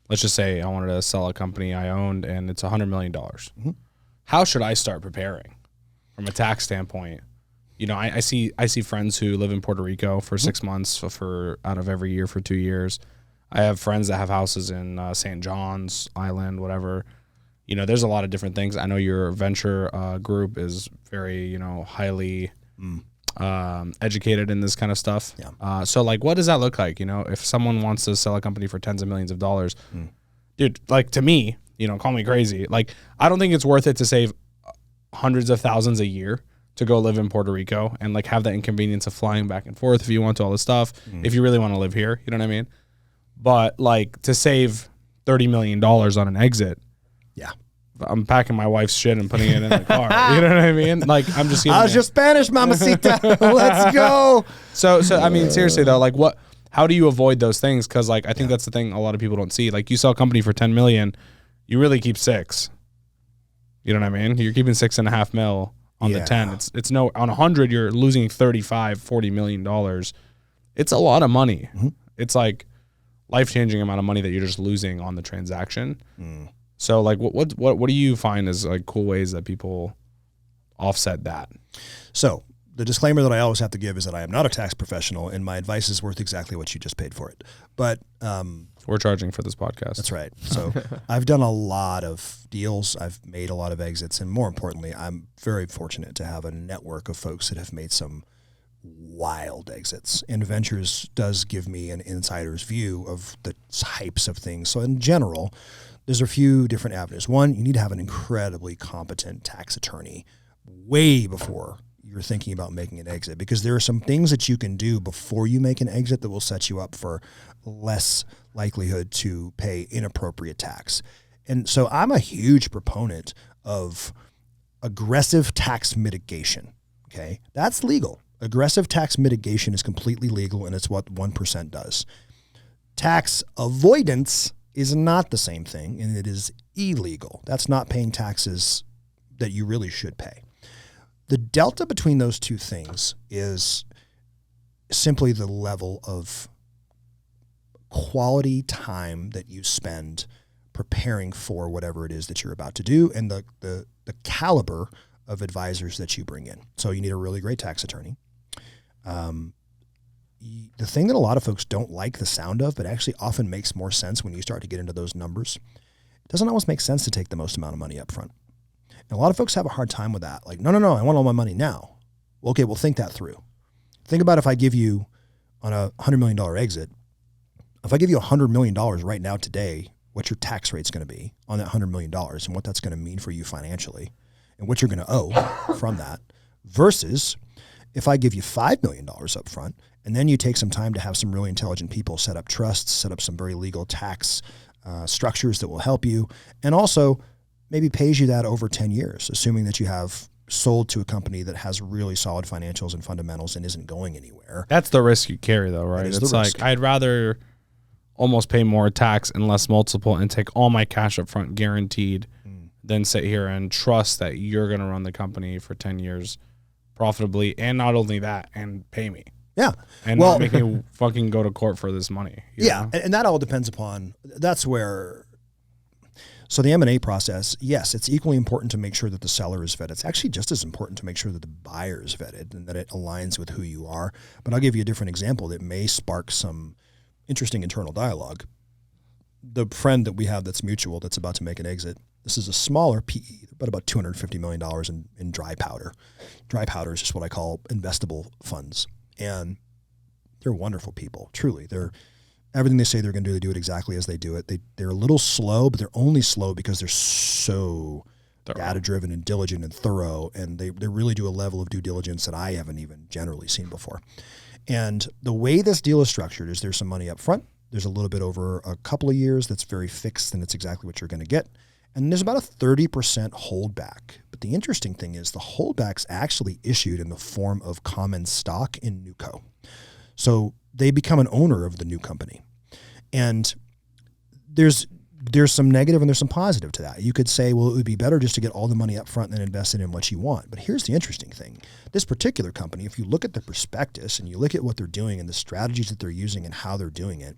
let's just say I wanted to sell a company I owned and it's $100 million. Mm-hmm. How should I start preparing from a tax standpoint? You know, I see friends who live in Puerto Rico for 6 months for out of every year for 2 years. I have friends that have houses in St. John's Island, whatever. You know, there's a lot of different things. I know your venture group is very, you know, highly educated in this kind of stuff. Yeah. So like, what does that look like? You know, if someone wants to sell a company for tens of millions of dollars, dude, like to me, you know, call me crazy. Like, I don't think it's worth it to save hundreds of thousands a year to go live in Puerto Rico and like have the inconvenience of flying back and forth if you want to, all this stuff, if you really want to live here, you know what I mean? But like to save $30 million on an exit, Yeah. I'm packing my wife's shit and putting it in the car. You know what I mean? Like I'm just How's your Spanish, mamacita? Let's go. So I mean, seriously though, like how do you avoid those things? Cause like, I think that's the thing a lot of people don't see. Like you sell a company for 10 million, you really keep 6. You know what I mean? You're keeping 6.5 mil on the 10. It's no, on 100, you're losing $40 million. It's a lot of money. It's like life-changing amount of money that you're just losing on the transaction. So like, what do you find as like cool ways that people offset that? So the disclaimer that I always have to give is that I am not a tax professional and my advice is worth exactly what you just paid for it. But we're charging for this podcast. That's right. So I've done a lot of deals. I've made a lot of exits. And more importantly, I'm very fortunate to have a network of folks that have made some wild exits. And Ventures does give me an insider's view of the types of things. So in general, there's a few different avenues. One, you need to have an incredibly competent tax attorney way before you're thinking about making an exit, because there are some things that you can do before you make an exit that will set you up for less likelihood to pay inappropriate tax. And so I'm a huge proponent of aggressive tax mitigation. Okay. That's legal. Aggressive tax mitigation is completely legal, and it's what 1% does. Tax avoidance is not the same thing, and it is illegal. That's not paying taxes that you really should pay. The delta between those two things is simply the level of quality time that you spend preparing for whatever it is that you're about to do, and the caliber of advisors that you bring in. So you need a really great tax attorney. The thing that a lot of folks don't like the sound of, but actually often makes more sense when you start to get into those numbers, it doesn't always make sense to take the most amount of money up front. And a lot of folks have a hard time with that. Like, no, I want all my money now. Well, okay, well, think that through. Think about if I give you on a $100 million exit, if I give you $100 million right now today, what your tax rate's going to be on that $100 million and what that's going to mean for you financially and what you're going to owe from that, versus if I give you $5 million up front and then you take some time to have some really intelligent people set up trusts, set up some very legal tax structures that will help you, and also maybe pays you that over 10 years, assuming that you have sold to a company that has really solid financials and fundamentals and isn't going anywhere. That's the risk you carry though, right? It's like, I'd rather almost pay more tax and less multiple and take all my cash up front guaranteed than sit here and trust that you're going to run the company for 10 years profitably, and not only that, and pay me. Yeah. And not make me fucking go to court for this money. Yeah. And that all depends upon, that's where, so the M&A process, yes, it's equally important to make sure that the seller is vetted. It's actually just as important to make sure that the buyer is vetted and that it aligns with who you are. But I'll give you a different example that may spark some interesting internal dialogue. The friend that we have that's mutual that's about to make an exit, this is a smaller PE, but about $250 million in dry powder. Dry powder is just what I call investable funds. And they're wonderful people, truly. They're everything they say they're going to do, they do it exactly as they do it. They're a little slow, but they're only slow because they're so data-driven and diligent and thorough, and they really do a level of due diligence that I haven't even generally seen before. And the way this deal is structured is there's some money up front. There's a little bit over a couple of years that's very fixed, and it's exactly what you're going to get. And there's about a 30% holdback. But the interesting thing is the holdback's actually issued in the form of common stock in NewCo. So they become an owner of the new company. And there's some negative and there's some positive to that. You could say, well, it would be better just to get all the money up front and then invest it in what you want. But here's the interesting thing. This particular company, if you look at the prospectus and you look at what they're doing and the strategies that they're using and how they're doing it,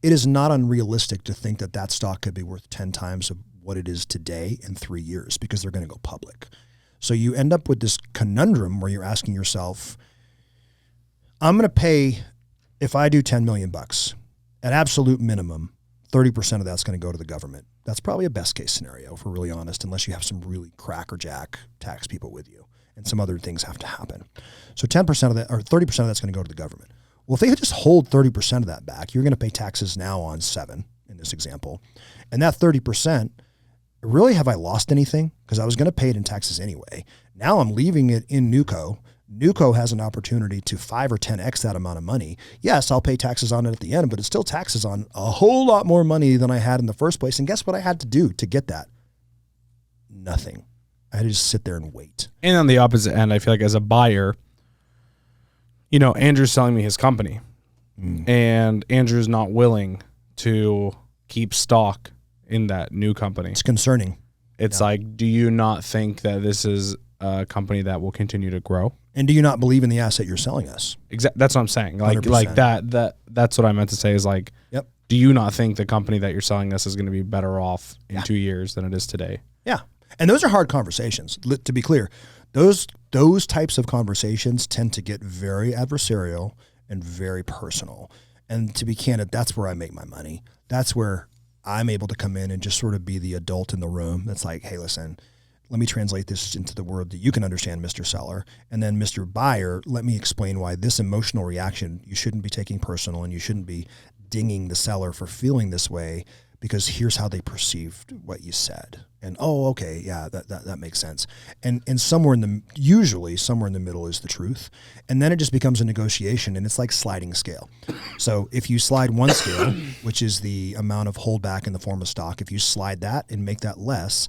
it is not unrealistic to think that that stock could be worth 10 times of what it is today in 3 years, because they're going to go public. So you end up with this conundrum where you're asking yourself, I'm going to pay, if I do 10 million bucks at absolute minimum, 30% of that's going to go to the government. That's probably a best case scenario, if we're really honest, unless you have some really crackerjack tax people with you and some other things have to happen. So 10% of that, or 30% of that's going to go to the government. Well, if they just hold 30% of that back, you're going to pay taxes now on 7 in this example. And that 30%, really, have I lost anything? Because I was going to pay it in taxes anyway. Now I'm leaving it in NewCo. NewCo has an opportunity to 5 or 10x that amount of money. Yes, I'll pay taxes on it at the end, but it's still taxes on a whole lot more money than I had in the first place. And guess what I had to do to get that? Nothing. I had to just sit there and wait. And on the opposite end, I feel like as a buyer, you know, Andrew's selling me his company, and Andrew's not willing to keep stock in that new company. It's concerning. It's like, do you not think that this is a company that will continue to grow? And do you not believe in the asset you're selling us? Exactly. That's what I'm saying. Like 100%. That's what I meant to say is like, Yep. do you not think the company that you're selling us is going to be better off in 2 years than it is today? Yeah. And those are hard conversations. To be clear, those types of conversations tend to get very adversarial and very personal. And to be candid, that's where I make my money. That's where I'm able to come in and just sort of be the adult in the room that's like, hey, listen, let me translate this into the word that you can understand, Mr. Seller. And then Mr. Buyer, let me explain why this emotional reaction you shouldn't be taking personal, and you shouldn't be dinging the seller for feeling this way, because here's how they perceived what you said. And, oh, okay, yeah, that makes sense. And usually somewhere in the middle is the truth. And then it just becomes a negotiation, and it's like sliding scale. So if you slide one scale, which is the amount of holdback in the form of stock, if you slide that and make that less,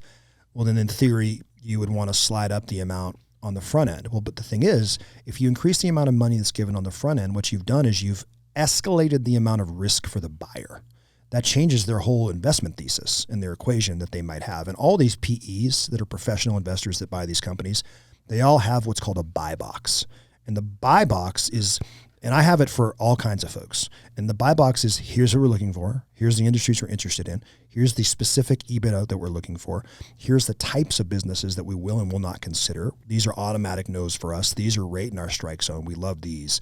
well, then in theory, you would want to slide up the amount on the front end. Well, but the thing is, if you increase the amount of money that's given on the front end, what you've done is you've escalated the amount of risk for the buyer. That changes their whole investment thesis and their equation that they might have. And all these PEs that are professional investors that buy these companies, they all have what's called a buy box. And the buy box is, and I have it for all kinds of folks. And the buy box is, here's what we're looking for. Here's the industries we're interested in. Here's the specific EBITDA that we're looking for. Here's the types of businesses that we will and will not consider. These are automatic no's for us. These are right in our strike zone. We love these.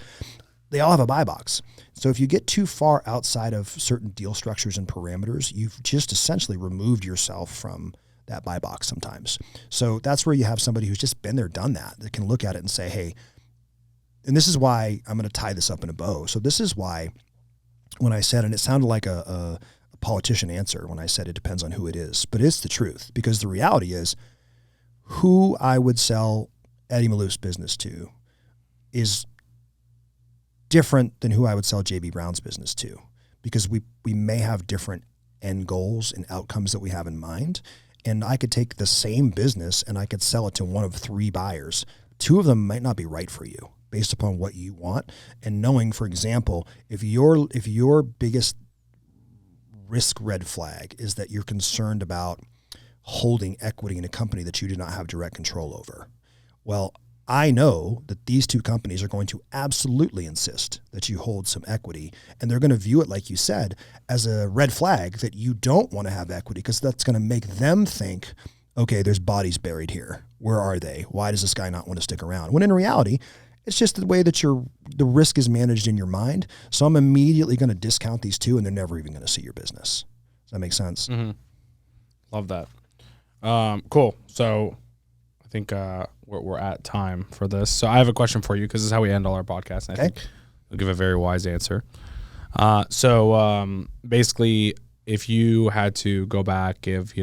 They all have a buy box. So if you get too far outside of certain deal structures and parameters, you've just essentially removed yourself from that buy box sometimes. So that's where you have somebody who's just been there, done that can look at it and say, hey, and this is why I'm going to tie this up in a bow. So this is why when I said, and it sounded like a politician answer when I said it depends on who it is, but it's the truth, because the reality is who I would sell Eddie Maloof's business to is different than who I would sell JB Brown's business to, because we may have different end goals and outcomes that we have in mind. And I could take the same business and I could sell it to one of 3 buyers. 2 of them might not be right for you based upon what you want. And knowing, for example, if your biggest risk red flag is that you're concerned about holding equity in a company that you do not have direct control over, well, I know that these 2 companies are going to absolutely insist that you hold some equity, and they're going to view it, like you said, as a red flag that you don't want to have equity, because that's going to make them think, okay, there's bodies buried here. Where are they? Why does this guy not want to stick around? When in reality, it's just the way that the risk is managed in your mind. So I'm immediately going to discount these 2, and they're never even going to see your business. Does that make sense? Mm-hmm. Love that. Cool. So I think we're at time for this. So I have a question for you, because this is how we end all our podcasts. And I think you'll give a very wise answer. So basically, if you had to go back, give,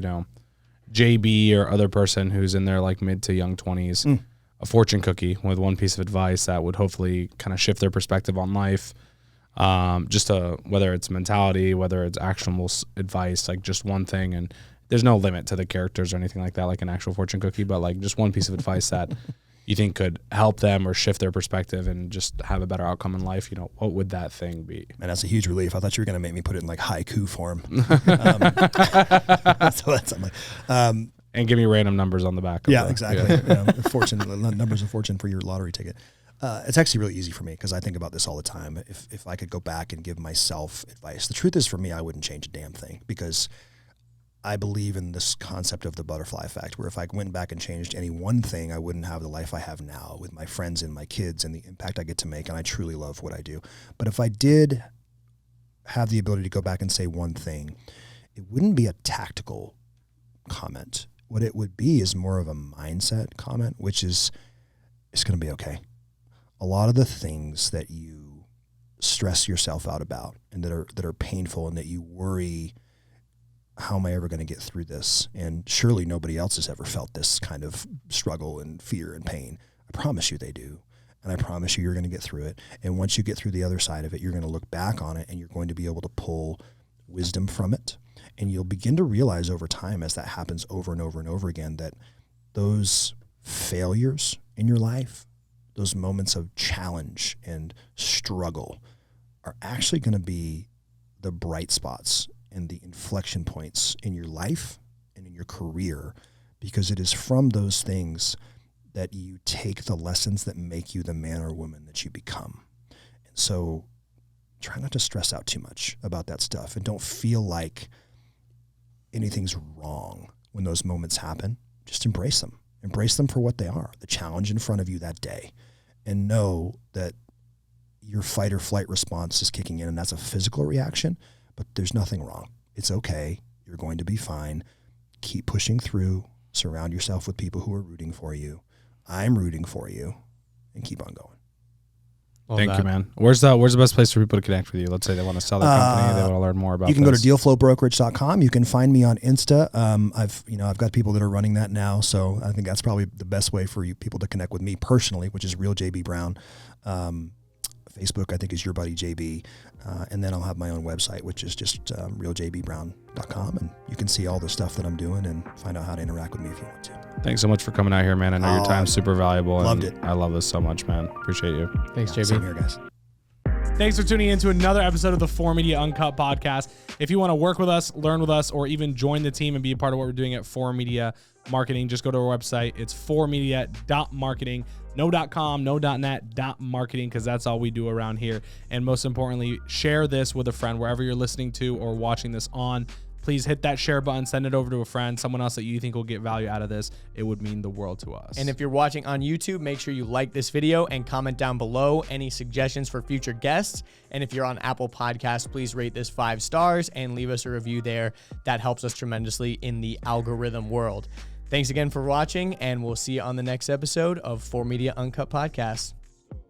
JB or other person who's in their like mid to young 20s a fortune cookie with one piece of advice that would hopefully kind of shift their perspective on life, whether it's mentality, whether it's actionable advice, like just one thing. And there's no limit to the characters or anything like that, like an actual fortune cookie, but like just one piece of advice that you think could help them or shift their perspective and just have a better outcome in life, what would that thing be? And that's a huge relief. I thought you were going to make me put it in like haiku form. So that's something. And give me random numbers on the back. Exactly. Fortune numbers of fortune for your lottery ticket. It's actually really easy for me, because I think about this all the time. If I could go back and give myself advice, the truth is, for me, I wouldn't change a damn thing, because I believe in this concept of the butterfly effect, where if I went back and changed any one thing, I wouldn't have the life I have now with my friends and my kids and the impact I get to make. And I truly love what I do. But if I did have the ability to go back and say one thing, it wouldn't be a tactical comment. What it would be is more of a mindset comment, which is, it's going to be okay. A lot of the things that you stress yourself out about and that are painful and that you worry, how am I ever going to get through this? And surely nobody else has ever felt this kind of struggle and fear and pain. I promise you they do. And I promise you, you're going to get through it. And once you get through the other side of it, you're going to look back on it and you're going to be able to pull wisdom from it. And you'll begin to realize over time, as that happens over and over and over again, that those failures in your life, those moments of challenge and struggle, are actually going to be the bright spots and the inflection points in your life and in your career, because it is from those things that you take the lessons that make you the man or woman that you become. And so try not to stress out too much about that stuff, and don't feel like anything's wrong when those moments happen. Just embrace them. Embrace them for what they are, the challenge in front of you that day, and know that your fight or flight response is kicking in, and that's a physical reaction, but there's nothing wrong. It's okay. You're going to be fine. Keep pushing through. Surround yourself with people who are rooting for you. I'm rooting for you, and keep on going. Thank you, man. Where's the best place for people to connect with you? Let's say they want to sell their company, they want to learn more about. You can this. go to dealflowbrokerage.com. You can find me on Insta. I've got people that are running that now, so I think that's probably the best way for you people to connect with me personally, which is Real JB Brown. Facebook, I think, is Your Buddy JB, and then I'll have my own website, which is just realjbbrown.com, and you can see all the stuff that I'm doing and find out how to interact with me if you want to. Thanks so much for coming out here, man. I know your time's super valuable. Loved and it. I love this so much, man. Appreciate you. Thanks, Yeah, JB. same here, guys. Thanks for tuning in to another episode of the 4Media Uncut podcast. If you want to work with us, learn with us, or even join the team and be a part of what we're doing at 4Media Marketing, just go to our website. It's 4media.marketing. No .com, no .net, .marketing, because that's all we do around here. And most importantly, share this with a friend wherever you're listening to or watching this on. Please hit that share button, send it over to a friend, someone else that you think will get value out of this. It would mean the world to us. And if you're watching on YouTube, make sure you like this video and comment down below any suggestions for future guests. And if you're on Apple Podcasts, please rate this 5 stars and leave us a review there. That helps us tremendously in the algorithm world. Thanks again for watching, and we'll see you on the next episode of 4Media Uncut Podcast.